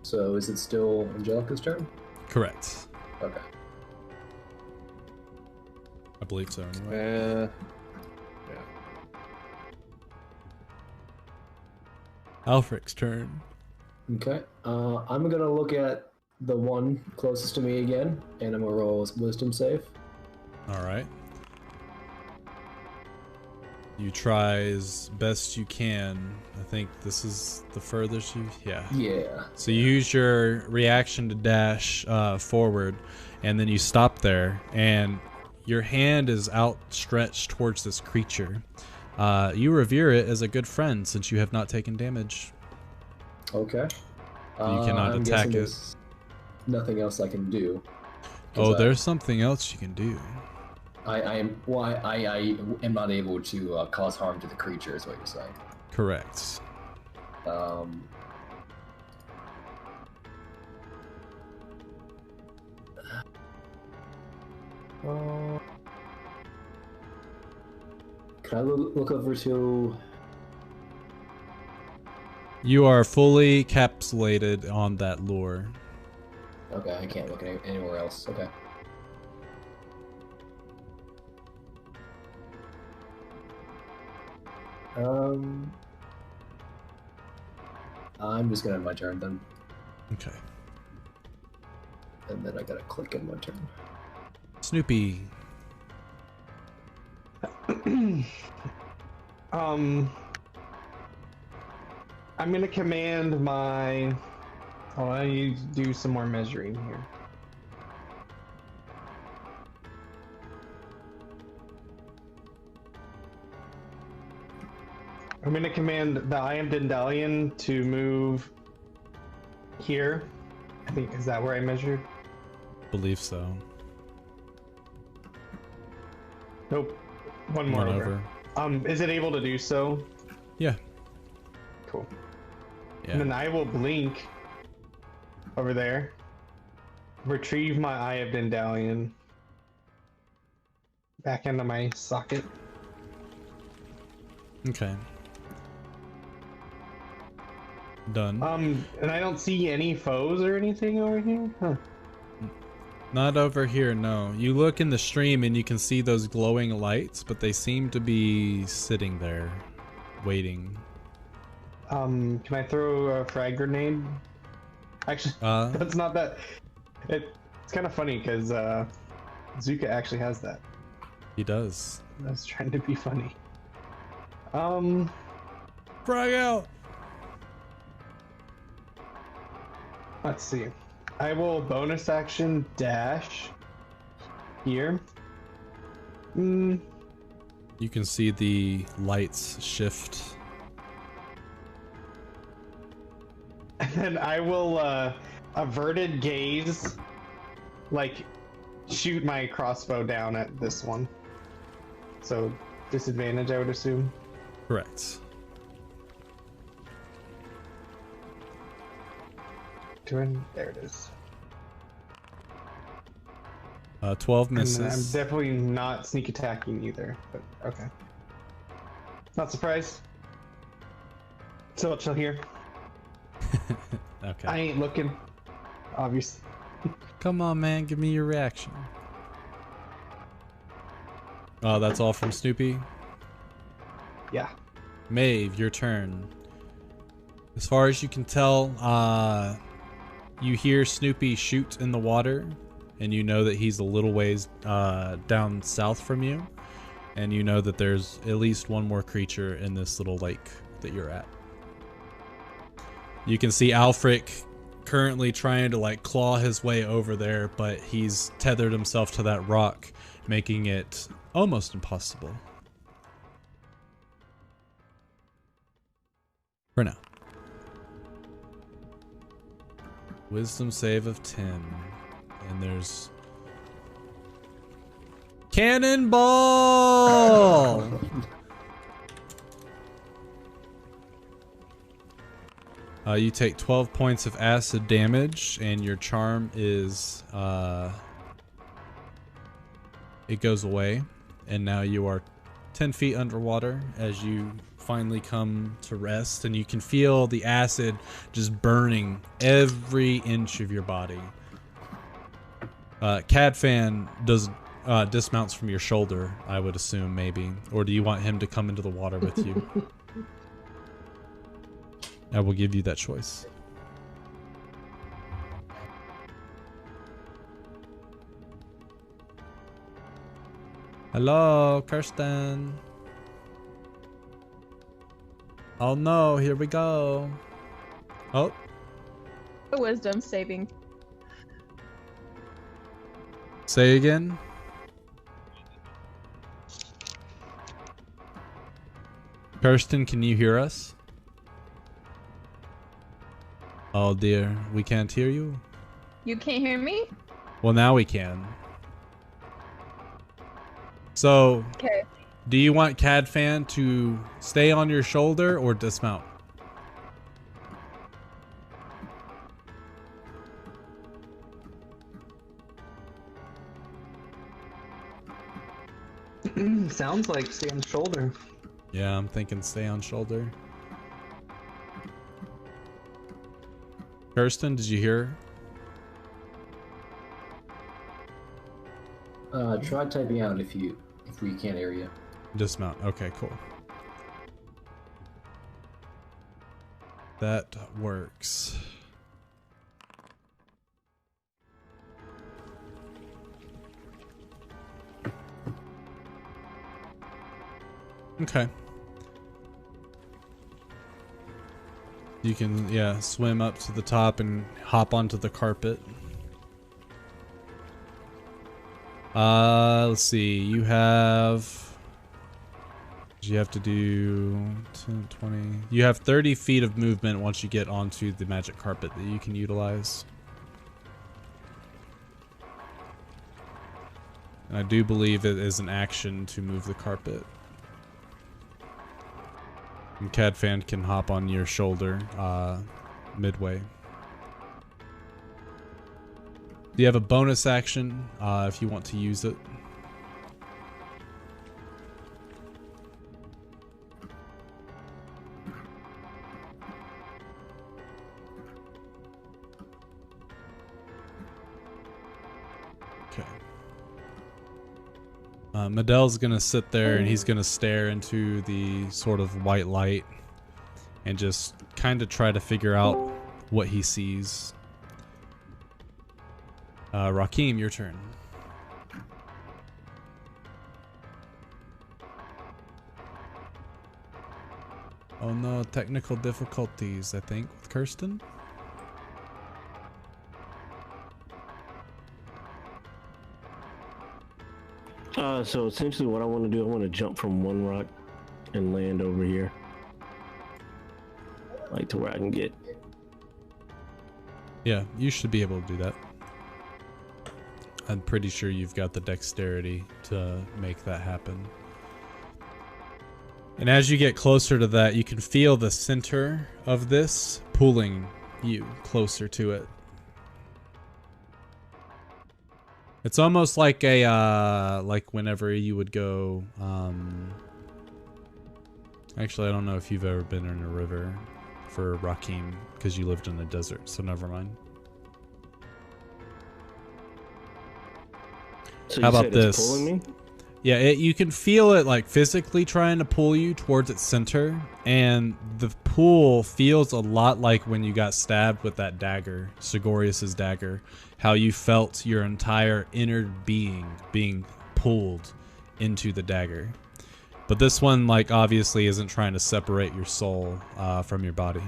So is it still Angelica's turn? Correct. Okay. I believe so, anyway. Yeah. Alfric's turn. Okay. I'm gonna look at the one closest to me again, and I'm gonna roll a wisdom save. Alright. You try as best you can. I think this is the furthest you... Yeah. Yeah. So you use your reaction to dash forward, and then you stop there, and your hand is outstretched towards this creature. You revere it as a good friend since you have not taken damage. Okay. You cannot I'm attack guessing it. there's nothing else I can do. Oh, there's something else you can do. I am not able to cause harm to the creature, is what you're saying. Correct. Can I look over to... You are fully capsulated on that lure. Okay, I can't look anywhere else. Okay. I'm just gonna have my turn then. Okay. And then I gotta click in my turn. Snoopy. I'm gonna command my Oh, I need to do some more measuring here. I'm going to command the I am Dendalian to move here. I think, is that where I measured? Believe so. Nope. One more One over. Is it able to do so? Yeah. Cool. Yeah. And then I will blink over there. Retrieve my Eye of Dendalian. Back into my socket. Okay. Done. And I don't see any foes or anything over here? Huh. Not over here, no. You look in the stream and you can see those glowing lights, but they seem to be sitting there, waiting. Can I throw a frag grenade? Actually, that's not that. It's kind of funny because Zuka actually has that. He does. I was trying to be funny. Frag out! Let's see. I will bonus action dash here. You can see the lights shift. And then I will averted gaze, like, shoot my crossbow down at this one. So disadvantage, I would assume. Correct. There it is. 12 And I'm misses. definitely not sneak attacking either, but okay. Not surprised. So I'll chill here. Okay. I ain't looking, obviously. Come on, man. Give me your reaction. Oh, that's all from Snoopy? Yeah. Maeve, your turn. As far as you can tell, you hear Snoopy shoot in the water, and you know that he's a little ways down south from you, and you know that there's at least one more creature in this little lake that you're at. You can see Alfric currently trying to like claw his way over there, but he's tethered himself to that rock, making it almost impossible. For now. Wisdom save of 10. And there's... Cannonball! You take 12 points of acid damage, and your charm is... it goes away. And now you are 10 feet underwater as you finally come to rest, and you can feel the acid just burning every inch of your body. Cadfan dismounts from your shoulder, I would assume, maybe. Or do you want him to come into the water with you? I will give you that choice. Hello, Kirsten. Oh no, here we go. Oh. A wisdom saving. Say again. Kirsten, can you hear us? Oh dear, we can't hear you. You can't hear me? Well, now we can. So, Okay. do you want Cadfan to stay on your shoulder or dismount? Sounds like stay on shoulder. Yeah, I'm thinking stay on shoulder. Kirsten, did you hear? Try typing out if we can't hear you. Dismount. Okay, cool. That works. Okay. You can, yeah, swim up to the top and hop onto the carpet. Let's see. You have to do 10, 20. You have 30 feet of movement once you get onto the magic carpet that you can utilize. And I do believe it is an action to move the carpet. And Cadfan can hop on your shoulder midway. You have a bonus action if you want to use it. Okay. Medel's gonna sit there and he's gonna stare into the sort of white light and just kind of try to figure out what he sees. Rakim, your turn. Oh no, technical difficulties, I think, with Kirsten. So essentially what I want to do, I want to jump from one rock and land over here. Like to where I can get. Yeah, you should be able to do that. I'm pretty sure you've got the dexterity to make that happen. And as you get closer to that, you can feel the center of this pulling you closer to it. It's almost like a, like whenever you would go, actually, I don't know if you've ever been in a river for Rakim, because you lived in the desert, so never mind. So How you about said this? it's pulling me? Yeah, you can feel it like physically trying to pull you towards its center, and the pull feels a lot like when you got stabbed with that dagger, Sigorius's dagger, how you felt your entire inner being being pulled into the dagger. But this one, like, obviously isn't trying to separate your soul from your body.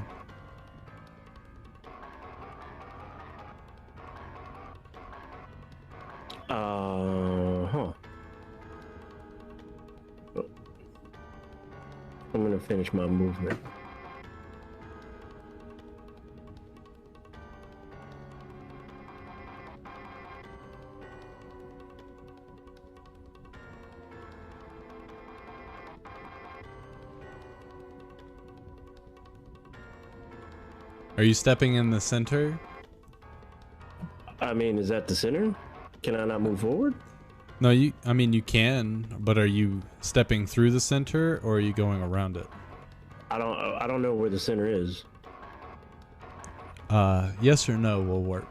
I'm gonna finish my movement. Are you stepping in the center? I mean, is that the center? Can I not move forward? No, I mean, you can, but are you stepping through the center or are you going around it? I don't know where the center is. Yes or no will work.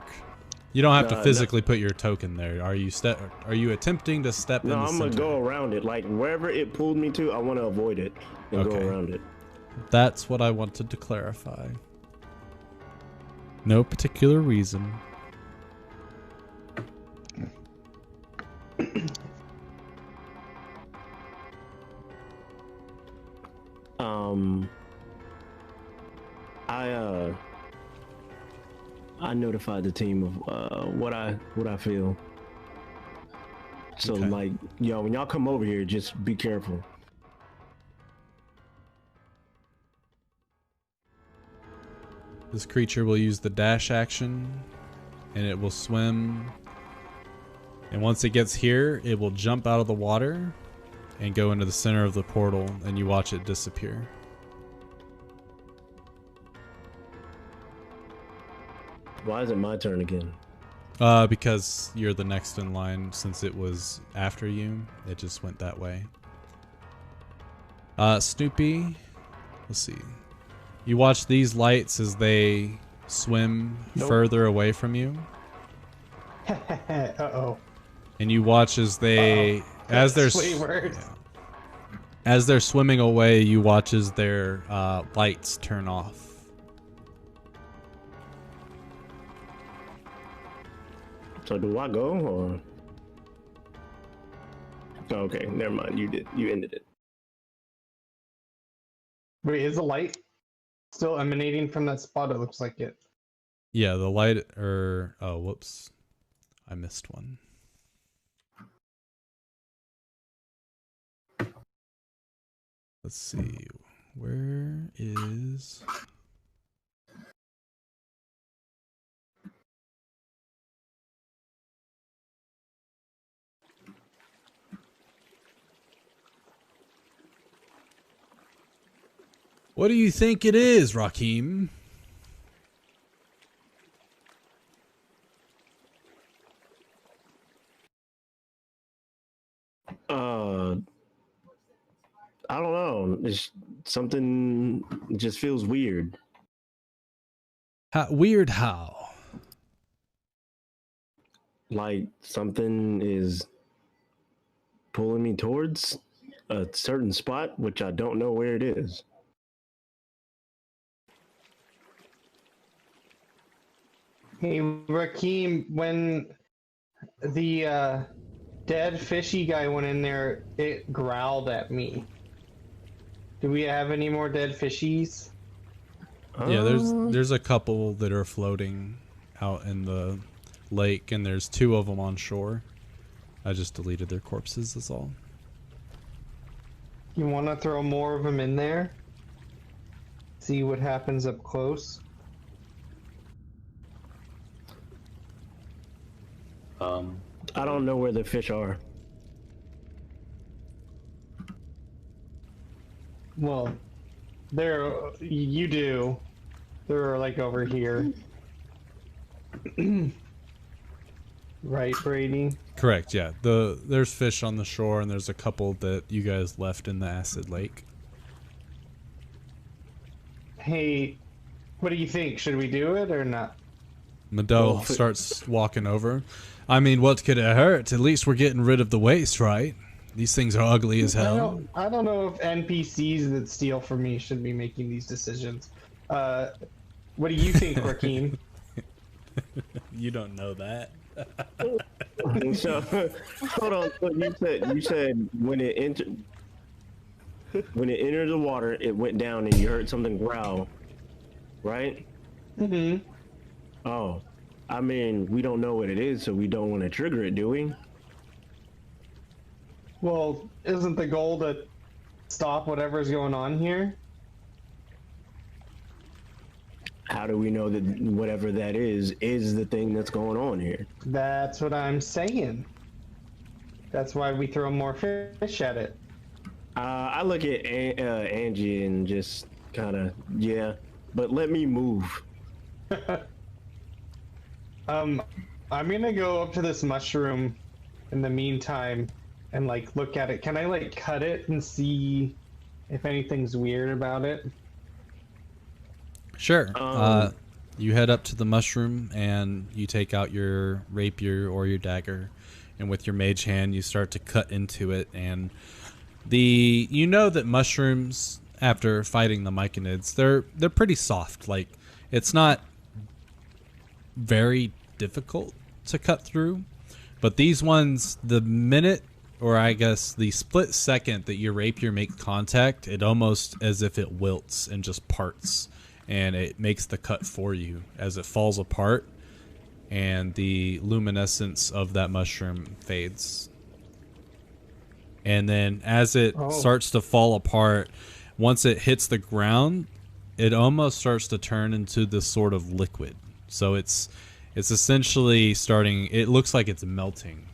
You don't have to No. physically put your token there. Are you attempting to step in the No, center? I'm gonna go around it. Like wherever it pulled me to, I want to avoid it and go Okay. around it. That's what I wanted to clarify. No particular reason. I notified the team of what I feel. So Okay. like, yo, when y'all come over here, just be careful. This creature will use the dash action, and it will swim. And once it gets here, it will jump out of the water and go into the center of the portal, and you watch it disappear. Why is it my turn again? Because you're the next in line. Since it was after you, it just went that way. Snoopy, let's see. You watch these lights as they swim further away from you. Uh-oh. And you watch as they, as they're, Sweet words. yeah. As they're swimming away, you watch as their lights turn off. So do I go or? Okay, never mind. You ended it. Wait, is the light still emanating from that spot? It looks like it. Yeah, the light, or oh, whoops, I missed one. Let's see, where is? What do you think it is, Rakim? I don't know. It's something just feels weird. Weird how? Like something is pulling me towards a certain spot, which I don't know where it is. Hey, Rakim, when the dead fishy guy went in there, it growled at me. Do we have any more dead fishies? Yeah, there's a couple that are floating out in the lake, and there's 2 of them on shore. I just deleted their corpses, that's all. You want to throw more of them in there? See what happens up close? I don't know where the fish are. Well, you do. They're like over here. Right, Brady? Correct, yeah. There's fish on the shore, and there's a couple that you guys left in the acid lake. Hey, what do you think? Should we do it or not? Mado starts walking over. I mean, what could it hurt? At least we're getting rid of the waste, right? These things are ugly as hell. I don't know if NPCs that steal from me should be making these decisions. What do you think, Rakim? You don't know that. So, hold on. So you said when it entered the water, it went down, and you heard something growl, right? Mm-hmm. Oh, I mean, we don't know what it is, so we don't want to trigger it, do we? Well, isn't the goal to stop whatever's going on here? How do we know that whatever that is the thing that's going on here? That's what I'm saying. That's why we throw more fish at it. I look at Angie and just kind of, yeah, but let me move. I'm gonna go up to this mushroom in the meantime and like look at it. Can I like cut it and see if anything's weird about it? Sure. You head up to the mushroom and you take out your rapier or your dagger, and with your mage hand you start to cut into it. And you know that mushrooms, after fighting the myconids, they're pretty soft. Like, it's not very difficult to cut through, but these ones, the minute, or I guess the split second that your rapier makes contact, it almost as if it wilts and just parts, and it makes the cut for you as it falls apart, and the luminescence of that mushroom fades. And then as it starts to fall apart, once it hits the ground, it almost starts to turn into this sort of liquid. So it's essentially starting, it looks like it's melting.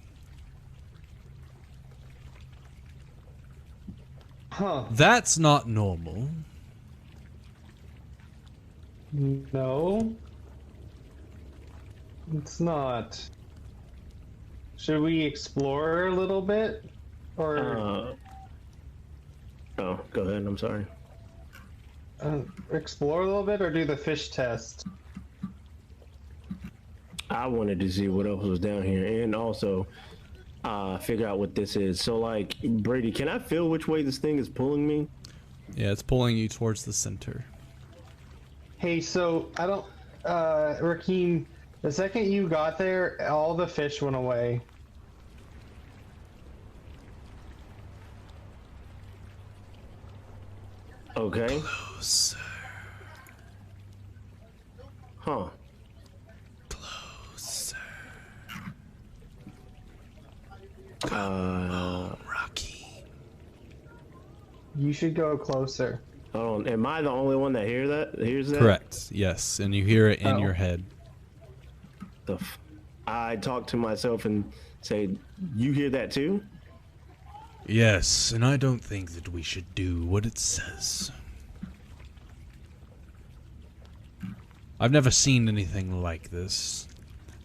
Huh. That's not normal. No. It's not. Should we explore a little bit? Or Oh, go ahead. I'm sorry. explore a little bit or do the fish test? I wanted to see what else was down here, and also figure out what this is. So, like, Brady, can I feel which way this thing is pulling me? Yeah, it's pulling you towards the center. Hey, so I don't, Rakeem, the second you got there, all the fish went away. Okay. Closer. Huh. Closer. Rocky. You should go closer. Hold on. Am I the only one that hears that? Correct. Yes, and you hear it in your head. I talk to myself and say, "You hear that too?" Yes, and I don't think that we should do what it says. I've never seen anything like this,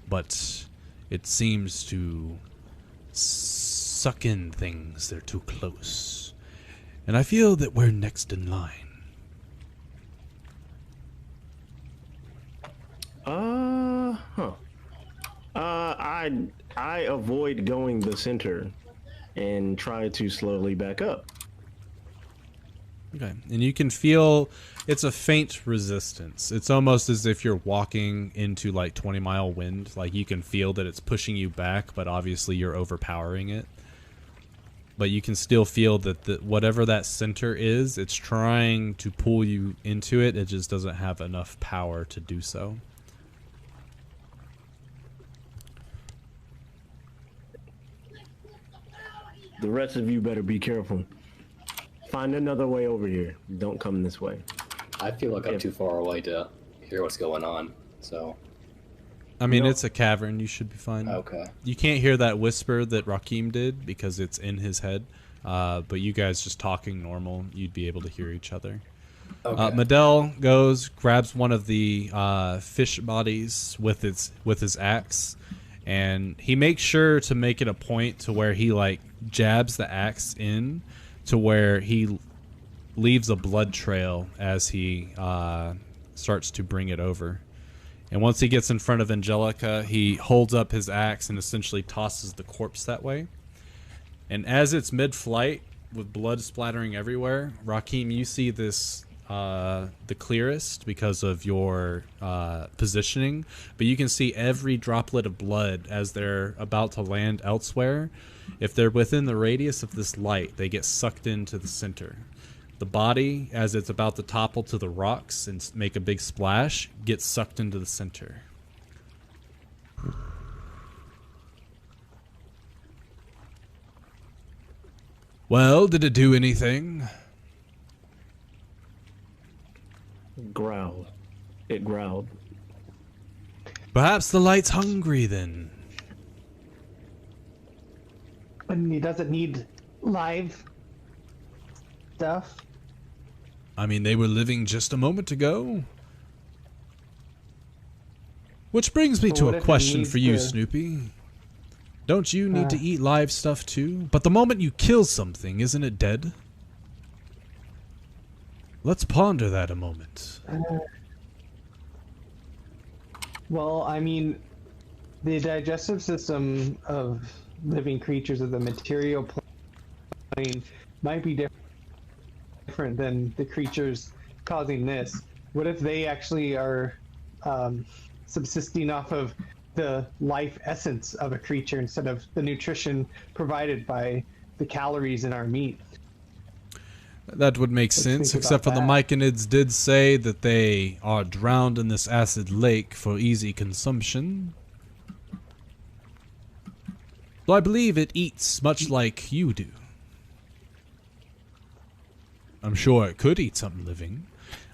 but it seems to suck in things that are too close. And I feel that we're next in line. I avoid going the center and try to slowly back up. Okay, and you can feel it's a faint resistance. It's almost as if you're walking into like 20-mile wind. Like you can feel that it's pushing you back, but obviously you're overpowering it. But you can still feel that whatever that center is, it's trying to pull you into it. It just doesn't have enough power to do so. The rest of you better be careful. Find another way over here. Don't come this way. I feel like I'm too far away to hear what's going on, so... I mean, it's a cavern. You should be fine. Okay. You can't hear that whisper that Rakim did because it's in his head. But you guys just talking normal, you'd be able to hear each other. Okay. Medell goes, grabs one of the fish bodies with his axe, and he makes sure to make it a point to where he like jabs the axe in to where he leaves a blood trail as he starts to bring it over. And once he gets in front of Angelica, he holds up his axe and essentially tosses the corpse that way. And as it's mid-flight, with blood splattering everywhere, Rakim, you see this the clearest because of your positioning, but you can see every droplet of blood as they're about to land elsewhere. If they're within the radius of this light, they get sucked into the center. The body, as it's about to topple to the rocks and make a big splash, gets sucked into the center. Well, did it do anything? Growled. It growled. Perhaps the light's hungry then. And he doesn't need live stuff. I mean, they were living just a moment ago. Which brings me to a question for you, Snoopy. Don't you need to eat live stuff too? But the moment you kill something, isn't it dead? Let's ponder that a moment. Well, I mean, the digestive system of living creatures of the material plane might be different than the creatures causing this. What if they actually are subsisting off of the life essence of a creature instead of the nutrition provided by the calories in our meat? That would make sense, except for the Myconids did say that they are drowned in this acid lake for easy consumption. So I believe it eats much like you do. I'm sure it could eat something living.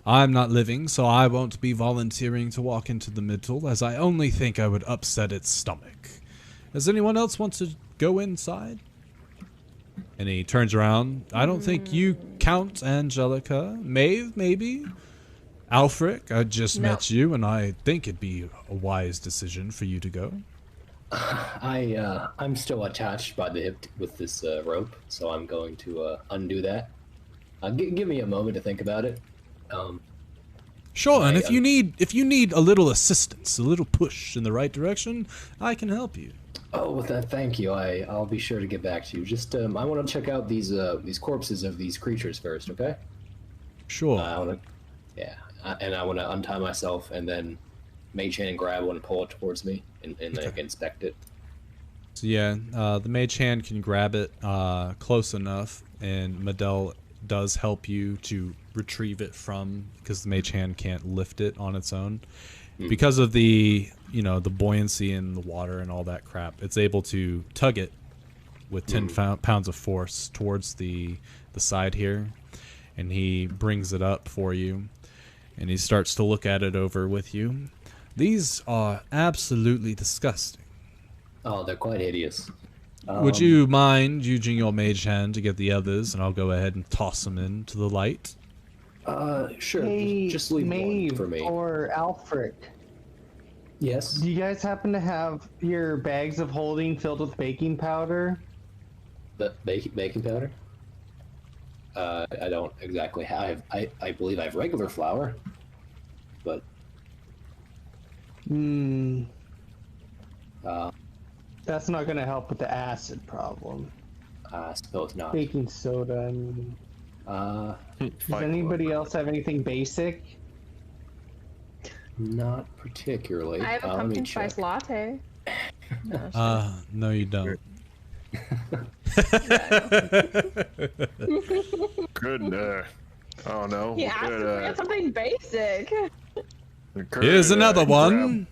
I'm not living, so I won't be volunteering to walk into the middle, as I only think I would upset its stomach. Does anyone else want to go inside? And he turns around. I don't think you count, Angelica. Maeve, maybe? Alfric, I just met you, and I think it'd be a wise decision for you to go. I'm still attached by the hip with this rope, so I'm going to undo that. Give me a moment to think about it. Sure, and if you need a little assistance, a little push in the right direction, I can help you. Oh, with that, thank you. I'll be sure to get back to you. Just I want to check out these corpses of these creatures first, okay? Sure. I want to untie myself and then mage hand grab one and pull it towards me and like inspect it. So yeah, the mage hand can grab it close enough, and Medell does help you to retrieve it from, because the mage hand can't lift it on its own. because of the the buoyancy in the water and all that crap, it's able to tug it with 10 pounds of force towards the side here, and he brings it up for you, and he starts to look at it over with you. These are absolutely disgusting. Oh, they're quite hideous. Would you mind using your mage hand to get the others, and I'll go ahead and toss them into the light? Sure. Hey, just leave one Maeve for me. or Alfred. Yes. Do you guys happen to have your bags of holding filled with baking powder? The baking powder? I don't exactly have. I believe I have regular flour, but. That's not going to help with the acid problem. I suppose not. Baking soda. I mean. Does anybody else have anything basic? Not particularly. I have a pumpkin spice latte. No, you don't. Good. I don't know. He asked if we had something basic. Here's another one.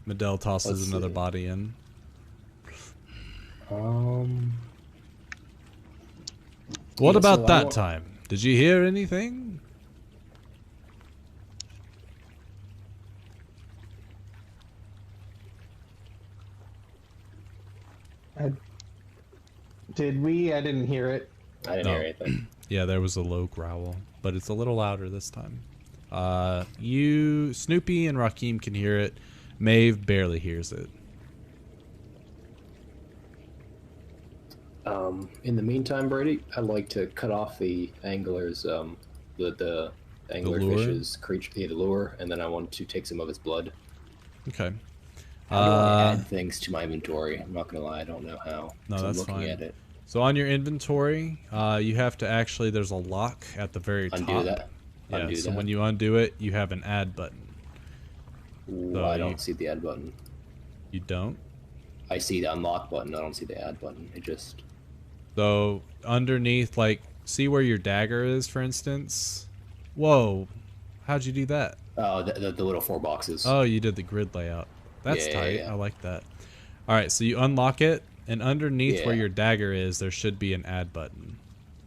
Medell tosses another body in. What about that time? Did you hear anything? Did we? I didn't hear it. I didn't hear anything. Yeah, there was a low growl, but it's a little louder this time. You, Snoopy, and Rakim can hear it. Maeve barely hears it. In the meantime, Brady, I'd like to cut off the angler's, the anglerfish's creature, the lure, and then I want to take some of its blood. Okay. How do I add things to my inventory? I'm not gonna lie, I don't know how. No, that's I'm looking fine. at it. So on your inventory, you have to actually, there's a lock at the very top. Undo that. Yeah, Undo so that. when you undo it, you have an add button. Ooh, I don't see the add button. You don't? I see the unlock button, I don't see the add button. It just... So underneath, like, see where your dagger is, for instance? Whoa, how'd you do that? Oh, the little 4 boxes. Oh, you did the grid layout. That's tight. Yeah. I like that. All right, so you unlock it, and underneath where Yeah. your dagger is, there should be an add button.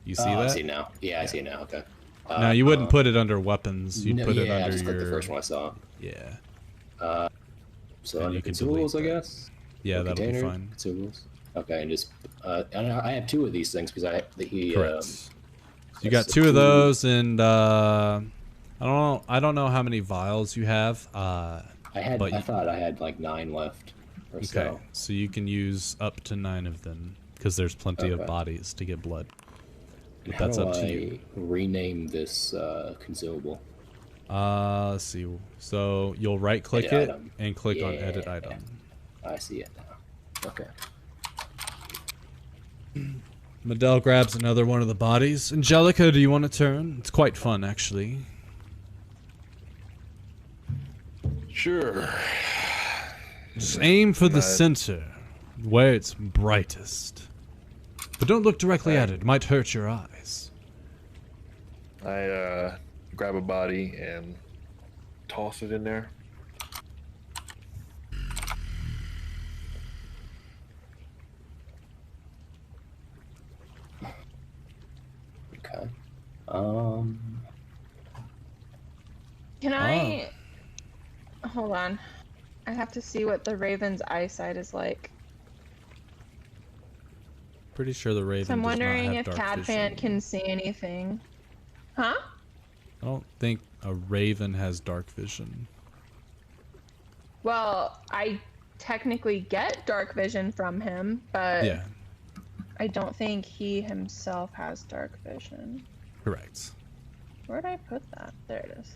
You see that? I see now. Yeah, I see now. Okay. Now you wouldn't put it under weapons. You'd no, put it I under just your. clicked the first one I saw. Yeah. So And under you can delete consumables, I that. guess. Yeah, Or that'll be container, fine. Consumables. Okay, and just and I have 2 of these things because Correct. So you got 2 of those, and I don't know how many vials you have. I thought I had like 9 left. Or Okay, so you can use up to 9 of them because there's plenty of bodies to get blood. But that's up to you. Rename this consumable? Let's see. So you'll right click Edit it item. and click on edit Yeah. item. I see it now. Okay. Medell grabs another one of the bodies. Angelica, do you want to turn? It's quite fun, actually. Sure. Just aim for the center, where it's brightest. But don't look directly at it. It might hurt your eyes. I grab a body and toss it in there. Okay. Can I... Hold on. I have to see what the Raven's eyesight is like. Pretty sure the Raven So I'm does not wondering have if dark Cadfan vision. can see anything. Huh? I don't think a Raven has dark vision. Well, I technically get dark vision from him, but Yeah, I don't think he himself has dark vision. correct. Where'd I put that? There it is.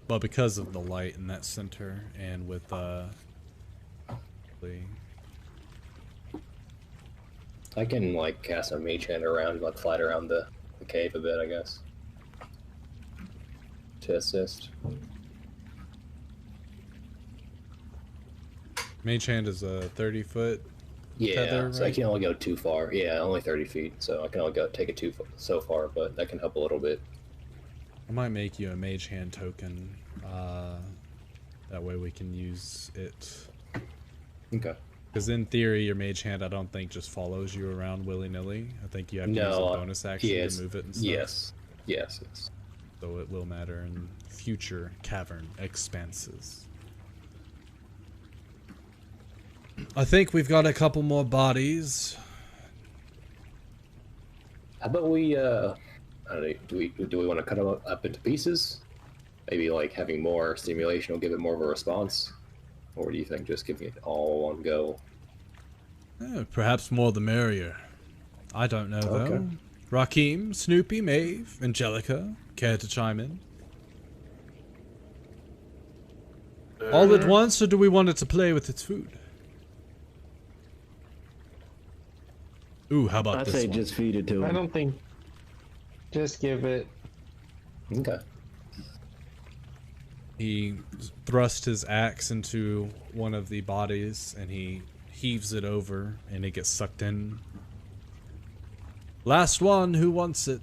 But because of the light in that center and with I can like cast a mage hand around, like fly around the cave a bit, I guess. To assist. Mage Hand is a 30-foot Yeah, tether, so I right? can only go too far. Yeah, only 30 feet, so I can only take it so far, but that can help a little bit. I might make you a mage hand token. That way we can use it. Okay. Because in theory, your mage hand, I don't think just follows you around willy-nilly. I think you have to use a bonus action to move it and stuff. Yes. So it will matter in future cavern expanses. I think we've got a couple more bodies. How about we, I don't know, do we want to cut them up into pieces? Maybe like having more stimulation will give it more of a response? Or do you think just giving it all one go? Perhaps more the merrier. I don't know, though. Rakim, Snoopy, Maeve, Angelica, care to chime in? All at once, or do we want it to play with its food? Ooh, how about this I say one? just feed it to him. I don't think. Just give it. Okay. He thrusts his axe into one of the bodies and he heaves it over and it gets sucked in. Last one, who wants it?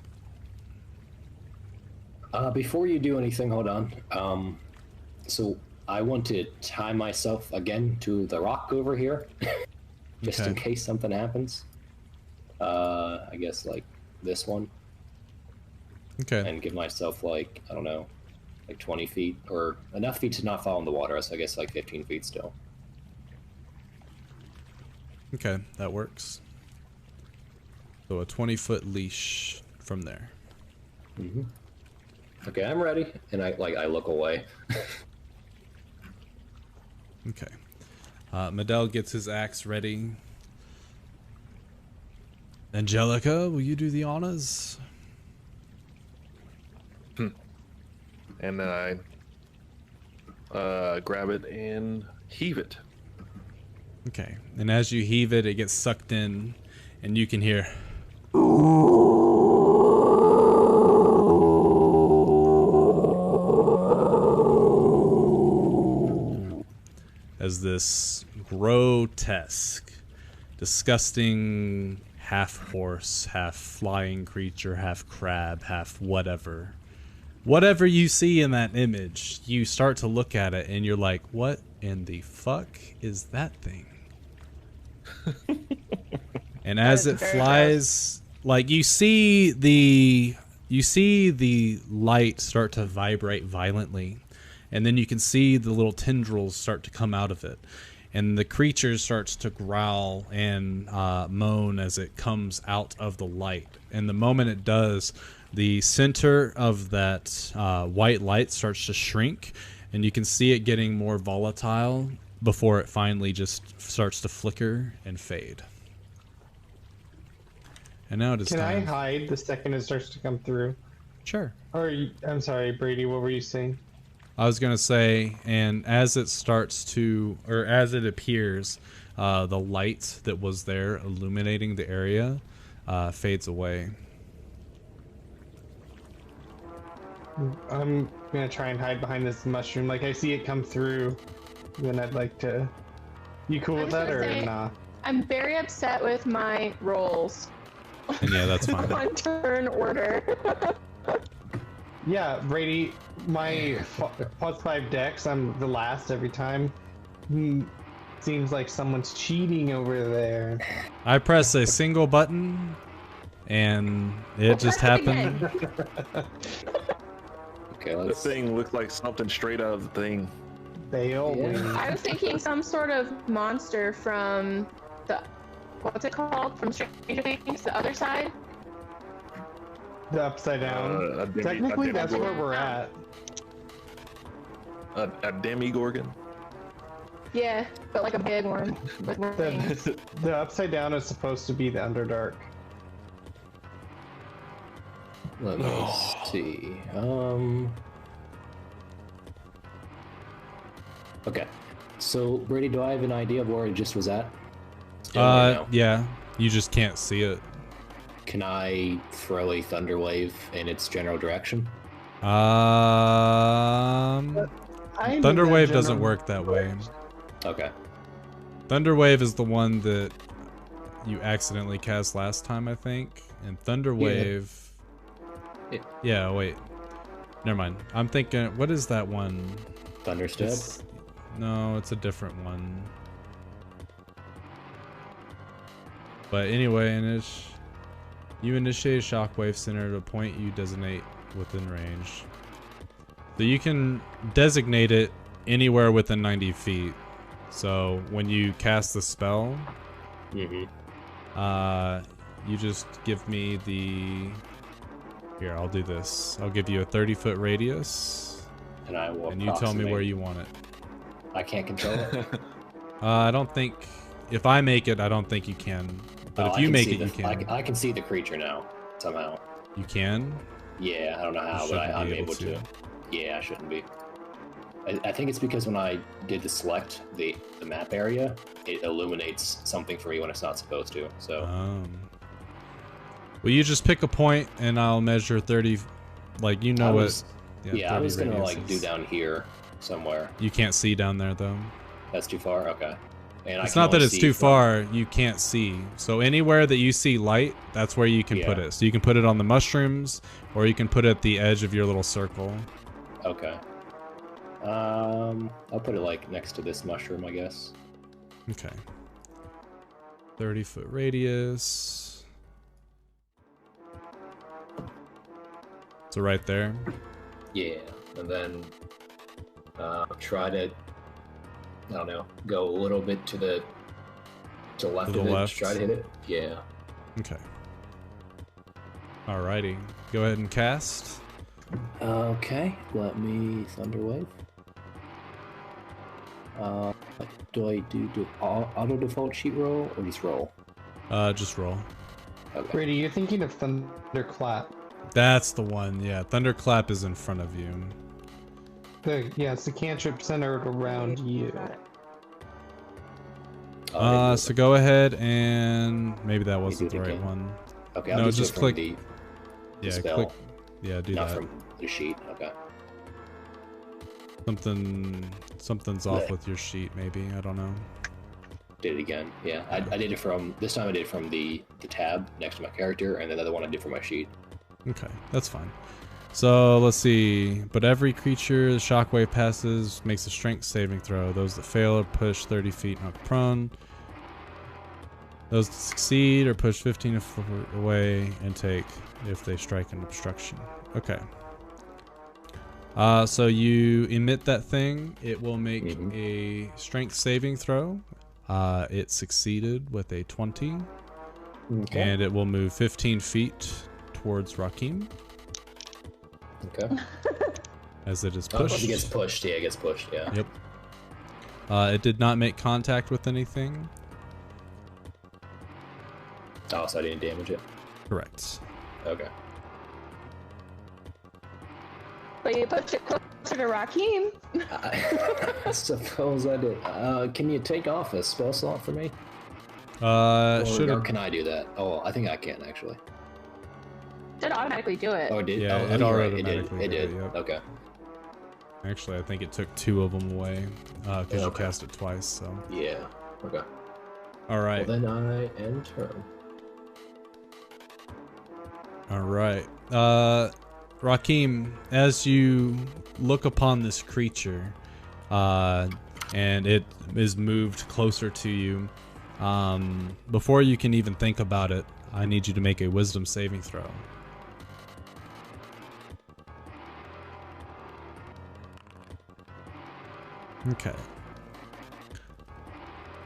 Before you do anything, hold on. So I want to tie myself again to the rock over here, just in case something happens. I guess like this one. Okay. And give myself like, I don't know, like 20 feet or enough feet to not fall in the water. So I guess like 15 feet still. Okay, that works. So a 20-foot leash from there. Mm-hmm. Okay, I'm ready, and I look away. Okay. Medell gets his axe ready. Angelica, will you do the honors? And then I grab it and heave it. Okay. And as you heave it, it gets sucked in, and you can hear as this grotesque, disgusting half horse, half flying creature, half crab, half whatever you see in that image, you start to look at it and you're like, what in the fuck is that thing? And as it flies, like you see the light start to vibrate violently, and then you can see the little tendrils start to come out of it, and the creature starts to growl and moan as it comes out of the light. And the moment it does, the center of that white light starts to shrink, and you can see it getting more volatile before it finally just starts to flicker and fade. And now it is Can time. I hide the second it starts to come through? Sure. Or I'm sorry, Brady. What were you saying? I was gonna say, and as it starts to, or as it appears, the light that was there illuminating the area fades away. I'm gonna try and hide behind this mushroom. Like I see it come through, then I'd like to. You cool with that or nah? I'm very upset with my rolls. And yeah, that's fine. On turn order. Yeah, Brady, my +5 dex, I'm the last every time. Seems like someone's cheating over there. I press a single button, and it just happened. Okay, The let's. thing looked like something straight out of the thing. They always. I was thinking some sort of monster from the, what's it called? From Stranger Things, the other side? The upside down. Technically, that's where we're at. A demigorgon. Yeah, but like a big one with wings. The upside down is supposed to be the Underdark. Let me see. Okay. So, Brady, do I have an idea of where it just was at? Yeah. You just can't see it. Can I throw a thunder wave in its general direction? Thunderwave doesn't work that way. Okay. Thunderwave is the one that you accidentally cast last time, I think. And Thunder Wave. Yeah, wait. Never mind. I'm thinking, what is that one? Thunderstep? No, it's a different one. But anyway, you initiate a shockwave center at a point you designate within range. So you can designate it anywhere within 90 feet. So when you cast the spell, you just give me the... Here, I'll do this. I'll give you a 30-foot radius. And I will And you tell me where you want it. I can't control it? I don't think... If I make it, I don't think you can. But if you make it, you can. I can see the creature now, somehow. You can? Yeah, I don't know how, but I'm able to. Yeah, I shouldn't be. I think it's because when I did the select, the map area, it illuminates something for me when it's not supposed to, so... Well, you just pick a point, and I'll measure 30... Like, you know what... Yeah, I was gonna, like, do down here somewhere. You can't see down there, though. That's too far? Okay. And it's not that it's too far, you can't see. So anywhere that you see light, that's where you can put it. So you can put it on the mushrooms, or you can put it at the edge of your little circle. Okay. I'll put it like next to this mushroom, I guess. Okay. 30-foot radius. So right there. Yeah, and then try to, I don't know, go a little bit to the left of it. Try to hit it. Yeah. Okay. Alrighty. Go ahead and cast. Okay. Let me Thunderwave. Do I do auto default sheet roll or just roll? Just roll. Okay. Brady, you're thinking of Thunderclap. That's the one, yeah. Thunderclap is in front of you. Yeah, it's the cantrip centered around you. So go ahead and... Maybe that wasn't the right one. Okay, no, I'll just click... The spell. Click... Yeah, do Not that. from the sheet, okay. Something's off with your sheet, maybe. I don't know. Did it again, yeah. I did it from... This time I did it from the tab next to my character, and then the other one I did from my sheet. Okay, that's fine. So let's see. But every creature the shockwave passes makes a strength saving throw. Those that fail are pushed 30 feet knocked prone. Those that succeed are pushed 15 feet away and take if they strike an obstruction. Okay. So you emit that thing. It will make a strength saving throw. It succeeded with a 20. Okay. And it will move 15 feet towards Rakim. Okay. As it is pushed. Oh, it gets pushed. Yeah, it gets pushed. Yeah. Yep. It did not make contact with anything. Oh, so I didn't damage it? Correct. Okay. But you pushed it closer to Rakim. I suppose I did. Can you take off a spell slot for me? Or can I do that? Oh, I think I can actually. Did automatically do it. Oh, it did? Yeah, oh, it already automatically it did. Yep. Okay. Actually, I think it took 2 of them away because you cast it twice. So. Yeah. Okay. All right. Well, then I end turn. All right. Rakim, as you look upon this creature, and it is moved closer to you, before you can even think about it, I need you to make a wisdom saving throw. Okay.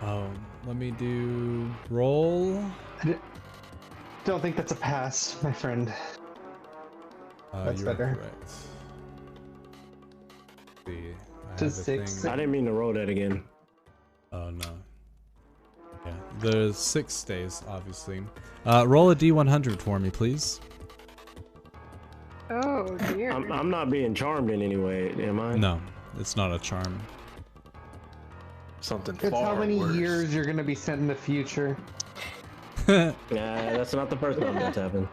Let me do roll. I don't think that's a pass, my friend. That's better. Correct. See, Just 6. I didn't mean to roll that again. Oh no. Yeah, the 6 stays obviously. Roll a D100 for me, please. Oh dear. I'm not being charmed in any way, am I? No, it's not a charm. Something It's far how many worse. years you're gonna be sent in the future. Nah, that's not the first time that's happened.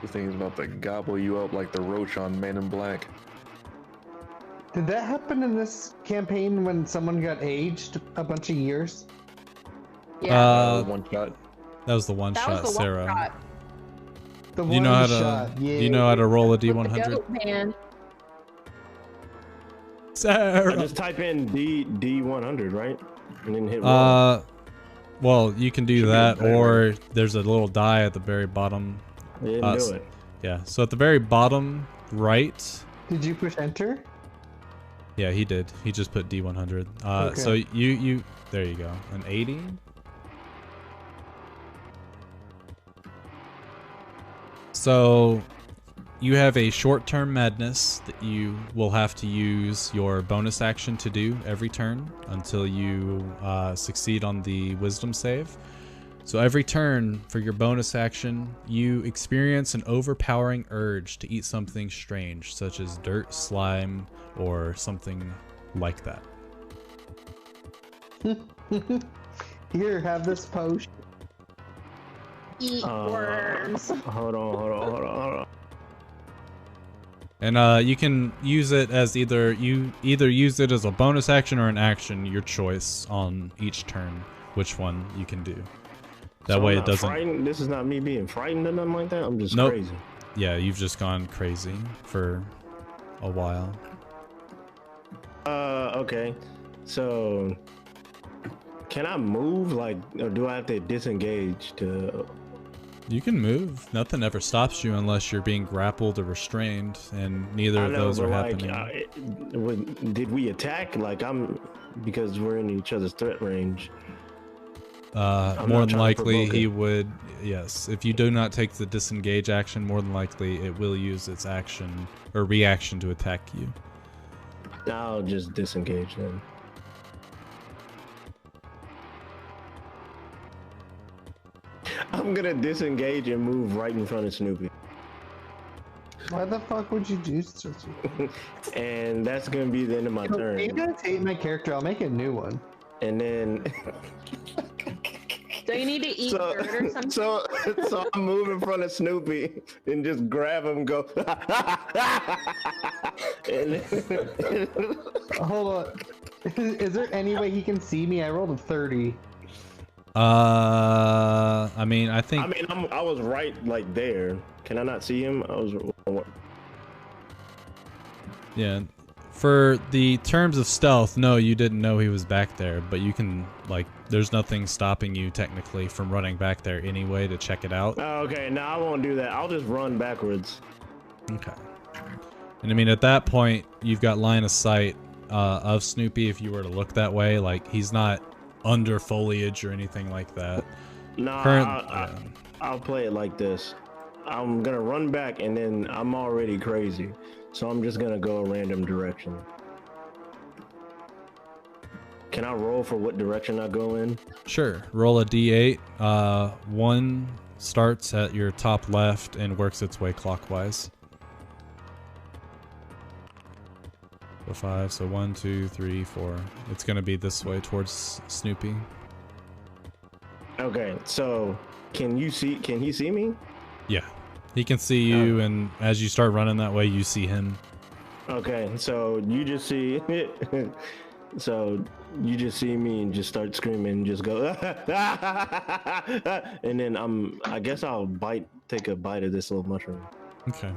This thing is about to gobble you up like the roach on Men in Black. Did that happen in this campaign when someone got aged a bunch of years? Yeah. One shot. That was the one that shot, was the Sarah. one shot. The Do you know how to? shot, Do you know how to roll a With the D100? goat man. Sarah. I just type in D100, right? And then hit roll. Well, you can do Should be that, a better or there's a little die at the very bottom. I didn't do it. Yeah, so at the very bottom right. Did you push enter? Yeah, he did. He just put D100. Okay. So you there you go. An 80. So you have a short-term madness that you will have to use your bonus action to do every turn until you succeed on the wisdom save. So every turn for your bonus action, you experience an overpowering urge to eat something strange, such as dirt, slime, or something like that. Here, have this potion. Eat worms. Hold on. And you can use it as either use it as a bonus action or an action, your choice on each turn, which one you can do. That So way I'm it not doesn't. frightened? This is not me being frightened or nothing like that. I'm just Nope. crazy. Yeah, you've just gone crazy for a while. Okay. So, can I move, like, or do I have to disengage to? You can move. Nothing ever stops you unless you're being grappled or restrained, and neither of those are happening. Did we attack? Like, because we're in each other's threat range. More than likely he would, yes. If you do not take the disengage action, more than likely it will use its action or reaction to attack you. I'll just disengage then. I'm gonna disengage and move right in front of Snoopy. Why the fuck would you do such a... And that's gonna be the end of my turn. You guys hate my character, I'll make a new one. And then Do you need to eat dirt or something? so I move in front of Snoopy and just grab him and go. And then, Hold on. Is there any way he can see me? I rolled a 30. I mean, I think. I was right like there. Can I not see him? I was. Yeah. For the terms of stealth, no, you didn't know he was back there, but you can, like, there's nothing stopping you technically from running back there anyway to check it out. Oh, okay, no, I won't do that. I'll just run backwards. Okay. And I mean, at that point, you've got line of sight of Snoopy if you were to look that way. Like, he's not under foliage or anything like that. No, I'll play it like this. I'm gonna run back and then I'm already crazy. So I'm just gonna go a random direction. Can I roll for what direction I go in? Sure. Roll a d8. One starts at your top left and works its way clockwise. So 5. So 1, 2, 3, 4. It's gonna be this way towards Snoopy. Okay, so can he see me? Yeah. He can see you, and as you start running that way, you see him. Okay, so you just see so you just see me and just start screaming and just go and then I guess I'll take a bite of this little mushroom. Okay.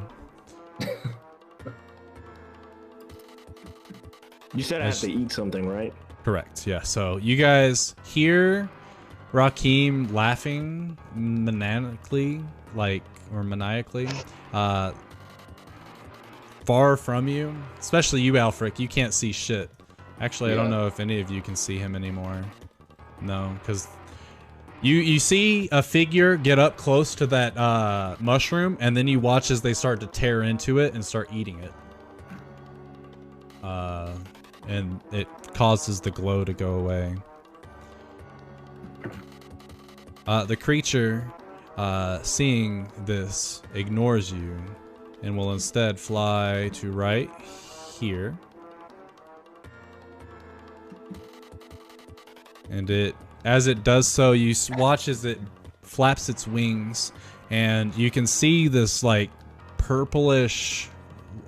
You said I have to eat something, right? Correct. Yeah. So you guys hear Rakim laughing maniacally, far from you. Especially you, Alfric. You can't see shit. Actually, I don't know if any of you can see him anymore. No, because you see a figure get up close to that mushroom, and then you watch as they start to tear into it and start eating it. And it causes the glow to go away. The creature, seeing this, ignores you and will instead fly to right here. And as it does so, you watch as it flaps its wings, and you can see this like purplish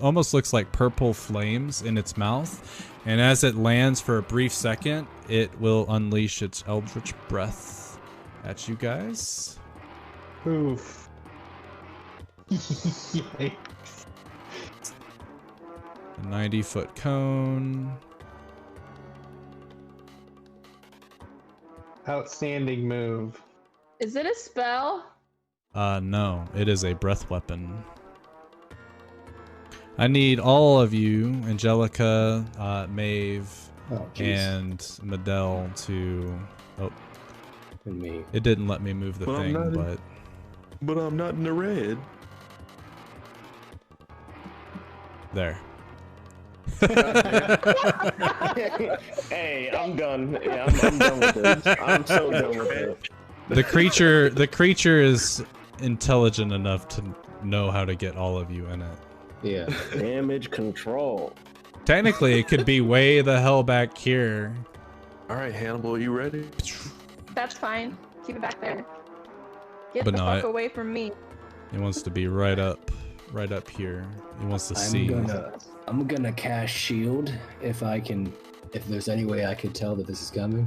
almost looks like purple flames in its mouth, and as it lands for a brief second, it will unleash its eldritch breath at you guys. Oof. Yikes. A 90-foot cone. Outstanding move. Is it a spell? No, it is a breath weapon. I need all of you, Angelica, Maeve, and Medell to... Oh, And me. it didn't let me move the But I'm thing, not in- but... But I'm not in the red. There. Hey, I'm done. Yeah, I'm done with this. I'm so done with this. The creature is intelligent enough to know how to get all of you in it. Yeah. Damage control. Technically, it could be way the hell back here. All right, Hannibal, you ready? That's fine. Keep it back there. Get But the no, fuck away from me. He wants to be right up here. He wants to see. I'm gonna cast shield if there's any way I could tell that this is coming.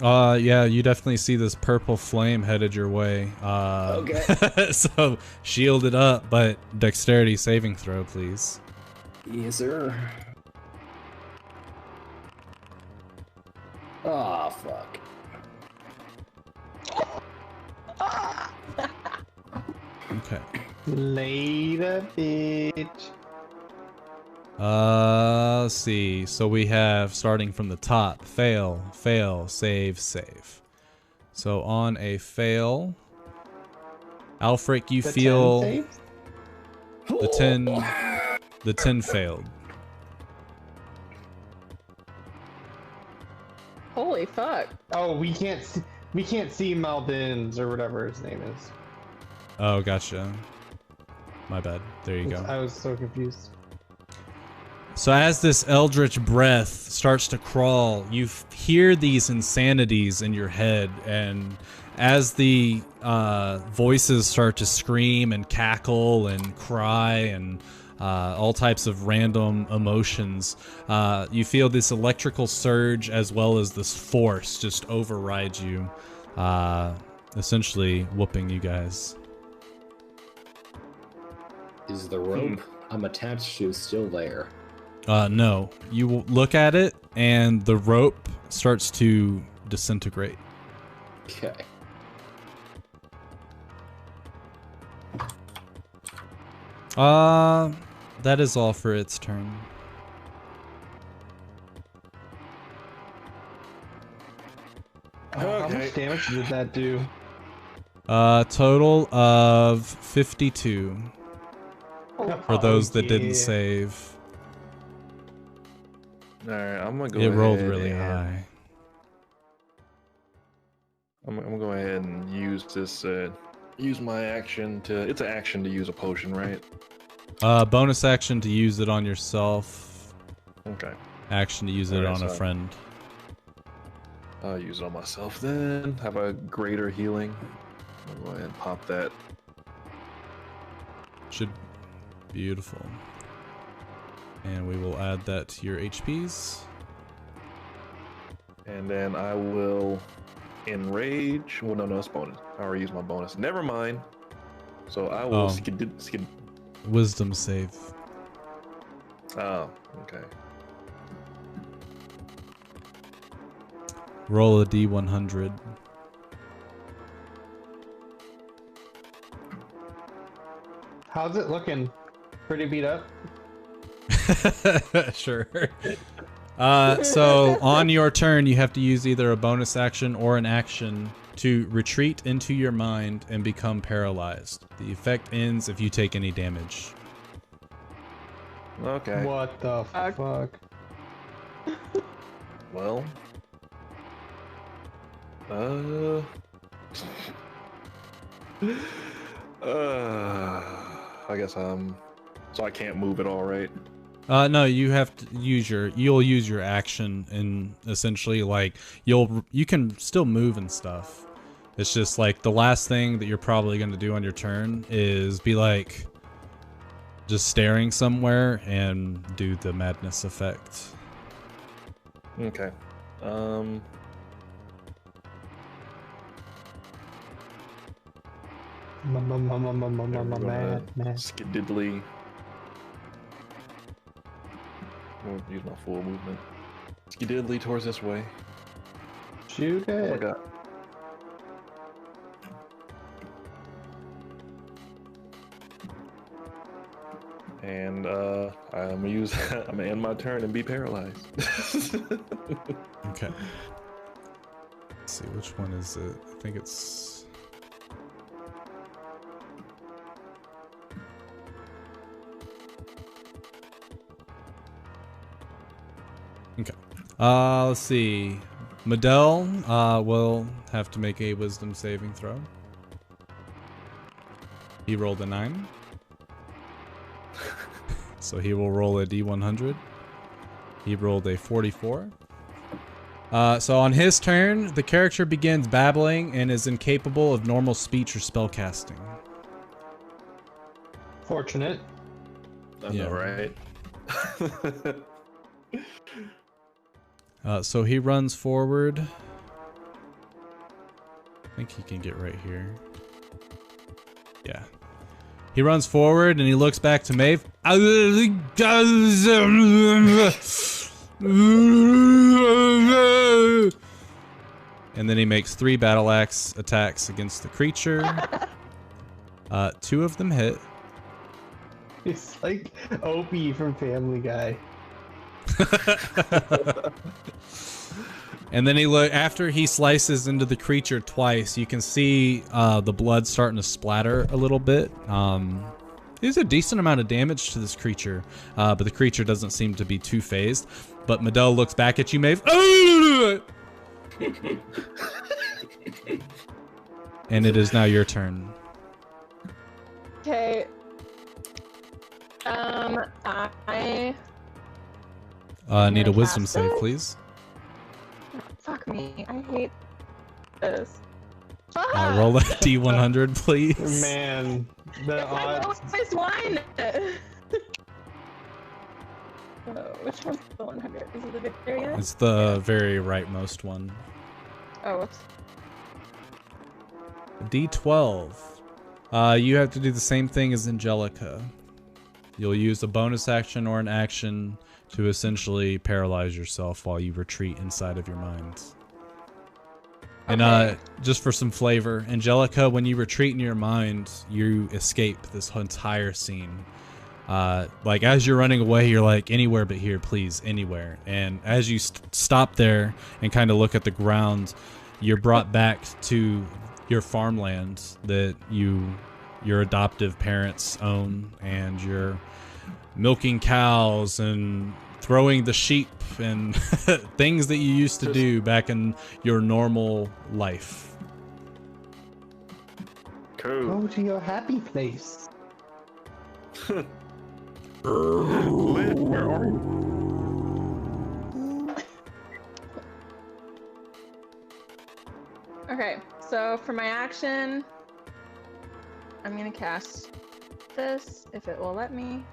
Yeah, you definitely see this purple flame headed your way. Okay. So shield it up, but dexterity saving throw, please. Yes, sir. Oh, fuck. Okay. Later, bitch. Let's see. So we have, starting from the top, fail, fail, save, save. So on a fail, Alfric, you feel 10 saves? the 10 failed. Holy fuck. Oh, we can't see Maldin's or whatever his name is. Oh, gotcha. My bad. There you go. I was so confused. So as this eldritch breath starts to crawl, you hear these insanities in your head, and as the voices start to scream and cackle and cry and all types of random emotions, you feel this electrical surge as well as this force just override you, essentially whooping you guys. Is the rope I'm attached to still there? No. You will look at it, and the rope starts to disintegrate. Okay. That is all for its turn. How much damage did that do? Total of 52 for those that didn't yeah. save. All right, I'm gonna go. It rolled ahead really and- high. I'm gonna go ahead and use this. Use my action to. It's an action to use a potion, right? Bonus action to use it on yourself. Okay. Action to use it Alright, on a so- friend. I'll use it on myself then. Have a greater healing. I'll go ahead and pop that. Should beautiful. And we will add that to your HPs. And then I will enrage. Well, no, it's bonus. I already used my bonus. Never mind. So I will Oh. skid. Wisdom save. Oh, okay. Roll a D100. How's it looking? Pretty beat up? Sure. So on your turn, you have to use either a bonus action or an action to retreat into your mind and become paralyzed. The effect ends if you take any damage. Okay. What the Fuck. fuck? Well. I guess so I can't move at all, right? No, you have to you'll use your action, and essentially like you can still move and stuff. It's just like the last thing that you're probably going to do on your turn is be like, just staring somewhere and do the madness effect. Okay. Skididdly. I'll use my full movement. Skididdly towards this way. Shoot Oh my it. god. And I'm gonna use I'm gonna end my turn and be paralyzed. Okay. Let's see, which one is it? I think it's... Okay. Let's see. Medell will have to make a wisdom saving throw. He rolled a 9. So he will roll a d100. He rolled a 44. So on his turn, the character begins babbling and is incapable of normal speech or spell casting. Fortunate. I know, right? So he runs forward. I think he can get right here. Yeah. He runs forward and he looks back to Maeve. And then he makes 3 battle axe attacks against the creature. 2 of them hit. It's like Opie from Family Guy. And then after he slices into the creature twice, you can see the blood starting to splatter a little bit. There's a decent amount of damage to this creature, but the creature doesn't seem to be too phased. But Medell looks back at you, Maeve. And it is now your turn. Okay. I Need a wisdom cast save, it? please. Fuck me. I hate this. Roll a d100, please. Man, the I odds. always won. Which one's the 100? Is it the Victoria? It's the very rightmost one. Oh, whoops. D12. You have to do the same thing as Angelica. You'll use a bonus action or an action to essentially paralyze yourself while you retreat inside of your mind. And just for some flavor, Angelica, when you retreat in your mind, you escape this entire scene. Like as you're running away, you're like, anywhere but here, please, anywhere. And as you stop there and kind of look at the ground, you're brought back to your farmland that your adoptive parents own, and you're milking cows and throwing the sheep and things that you used to do back in your normal life. Cool. Go to your happy place. Where are you? Okay, so for my action, I'm gonna cast this if it will let me.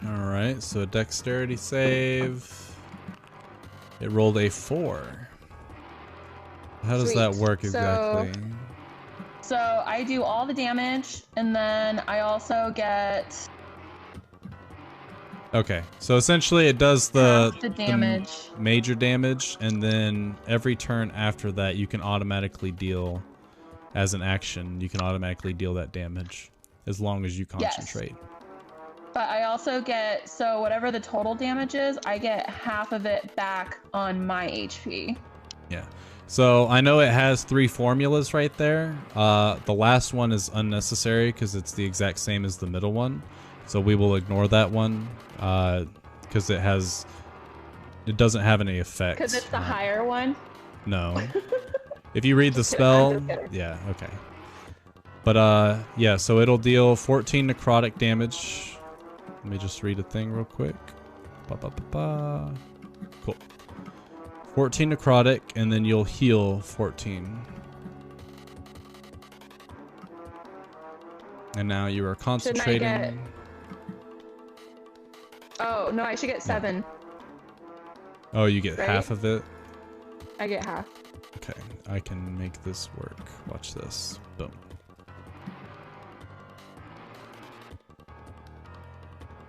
Alright, so a dexterity save. It rolled a 4. How does that Sweet. work exactly? So I do all the damage, and then I also get Okay, so essentially it does the damage. major damage, and then every turn after that you can automatically deal, as an action, you can automatically deal that damage as long as you concentrate. Yes. But I also get, so whatever the total damage is, I get half of it back on my HP. Yeah. So I know it has 3 formulas right there. The last one is unnecessary because it's the exact same as the middle one. So we will ignore that one because it doesn't have any effect. Because it's the higher one? No. If you read the spell, yeah, okay. But yeah, so it'll deal 14 necrotic damage. Let me just read a thing real quick. Cool. 14 necrotic, and then you'll heal 14. And now you are Shouldn't I concentrating. get... Oh, no, I should get 7. Oh, you get Right? half of it? I get half. Okay, I can make this work. Watch this. Boom.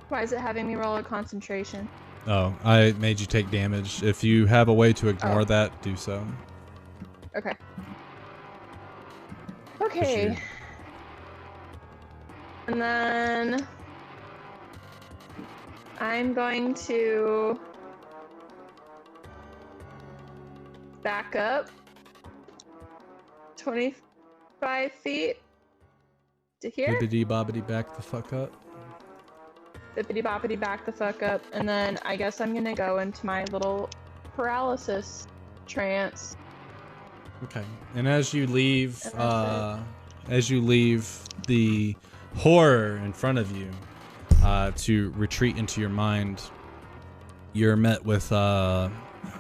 Why is it having me roll a concentration? Oh, I made you take damage. If you have a way to ignore Oh. that, do so. Okay. Okay. And then I'm going to back up 25 feet to here. Bibbidi bobbidi back the fuck up. Bippity boppity back the fuck up. And then I guess I'm gonna go into my little paralysis trance. Okay. And as you leave, And the horror in front of you, to retreat into your mind, you're met with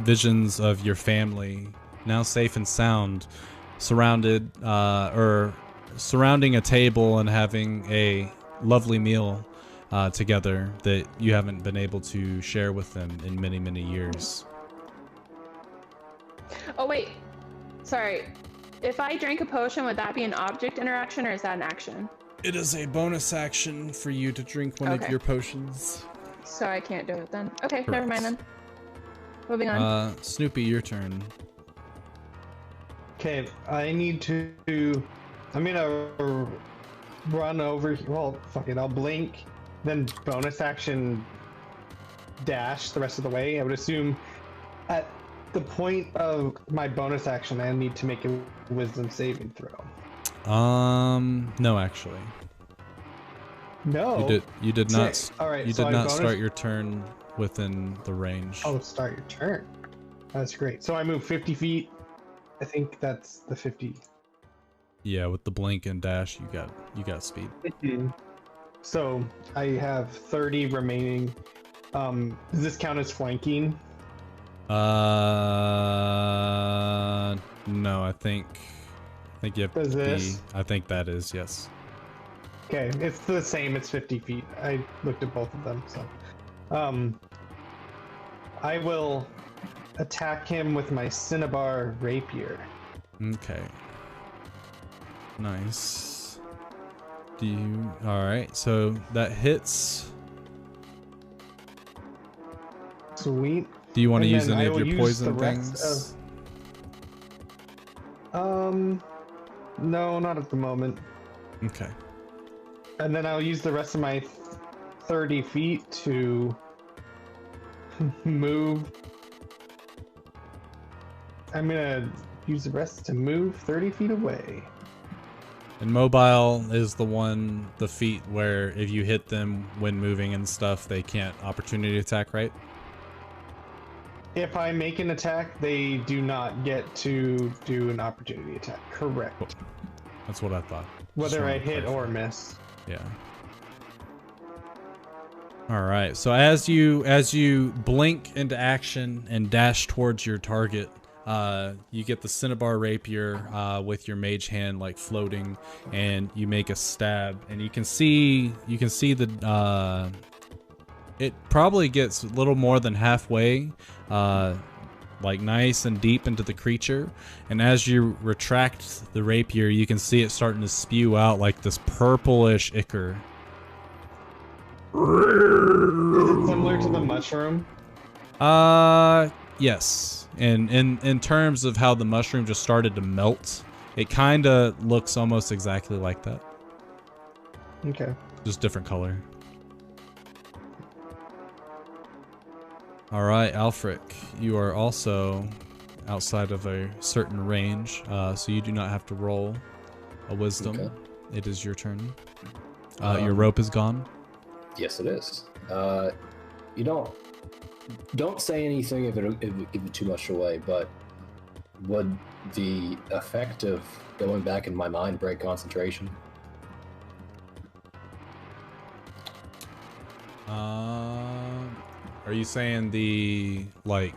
visions of your family, now safe and sound, surrounding a table and having a lovely meal together that you haven't been able to share with them in many, many years. Oh wait, sorry. If I drank a potion, would that be an object interaction or is that an action? It is a bonus action for you to drink one of Okay. your potions. So I can't do it then. Okay, Correct. never mind then. Moving on. Snoopy, your turn. Okay, I need to. I'm gonna run over. Well, fuck it. I'll blink, then bonus action dash the rest of the way. I would assume at the point of my bonus action, I need to make a wisdom saving throw. No, actually. No. You did not. Sick. All right, You so did I not bonus- start your turn within the range. Oh, start your turn. That's great. So I move 50 feet. I think that's the 50. Yeah, with the blink and dash, you got speed. So I have 30 remaining. Does this count as flanking? No, I think you have Does to this? be. I think that is, yes. Okay, it's the same. It's 50 feet. I looked at both of them. So, I will attack him with my cinnabar rapier. Okay. Nice. Do you? All right. So that hits. Sweet. Do you want to And use then any I of will your use the poison rest things? No, not at the moment. Okay. And then I'll use the rest of my 30 feet to move. I'm gonna use the rest to move 30 feet away. And mobile is the feat where if you hit them when moving and stuff, they can't opportunity attack, right? If I make an attack, they do not get to do an opportunity attack. Correct. Cool. That's what I thought. Just Whether I wanted to hit or clarify. miss. Yeah. All right. So as you blink into action and dash towards your target, you get the cinnabar rapier with your mage hand like floating, and you make a stab, and you can see the it probably gets a little more than halfway, like nice and deep into the creature, and as you retract the rapier, you can see it starting to spew out like this purplish ichor. Is it similar to the mushroom? Yes. And in terms of how the mushroom just started to melt, it kind of looks almost exactly like that. Okay. Just different color. All right, Alfric, you are also outside of a certain range, so you do not have to roll a wisdom. Okay. It is your turn. Your rope is gone. Yes, it is. You don't say anything if it give it too much away, but would the effect of going back in my mind break concentration? Are you saying what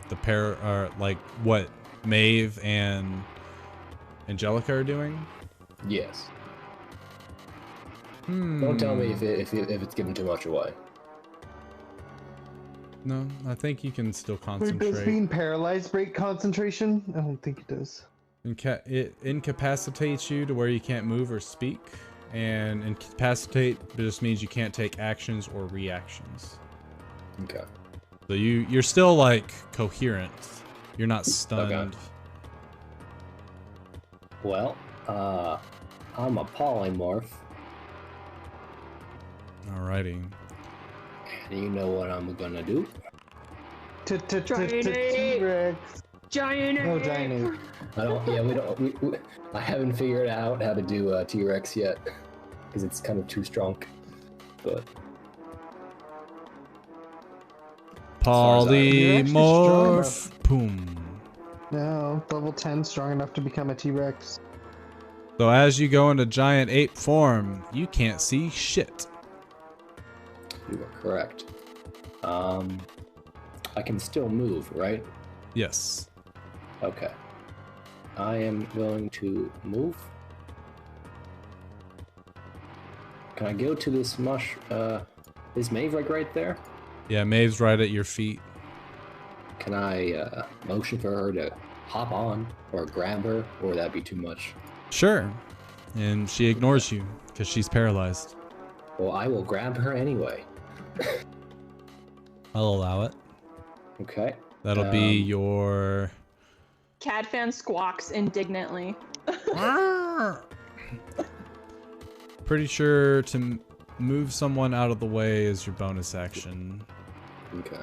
Maeve and Angelica are doing? Yes. Don't tell me if it's given too much away. No, I think you can still Wait, concentrate. does being paralyzed break concentration? I don't think it does. It incapacitates you to where you can't move or speak, and incapacitate just means you can't take actions or reactions. Okay. So you're still like coherent. You're not stunned. Okay. Well, I'm a polymorph. Alrighty. And you know what I'm gonna do? T-Rex. Giant No, giant ape. I don't. Yeah, I haven't figured out how to do T-Rex yet, because it's kind of too strong. But Polymorph. Boom. No, level 10 strong enough to become a T-Rex. So as you go into giant ape form, you can't see shit. you are correct. I can still move, right? Yes. Okay. I am going to move. Can I go to this is Maeve like right there? Yeah, Maeve's right at your feet. Can I motion for her to hop on or grab her, or would that be too much? Sure. And she ignores you because she's paralyzed. Well, I will grab her anyway. I'll allow it. Okay. That'll be your... Cadfan squawks indignantly. Pretty sure to move someone out of the way is your bonus action. Okay.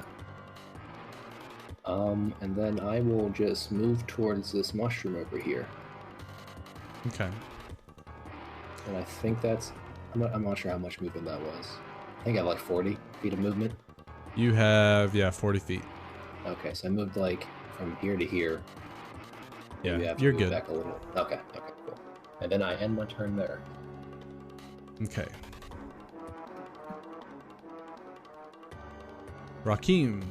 And then I will just move towards this mushroom over here. Okay. And I think that's... I'm not sure how much movement that was. I think I have like 40 feet of movement. You have, 40 feet. Okay, so I moved like from here to here. Yeah, Maybe I have to you're move good. back a little. Okay, cool. And then I end my turn there. Okay. Rakim.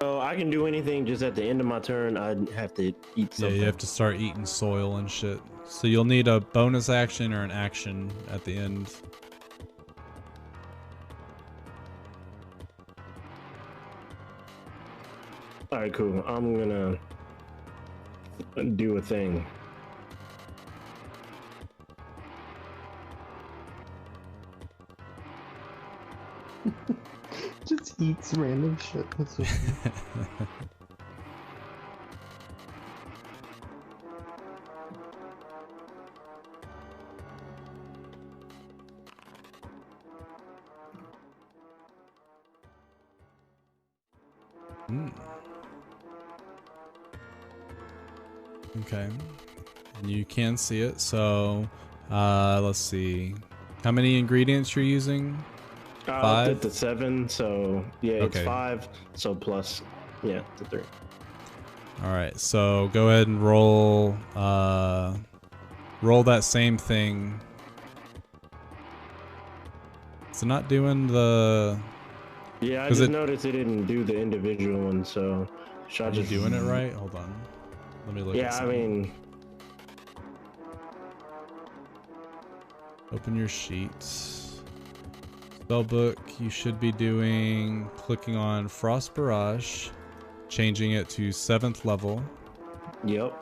So I can do anything just at the end of my turn. I'd have to eat something. Yeah, you have to start eating soil and shit. So you'll need a bonus action or an action at the end. All right, cool. I'm gonna do a thing. Just eats random shit. That's so funny. Okay. And you can see it. So, let's see. How many ingredients you're using? I 5? did the 7, so yeah, Okay. it's 5. So plus, the 3. All right. So go ahead and roll. Roll that same thing. It's not doing the. Yeah, I 'Cause just it- noticed it didn't do the individual one, so should I Are you just doing it right? Hold on. Let me look. Yeah, at I something. mean, Open your sheets. Spellbook, you should be doing clicking on Frost Barrage, changing it to 7th level, yep.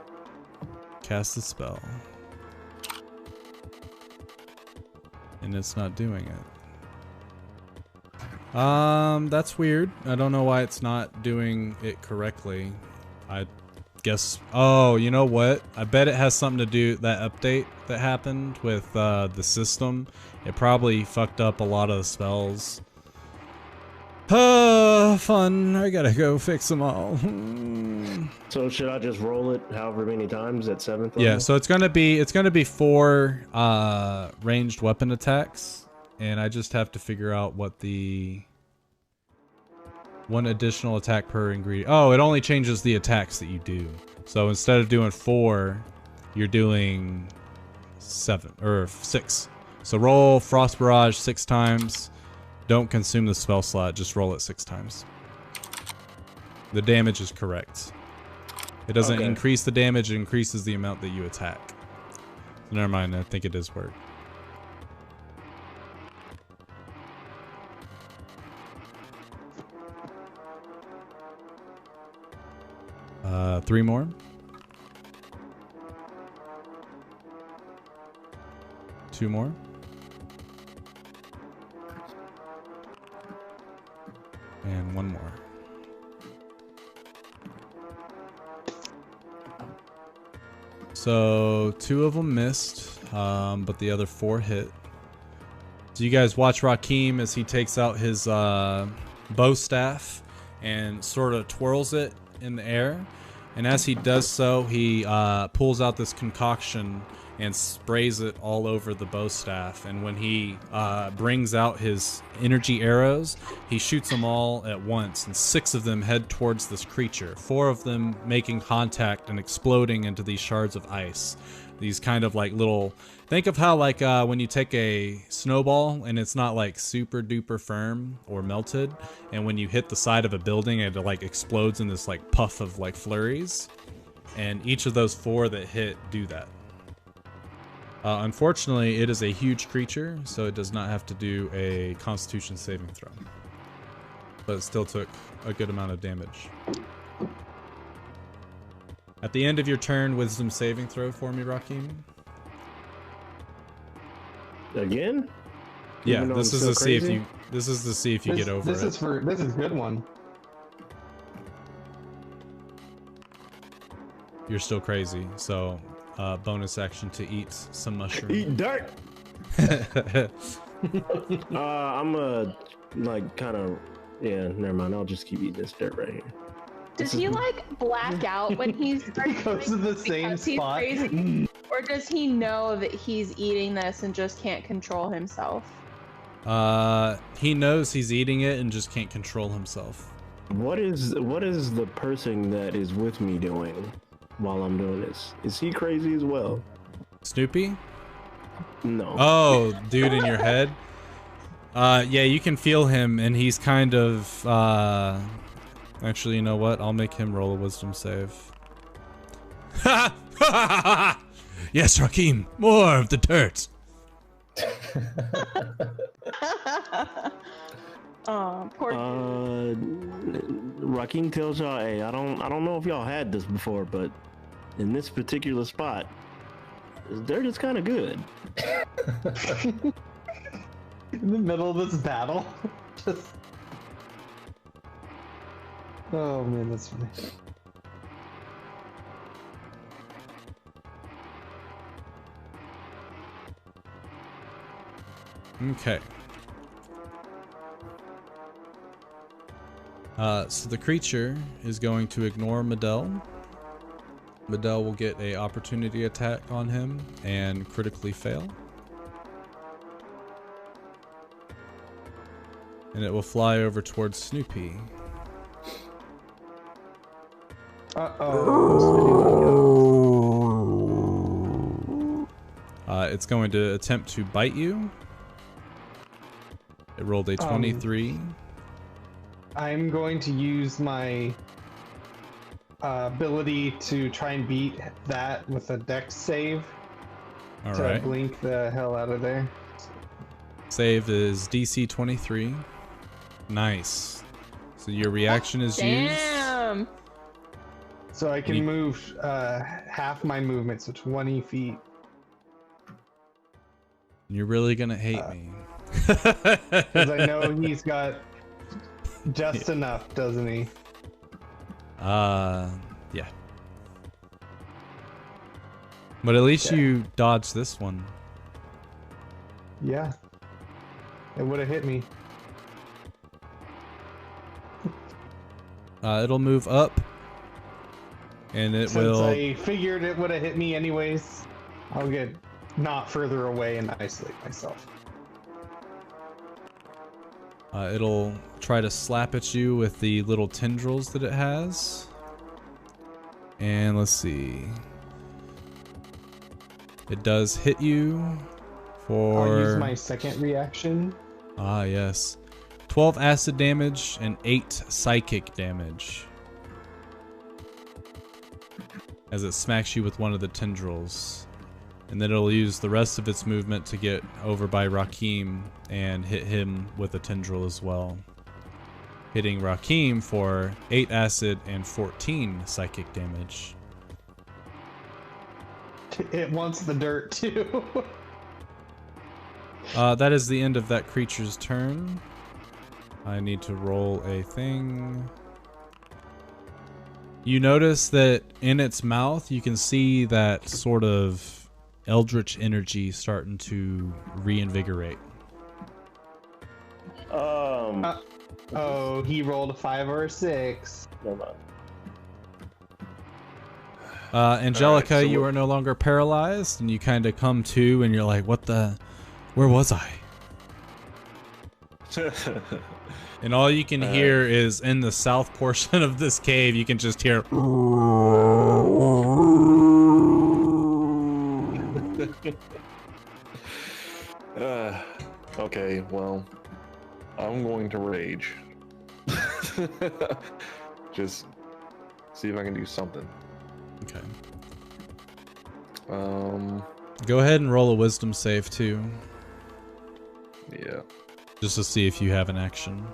cast the spell. And it's not doing it. That's weird. I don't know why it's not doing it correctly. I guess, oh, you know what? I bet it has something to do, that update that happened with the system. It probably fucked up a lot of the spells. Fun. I gotta go fix them all. So should I just roll it however many times at 7th level? Yeah, so it's gonna be 4 ranged weapon attacks, and I just have to figure out what the 1 additional attack per ingredient. Oh, it only changes the attacks that you do. So instead of doing 4, you're doing 7 or 6. So roll Frost Barrage 6 times. Don't consume the spell slot, just roll it 6 times. The damage is correct. It doesn't Okay. increase the damage, it increases the amount that you attack. Never mind, I think it is work. Three more. Two more. And one more. So 2 of them missed, but the other 4 hit. So you guys watch Rakim as he takes out his bow staff and sort of twirls it in the air. And as he does so, he pulls out this concoction and sprays it all over the bow staff. And when he brings out his energy arrows, he shoots them all at once, and 6 of them head towards this creature, 4 of them making contact and exploding into these shards of ice. These kind of like little, think of how like when you take a snowball and it's not like super duper firm or melted, and when you hit the side of a building it like explodes in this like puff of like flurries, and each of those 4 that hit do that. Unfortunately, it is a huge creature, so it does not have to do a Constitution saving throw. But it still took a good amount of damage. At the end of your turn, Wisdom saving throw for me, Rakim. Again? Yeah, Even though this I'm is so to see if crazy? you. This is to see if you get over this it. This is a good one. You're still crazy, so bonus action to eat some mushroom. Eat dirt! I'm like kind of, yeah, never mind. I'll just keep eating this dirt right here. Does he like black out when he's He goes to the same because he's spot. crazy? Or does he know that he's eating this and just can't control himself? He knows he's eating it and just can't control himself. What is the person that is with me doing while I'm doing this? Is he crazy as well? Snoopy? No. Oh, dude in your head? Yeah, you can feel him, and he's kind of, actually, you know what? I'll make him roll a wisdom save. Yes, Rakim, more of the dirt. Oh, poor Rakim tells y'all, hey, I don't know if y'all had this before, but in this particular spot, dirt is kind of good. In the middle of this battle. Just... Oh man, that's funny. Okay. So the creature is going to ignore Medell. Medell will get a opportunity attack on him and critically fail. And it will fly over towards Snoopy. It's going to attempt to bite you. It rolled a 23. I'm going to use my ability to try and beat that with a dex save. All to right. blink the hell out of there. Save is DC 23. Nice. So your reaction is used. damn. So I can move half my movement, so 20 feet. You're really gonna hate me. Because I know he's got just enough, doesn't he? Yeah. But at least you dodged this one. Yeah. It would have hit me. It'll move up. And it Since will... I figured it would have hit me anyways, I'll get not further away and isolate myself. It'll try to slap at you with the little tendrils that it has. And let's see. It does hit you for... I'll use my second reaction. Ah, yes. 12 acid damage and 8 psychic damage. As it smacks you with one of the tendrils. And then it'll use the rest of its movement to get over by Rakim and hit him with a tendril as well. Hitting Rakim for 8 acid and 14 psychic damage. It wants the dirt too. That is the end of that creature's turn. I need to roll a thing. You notice that in its mouth, you can see that sort of eldritch energy starting to reinvigorate. Oh, he rolled a 5 or a 6. Never mind. Angelica, Alright, so you what- are no longer paralyzed, and you kind of come to, and you're like, what the... Where was I? And all you can hear is in the south portion of this cave, you can just hear... Okay, well, I'm going to rage. Just see if I can do something. Okay. Go ahead and roll a wisdom save, too. Yeah. Just to see if you have an action.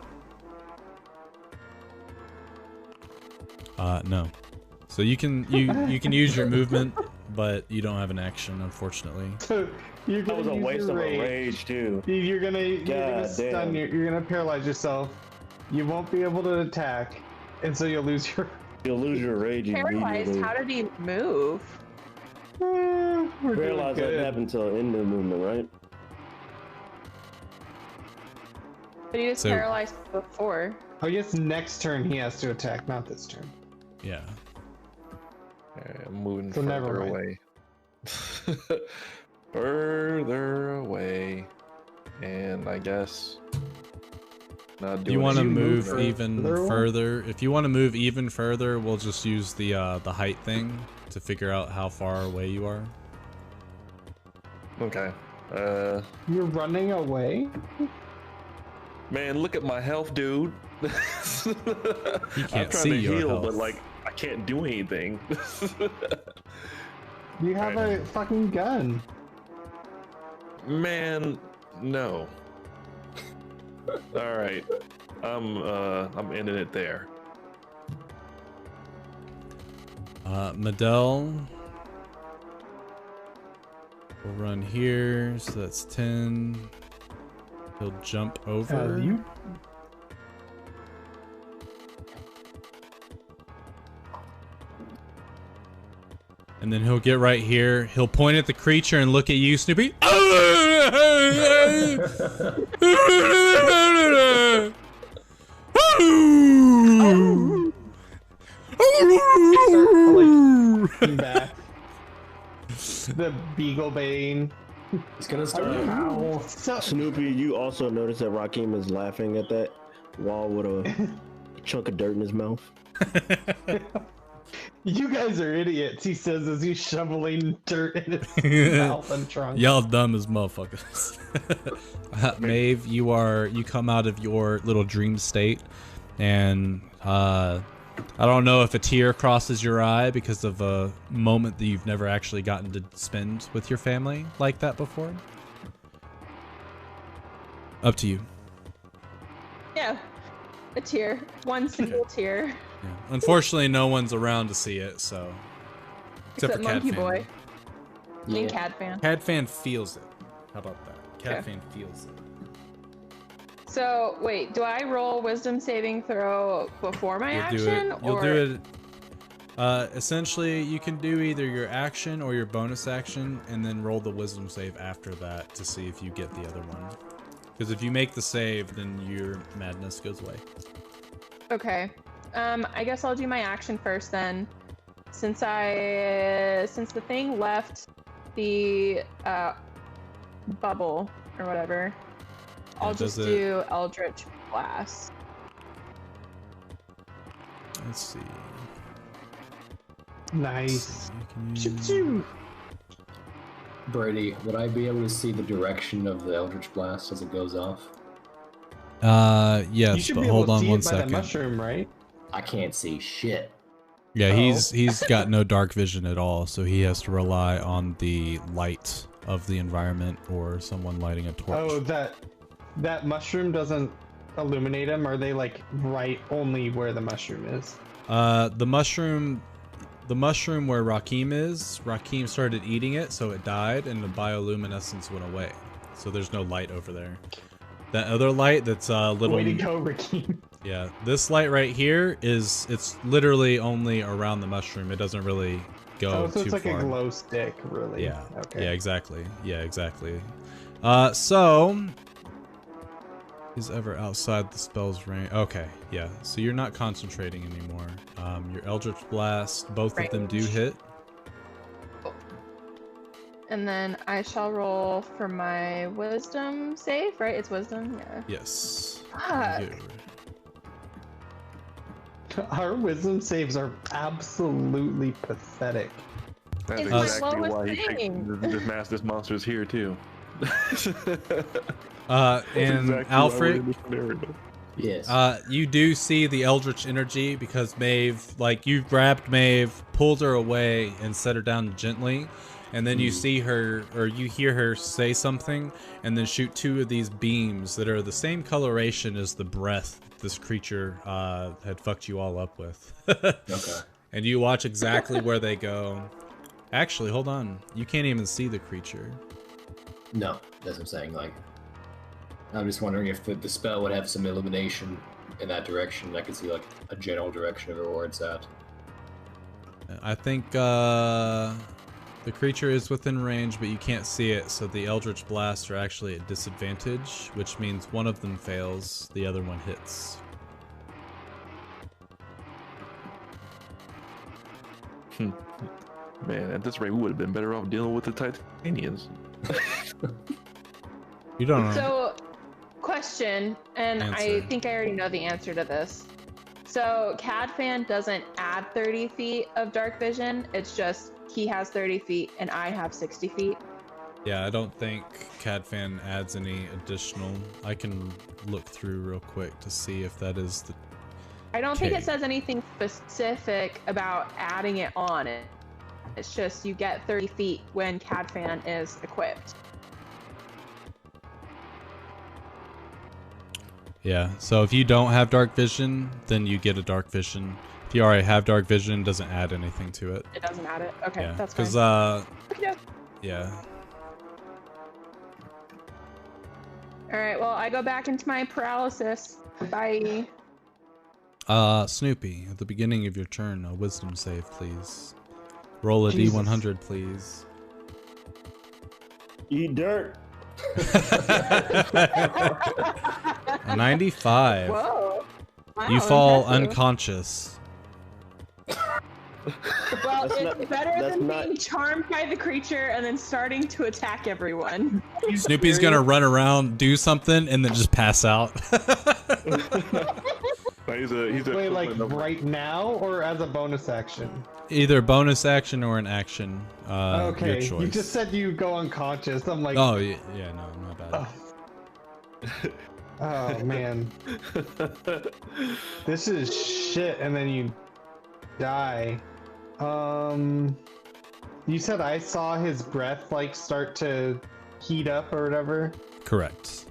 No. So you can use your movement, but you don't have an action, unfortunately. So you're That gonna was a use waste your of a rage. rage, too. You're gonna stun. damn. You're gonna paralyze yourself. You won't be able to attack, and so you'll lose your. You'll lose your rage Paralyzed, immediately. how did he move? We're doing Paralyzed doesn't good. happen until end of movement, right? But he was So- paralyzed before. Oh, yes. Next turn he has to attack, not this turn. Yeah. I'm moving So never further mind. away. Further away. And I guess not If doing you want to any move movement. even further? further, if you want to move even further, we'll just use the height thing to figure out how far away you are. Okay. You're running away. Man, look at my health, dude. You I'm can't trying see to your heal, health. but like I can't do anything. You have Right. a fucking gun. Man, no. All right, I'm ending it there. Medell will run here, so that's 10. He'll jump over. You. And then he'll get right here. He'll point at the creature and look at you, Snoopy. Back. The Beagle Bane. He's gonna start. Ow. So, Snoopy, you also notice that Rakim is laughing at that wall with a chunk of dirt in his mouth. you guys are idiots, he says as he's shoveling dirt in his mouth and trunk. Y'all dumb as motherfuckers. Maeve, you come out of your little dream state, and I don't know if a tear crosses your eye because of a moment that you've never actually gotten to spend with your family like that before. Up to you. Yeah, a tear. One single tear. Yeah. Unfortunately, no one's around to see it, so except for Monkey Cat Boy Fan. and Yeah. Cad Fan. Cat Fan feels it. How about that? Cat Okay. Fan feels it. So wait, do I roll Wisdom saving throw before my You'll do action, it. You'll or do it. Essentially, you can do either your action or your bonus action, and then roll the wisdom save after that to see if you get the other one. Because if you make the save, then your madness goes away. Okay. I guess I'll do my action first then. Since the thing left the bubble or whatever, I'll does just it- do Eldritch Blast. Let's see. Nice. You Choo can use- choo. Brady, would I be able to see the direction of the Eldritch Blast as it goes off? You Yes, should but be hold able to on see one it by the second. mushroom, right? I can't see shit. Yeah, Oh. he's got no dark vision at all, so he has to rely on the light of the environment or someone lighting a torch. Oh, that mushroom doesn't illuminate him? Are they like right only where the mushroom is? The mushroom where Rakim started eating it, so it died, and the bioluminescence went away. So there's no light over there. That other light that's little. Way to go, Rakim. Yeah, this light right here it's literally only around the mushroom. It doesn't really go Oh, so too it's like far. a glow stick, really. Yeah. Okay. Yeah, exactly. Yeah, exactly. So is ever outside the spell's range. Okay, yeah. So you're not concentrating anymore. Your Eldritch Blast, both of them do hit. And then I shall roll for my wisdom save, right? It's wisdom, yeah. Yes. Fuck. You- Our wisdom saves are absolutely pathetic. That's It's my exactly why lowest he thing. picked this monster's here too. And Exactly Alfred, Yes. you do see the Eldritch energy because Maeve, like you grabbed Maeve, pulled her away, and set her down gently, and then you see her, or you hear her say something, and then shoot two of these beams that are the same coloration as the breath this creature had fucked you all up with. Okay. And you watch exactly where they go. Actually, hold on. You can't even see the creature. No, that's what I'm saying. Like, I'm just wondering if the spell would have some illumination in that direction. I could see like a general direction of where it's at. I think the creature is within range, but you can't see it, so the Eldritch Blasts are actually at disadvantage, which means one of them fails, the other one hits. Man, at this rate, we would have been better off dealing with the Titanians. You don't know. So, question, and I Answer. think I already know the answer to this. So, Cadfan doesn't add 30 feet of dark vision. It's just he has 30 feet and I have 60 feet. Yeah, I don't think Cadfan adds any additional. I can look through real quick to see if that is the... I don't think Okay. it says anything specific about adding it on it. It's just you get 30 feet when Cadfan is equipped. Yeah, so if you don't have dark vision, then you get a dark vision. If you already have dark vision, it doesn't add anything to it. It doesn't add it. Okay, Yeah, that's fine. because Okay. yeah. All right, well, I go back into my paralysis. Bye. Snoopy, at the beginning of your turn, a wisdom save, please. Roll a Jesus. D100, please. Eat dirt. A 95. Whoa. Wow, You fall impressive. unconscious. Well, That's it's not- better that's than not- being charmed by the creature and then starting to attack everyone. Snoopy's gonna run around, do something, and then just pass out. He's a Wait, like right now or as a bonus action? Either bonus action or an action. Your Okay, choice. you just said you go unconscious. I'm like, Oh, yeah, no, my bad. oh man, this is shit. And then you die. You said I saw his breath like start to heat up or whatever. Correct.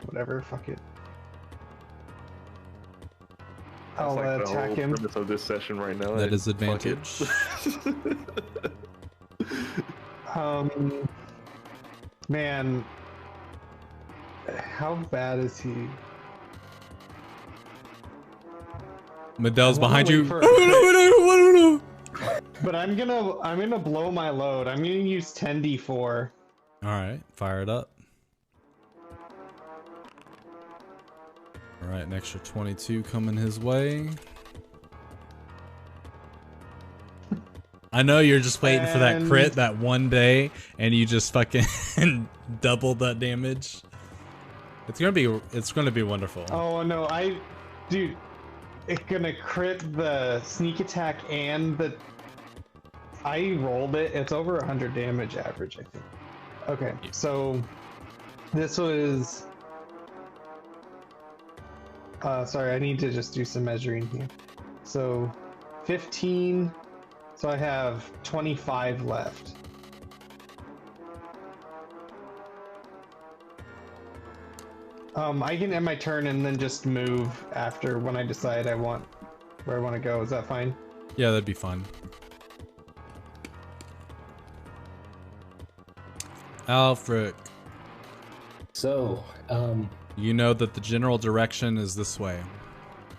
Whatever, fuck it. That's I'll like the attack whole him. premise of this session right now. That is Fuck it. advantage. Man, how bad is he? Medel's I wanna behind wait you. for a I don't know. But I'm gonna blow my load. I'm gonna use 10d4. All right, fire it up. All right, an extra 22 coming his way. I know you're just waiting for that crit And- that one day, and you just fucking doubled that damage. It's gonna be wonderful. Oh no, dude, it's gonna crit the sneak attack and the. I rolled it. It's over 100 damage average, I think. Okay, so this was Sorry, I need to just do some measuring here. So 15. So I have 25 left. I can end my turn and then just move after when I decide where I want to go. Is that fine? Yeah, that'd be fun. Alfred. So, You know that the general direction is this way.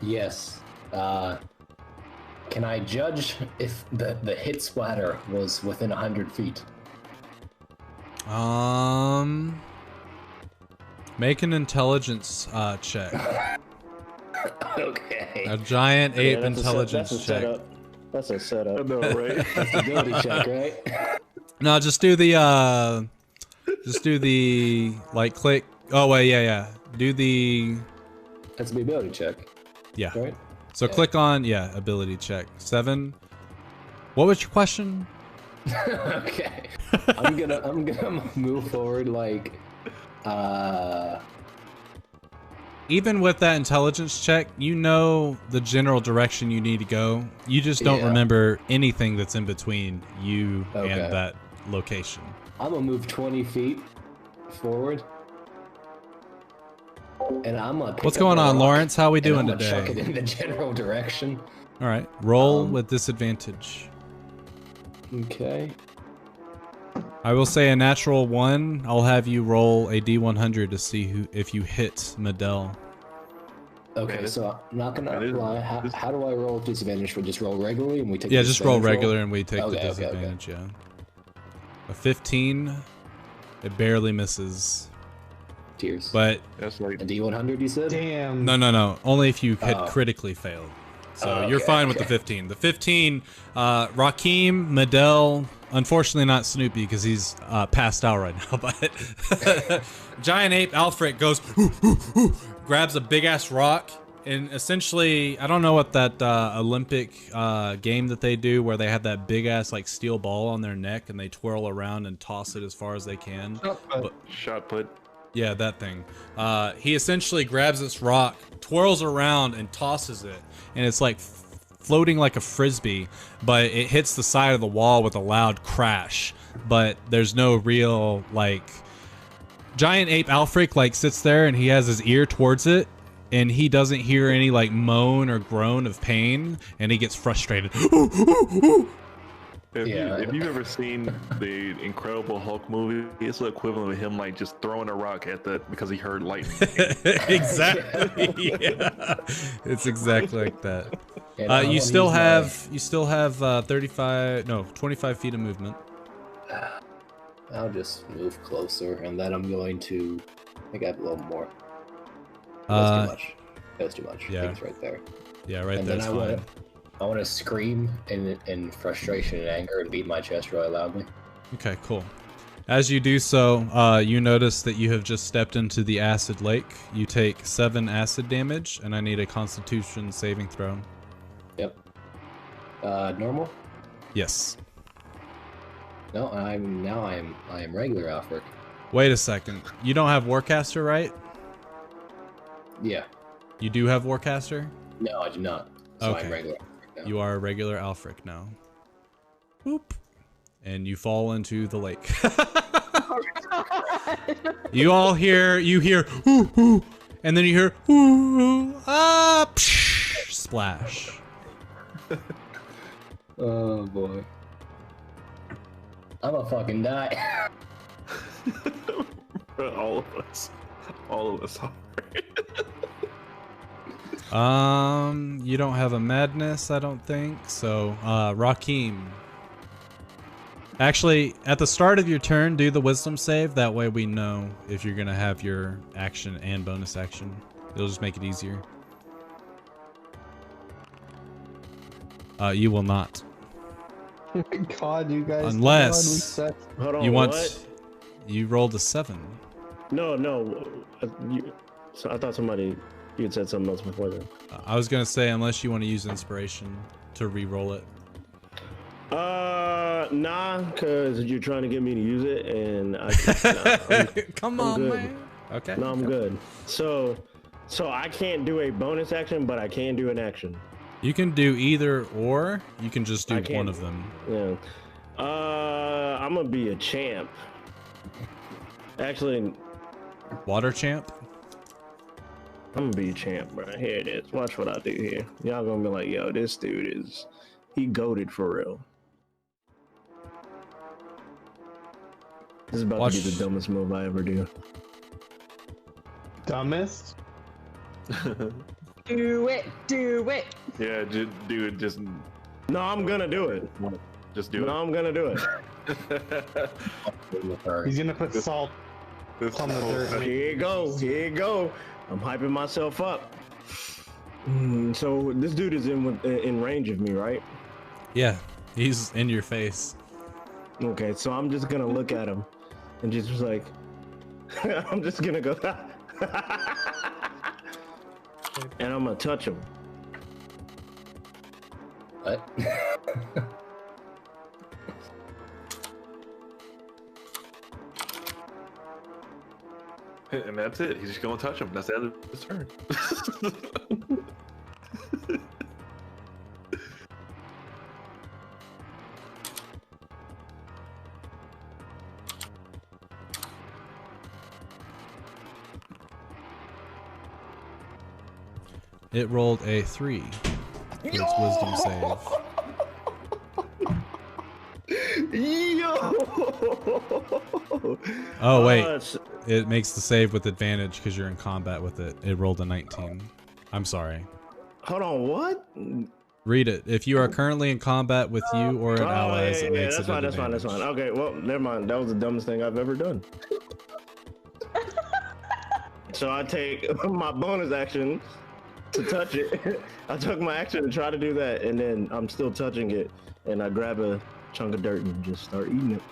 yes. Can I judge if the hit splatter was within 100 feet? Make an intelligence check. Okay. A giant ape that's intelligence a check. setup. That's a setup. No, right? That's the ability check, right? No, just do the like click. Oh wait, yeah. Do the That's the ability check, yeah. right? So click on ability check 7. What was your question? Okay. I'm gonna move forward like Even with that intelligence check, you know the general direction you need to go. You just don't remember anything that's in between you and that location. I'm gonna move 20 feet forward. And I'm gonna pick What's up going a on, rock, Lawrence? How we and doing I'm gonna today? chuck it in the general direction. All right, roll with disadvantage. Okay. I will say a natural 1. I'll have you roll a D100 to see if you hit Medell. Okay, so I'm not gonna lie. How do I roll with disadvantage? For just roll regularly and we take. Yeah, the just roll disadvantage regular and we take the Okay. disadvantage. Yeah. A 15. It barely misses. Tears. But That's like a D100, you said? Damn. no. Only if you had critically failed. So you're fine with the 15. The 15, Rakim, Medell, unfortunately not Snoopy because he's passed out right now, but Giant Ape Alfred goes, grabs a big ass rock, and essentially, I don't know what that Olympic game that they do where they have that big ass like steel ball on their neck and they twirl around and toss it as far as they can. shot put. Yeah, that thing. He essentially grabs this rock, twirls around, and tosses it. And it's like floating like a frisbee, but it hits the side of the wall with a loud crash. But there's no real, like... Giant Ape Alfric, like, sits there and he has his ear towards it. And he doesn't hear any, like, moan or groan of pain. And he gets frustrated. If you've ever seen the Incredible Hulk movie, it's the equivalent of him like just throwing a rock at because he heard lightning. Exactly. Yeah. It's exactly like that. And you still have 25 feet of movement. I'll just move closer, and then I'm going to. I think I have a little more. That's too much. That's too much. Yeah. I think it's right there. Yeah, right And there. then I want to scream in frustration and anger and beat my chest really loudly. Okay, cool. As you do so, you notice that you have just stepped into the acid lake. You take 7 acid damage, and I need a Constitution saving throw. Yep. Normal? Yes. No, I am regular Alfred. Wait a second. You don't have Warcaster, right? Yeah. You do have Warcaster? No, I do not. So Okay. I'm regular. now. You are a regular Alfric now. Boop. And you fall into the lake. You hear, ooh, ooh, and then you hear, ooh, ooh, psh, splash. Oh boy. I'm gonna fucking die. All of us are. You don't have a madness, I don't think. So, Rakim. Actually, at the start of your turn, do the wisdom save. That way we know if you're gonna have your action and bonus action. It'll just make it easier. You will not. Oh my God, you guys. Unless Hold on, you want. what? You rolled a 7. No. So I thought you had said something else before that. I was gonna say unless you want to use inspiration to re-roll it. Nah, cause you're trying to get me to use it, and Come on, good. man. Okay. No, I'm good. So So I can't do a bonus action, but I can do an action. You can do either, or you can just do I can't- one of them. Yeah. I'm gonna be a champ. Actually, Water champ. I'm gonna be a champ, bro. Here it is. Watch what I do here. Y'all gonna be like, yo, this dude he goated for real. This is about to be the dumbest move I ever do. Dumbest? Do it. Do it. Yeah, dude, just No, I'm gonna do it. just do No, I'm gonna do it. it. He's gonna put salt on the dirt. Here you go. Here you go. I'm hyping myself up. So this dude is in range of me, right? Yeah, he's in your face. Okay, so I'm just gonna look at him and just like, I'm just gonna go, and I'm gonna touch him. What? And that's it. He's just gonna touch him. That's the end of his turn. It rolled a 3 for its wisdom save. Yo! Oh wait, it makes the save with advantage because you're in combat with it. It rolled a 19. I'm sorry. Hold on, what? Read it. If you are currently in combat with you or an allies, it makes that's it fine, an that's fine, that's advantage. fine. Okay, well, never mind. That was the dumbest thing I've ever done. So I take my bonus action to touch it. I took my action to try to do that, and then I'm still touching it, and I grab a chunk of dirt and just start eating it.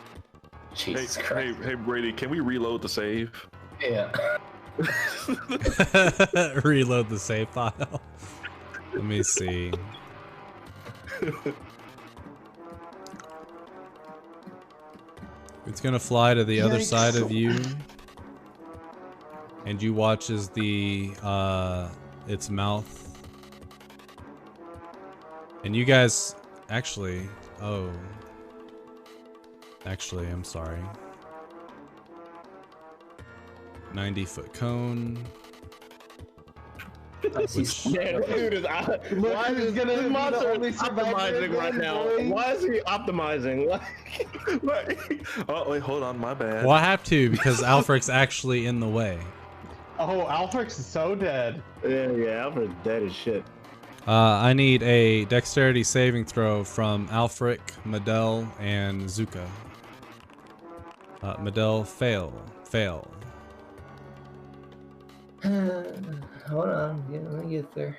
Jesus Christ. Hey, Brady, can we reload the save? Yeah. Reload the save file. Let me see. It's gonna fly to the other side of you, and you watch as its mouth, and you guys actually, I'm sorry. 90-foot cone. Which, Yeah, dude is why is this monster optimizing right now? Why is he optimizing? Oh wait, hold on, my bad. well, I have to because Alfred's actually in the way. Oh, Alfred's is so dead. Yeah, Alfred's dead as shit. I need a dexterity saving throw from Alfric, Medell, and Zuka. Medell, fail. Hold on, let me get there.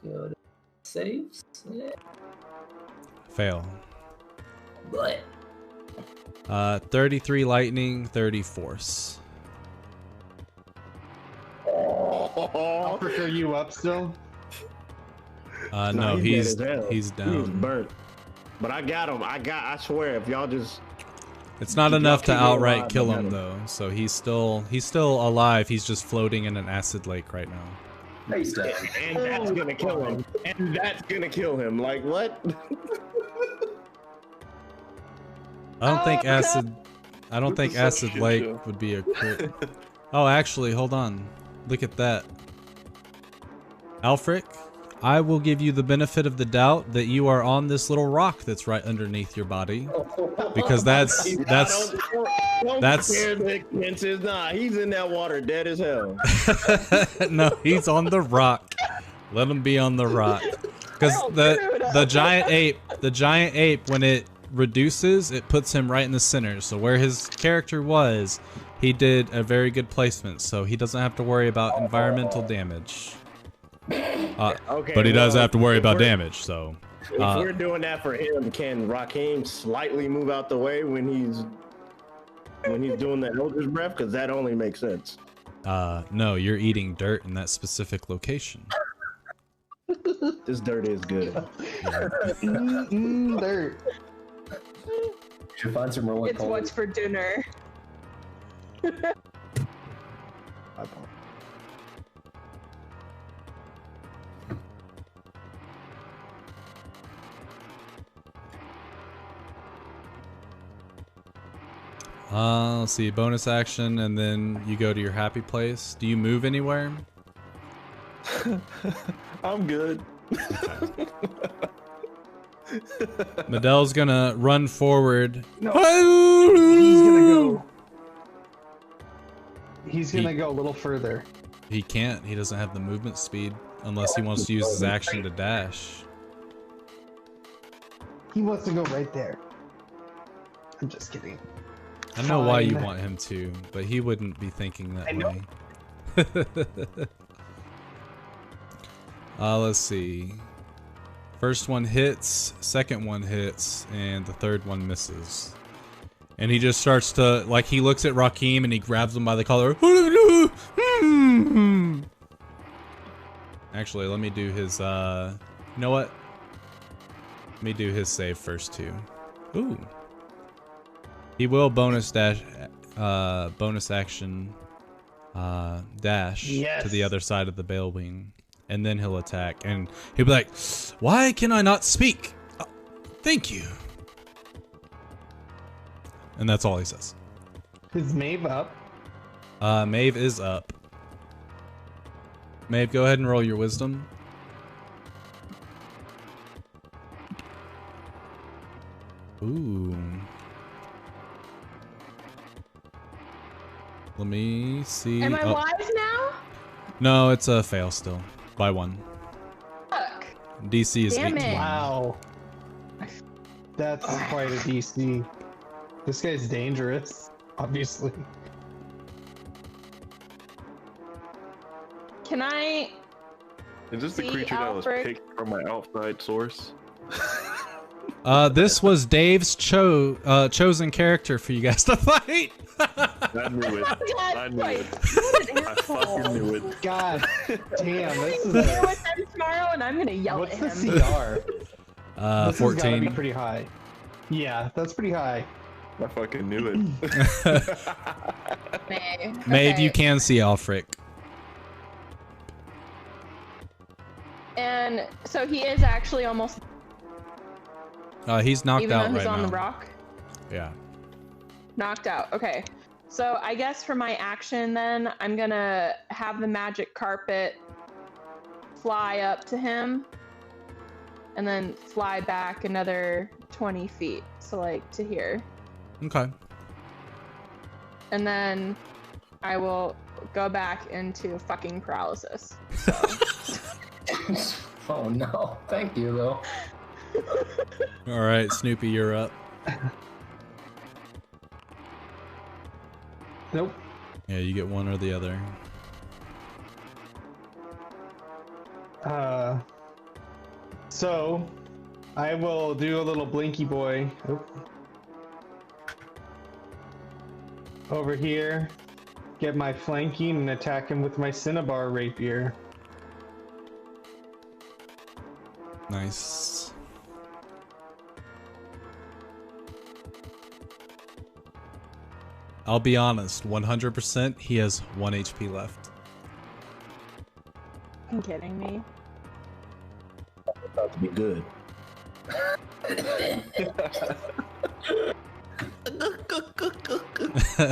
Go to saves. Yeah. Fail. But 33 lightning, 30 force. Alfred, are you up still? No, he's he's dead as hell. he's He was down. burnt. But I got him. I swear, if y'all just It's not Y'all enough to keep him outright alive, kill I got him him. though. So he's still alive. He's just floating in an acid lake right now. he's dead. and that's gonna kill him. And that's gonna kill him. Like what? I don't think Oh, acid. I don't think This is some acid shit lake show. would be a crit. Oh, actually, hold on. Look at that. Alfric, I will give you the benefit of the doubt that you are on this little rock that's right underneath your body, because that's Don't that's- scare the expenses. Nah, he's in that water, dead as hell. no, he's on the rock. Let him be on the rock, because the giant ape when it reduces, it puts him right in the center. So where his character was, he did a very good placement, so he doesn't have to worry about environmental damage. Okay, But he does well, have to worry if about we're- damage, so If we're doing that for him, can Raheem slightly move out the way when he's doing the Elder's Breath? Because that only makes sense. no, you're eating dirt in that specific location. This dirt is good. Dirt. Should find some more. It's what's for dinner. Let's see, bonus action, and then you go to your happy place. Do you move anywhere? I'm good. Medel's gonna run forward. No. He's gonna go. He's gonna go a little further. He can't. He doesn't have the movement speed unless he wants to use his action to dash. He wants to go right there. I'm just kidding. I don't know why you Fine. want him to, but he wouldn't be thinking that I know. way. Let's see. First one hits, second one hits, and the third one misses. And he just starts to, like, he looks at Rakim and he grabs him by the collar. Actually, let me do his, you know what? Let me do his save first, too. Ooh. He will bonus dash, bonus action, dash to the other side of the Bale Wing. And then he'll attack, and he'll be like, "Why can I not speak? Thank you." And that's all he says. Is Maeve up? Maeve is up. Maeve, go ahead and roll your wisdom. Ooh. Let me see. Am I live now? No, it's a fail still. By 1. Fuck. DC is Damn 18. it. Wow. That's quite a DC. This guy's dangerous, obviously. Can I? Is this the See, creature that was Alfred? picked from my outside source? This was Dave's chosen character for you guys to fight. I knew it. I knew it. I fucking knew it. God damn, this is Dinner with him tomorrow, and I'm gonna yell what's at the him. CR? This has gotta be 14. pretty high. Yeah, that's pretty high. I fucking knew it. May. Maeve, Okay. you can see Alfric. And so he is actually almost, He's knocked even out though he's right on now. the rock. Yeah. Knocked out. Okay. So I guess for my action then, I'm gonna have the magic carpet fly up to him and then fly back another 20 feet. So like to here. Okay. And then I will go back into fucking paralysis. So Oh no, thank you though. All right, Snoopy, you're up. Nope. Yeah, you get one or the other. So I will do a little blinky boy. Oop. Over here, get my flanking and attack him with my cinnabar rapier. Nice. I'll be honest, 100%, he has 1 HP left. you kidding me? About to be good.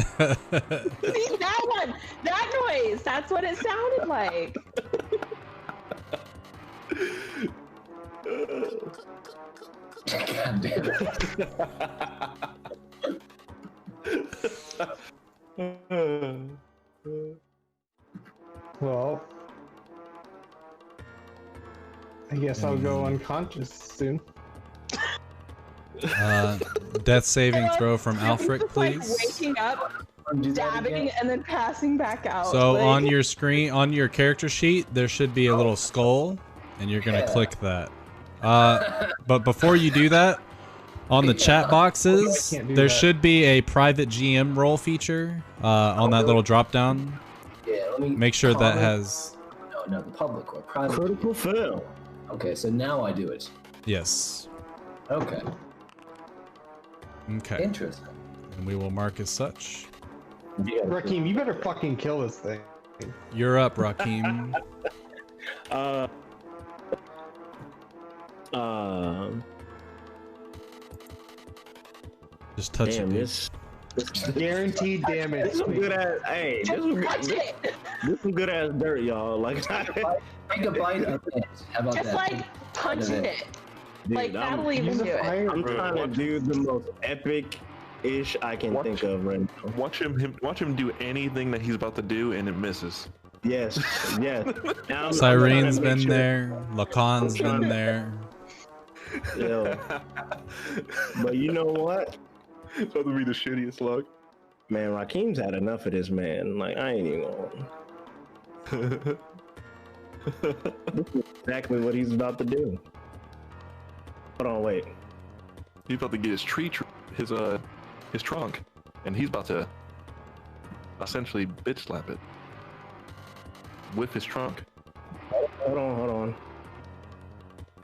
See that one, that noise. That's what it sounded like. God damn it. Well, I guess I'll go unconscious soon. Death saving throw from Alfric, Just, like, please. waking up, Do that dabbing, again? and then passing back out. So like- on your screen, on your character sheet, there should be a little skull, and you're gonna Yeah. click that. But before you do that, on the chat boxes, I can't do there that. should be a private GM role feature on that little drop down. Yeah, let me Make sure that comment. has No, the public or private. Critical fail. Okay, so now I do it. yes. Okay, Okay, interesting. and we will mark as such. Yeah. Rakeem, you better fucking kill this thing. You're up, Rakim. Uh, Just touch damn, it, dude. this Guaranteed damage. This some good ass. Hey, this Just some punch good, it. this some good ass dirt, y'all. Like, Take a bite of it. How about Just that? like Take a bite punch of it. it. dude, Like that'll even Use do a it. fire. I'm trying to do the most epic-ish I can think of right now. Watch him do anything that he's about to do, and it misses. Yes, yes. I'm Cyrene's trying to make been sure- there. Lacan's I'm trying been to- there. Yo, but you know what? It's about to be the shittiest luck. Man, Rakeem's had enough of this, man. Like, I ain't even gonna... This is exactly what he's about to do. Hold on, wait. He's about to get his his trunk, and he's about to essentially bitch slap it with his trunk. Hold on.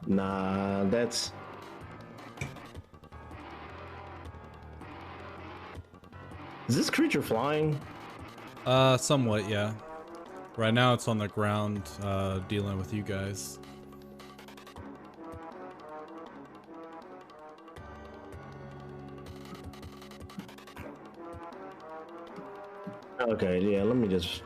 Nah, that's... Is this creature flying? Somewhat, yeah. Right now it's on the ground, dealing with you guys. Okay, yeah, let me just...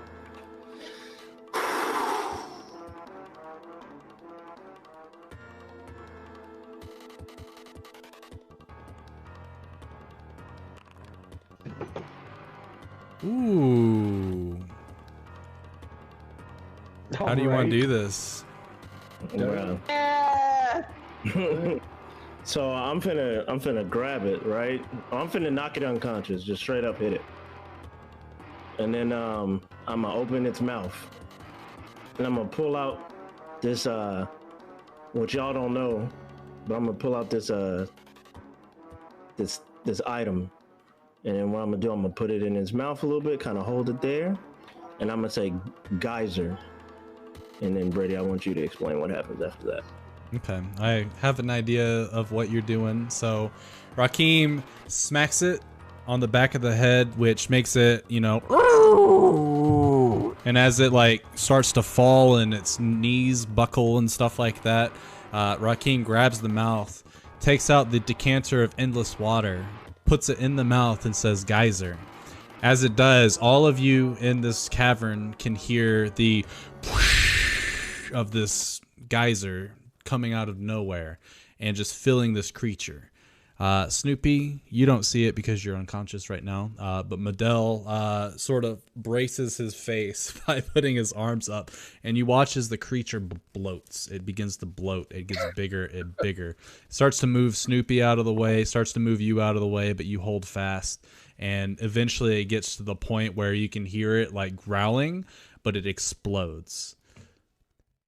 Ooh. How do you want to do this? Well, Yeah. so I'm finna grab it, right? I'm finna knock it unconscious, just straight up hit it. And then I'm gonna open its mouth. And I'm gonna pull out this what y'all don't know, but I'm gonna pull out this this item. And then what I'm gonna do, I'm gonna put it in his mouth a little bit, kind of hold it there, and I'm gonna say geyser. And then Brady, I want you to explain what happens after that. Okay, I have an idea of what you're doing. So, Rakeem smacks it on the back of the head, which makes it, you know, and as it like starts to fall and its knees buckle and stuff like that, Rakeem grabs the mouth, takes out the decanter of endless water, puts it in the mouth and says geyser. As it does, all of you in this cavern can hear the whoosh of this geyser coming out of nowhere and just filling this creature. Snoopy, you don't see it because you're unconscious right now, but Medell sort of braces his face by putting his arms up, and you watch as the creature bloats. It begins to bloat. It gets bigger and bigger. It starts to move Snoopy out of the way, starts to move you out of the way, but you hold fast, and eventually it gets to the point where you can hear it like growling, but it explodes.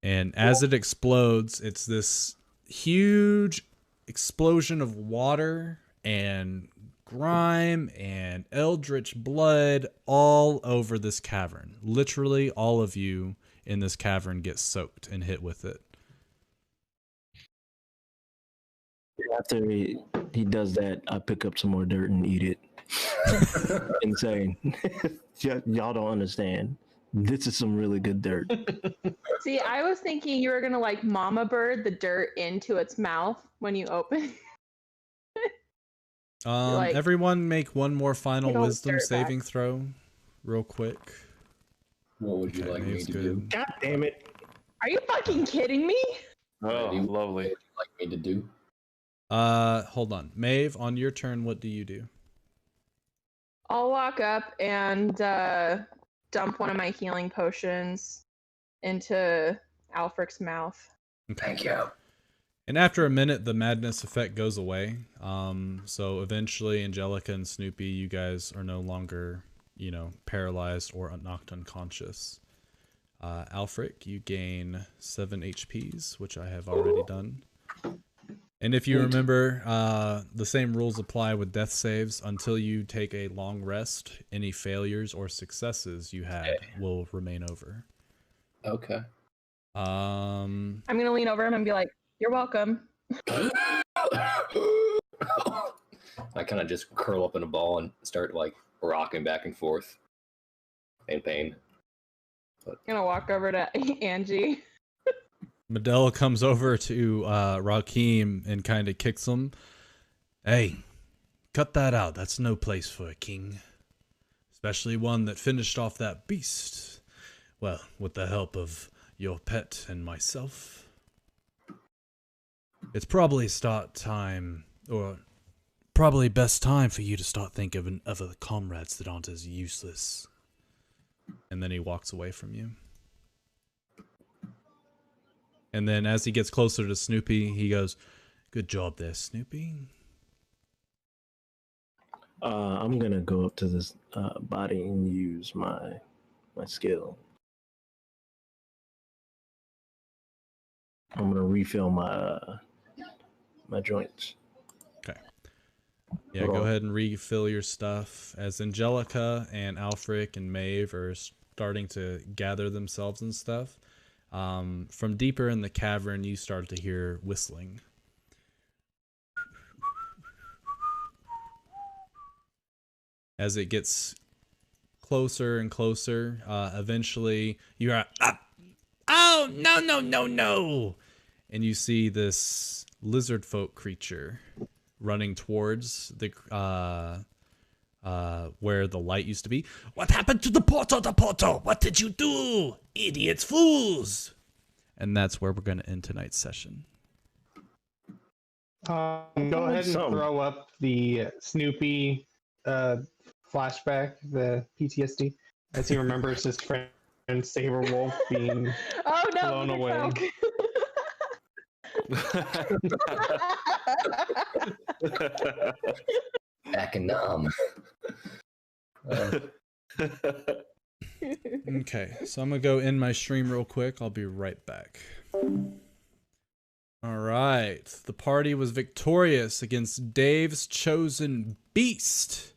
And as it explodes, it's this huge explosion of water and grime and eldritch blood all over this cavern. Literally all of you in this cavern get soaked and hit with it. After he does that, I pick up some more dirt and eat it. Insane. Y'all don't understand. This is some really good dirt. See, I was thinking you were gonna like mama bird the dirt into its mouth when you open. Like, Everyone make one more final get all the wisdom dirt saving back. throw real quick. What would you Okay, like me Maeve's to good. do? God damn it. Are you fucking kidding me? Oh, What lovely. would you like me to do? Hold on. Maeve, on your turn, what do you do? I'll walk up and dump one of my healing potions into Alfric's mouth. Thank you. And after a minute, the madness effect goes away. So eventually, Angelica and Snoopy, you guys are no longer, you know, paralyzed or knocked unconscious. Alfric, you gain 7 HPs, which I have already done. And if you remember, the same rules apply with death saves. Until you take a long rest, any failures or successes you had will remain over. Okay. I'm gonna lean over him and be like, "You're welcome." I kind of just curl up in a ball and start like rocking back and forth in pain. I'm gonna walk over to Angie. Medella comes over to Rakeem and kind of kicks him. Hey, cut that out. That's no place for a king. Especially one that finished off that beast. Well, with the help of your pet and myself. It's probably probably best time for you to start thinking of other comrades that aren't as useless. And then he walks away from you. And then as he gets closer to Snoopy, he goes, "Good job there, Snoopy." I'm gonna go up to this body and use my skill. I'm gonna refill my my joints. Okay. Yeah, go ahead and refill your stuff. As Angelica and Alfric and Maeve are starting to gather themselves and stuff, from deeper in the cavern, you start to hear whistling. As it gets closer and closer, eventually you are, oh, no, no, no, no! And you see this lizard folk creature running towards the where the light used to be. "What happened to the portal? What did you do? Idiots, fools!" And that's where we're going to end tonight's session. Go ahead and throw up the Snoopy flashback, the PTSD, as he remembers his friend Saberwolf being blown away. Back in Okay, so I'm gonna go end my stream real quick. I'll be right back. All right, the party was victorious against Dave's chosen beast.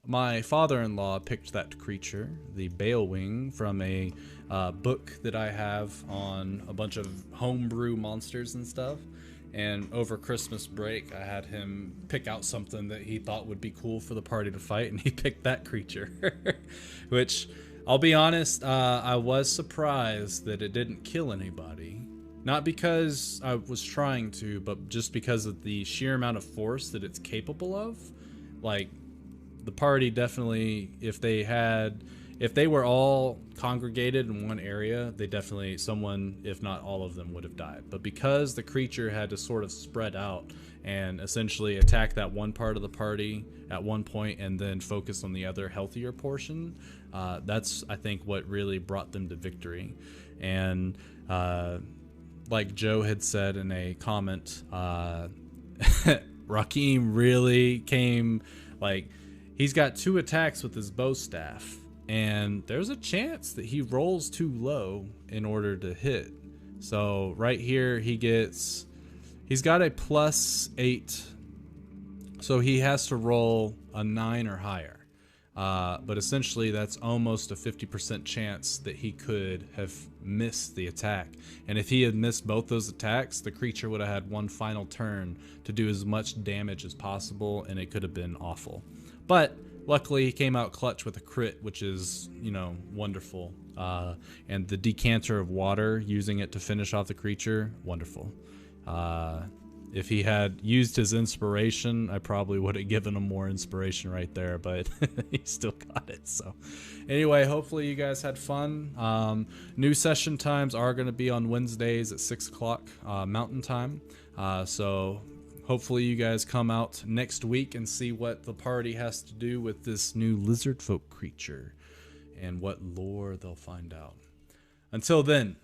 My father-in-law picked that creature, the Balewing, from a book that I have on a bunch of homebrew monsters and stuff. And over Christmas break, I had him pick out something that he thought would be cool for the party to fight, and he picked that creature. Which, I'll be honest, I was surprised that it didn't kill anybody. Not because I was trying to, but just because of the sheer amount of force that it's capable of. Like, the party definitely, if they were all congregated in one area, they definitely, someone, if not all of them, would have died. But because the creature had to sort of spread out and essentially attack that one part of the party at one point and then focus on the other healthier portion, that's, I think, what really brought them to victory. And like Joe had said in a comment, Rakim really came, like, he's got 2 attacks with his bow staff, and there's a chance that he rolls too low in order to hit. So right here he's got a +8, so he has to roll a 9 or higher. But essentially that's almost a 50% chance that he could have missed the attack. And if he had missed both those attacks, the creature would have had one final turn to do as much damage as possible, and it could have been awful. But luckily he came out clutch with a crit, which is, you know, wonderful. And the decanter of water, using it to finish off the creature, wonderful. If he had used his inspiration, I probably would have given him more inspiration right there, but he still got it. So anyway, hopefully you guys had fun. New session times are going to be on Wednesdays at 6 o'clock Mountain Time. So hopefully you guys come out next week and see what the party has to do with this new lizard folk creature and what lore they'll find out. Until then,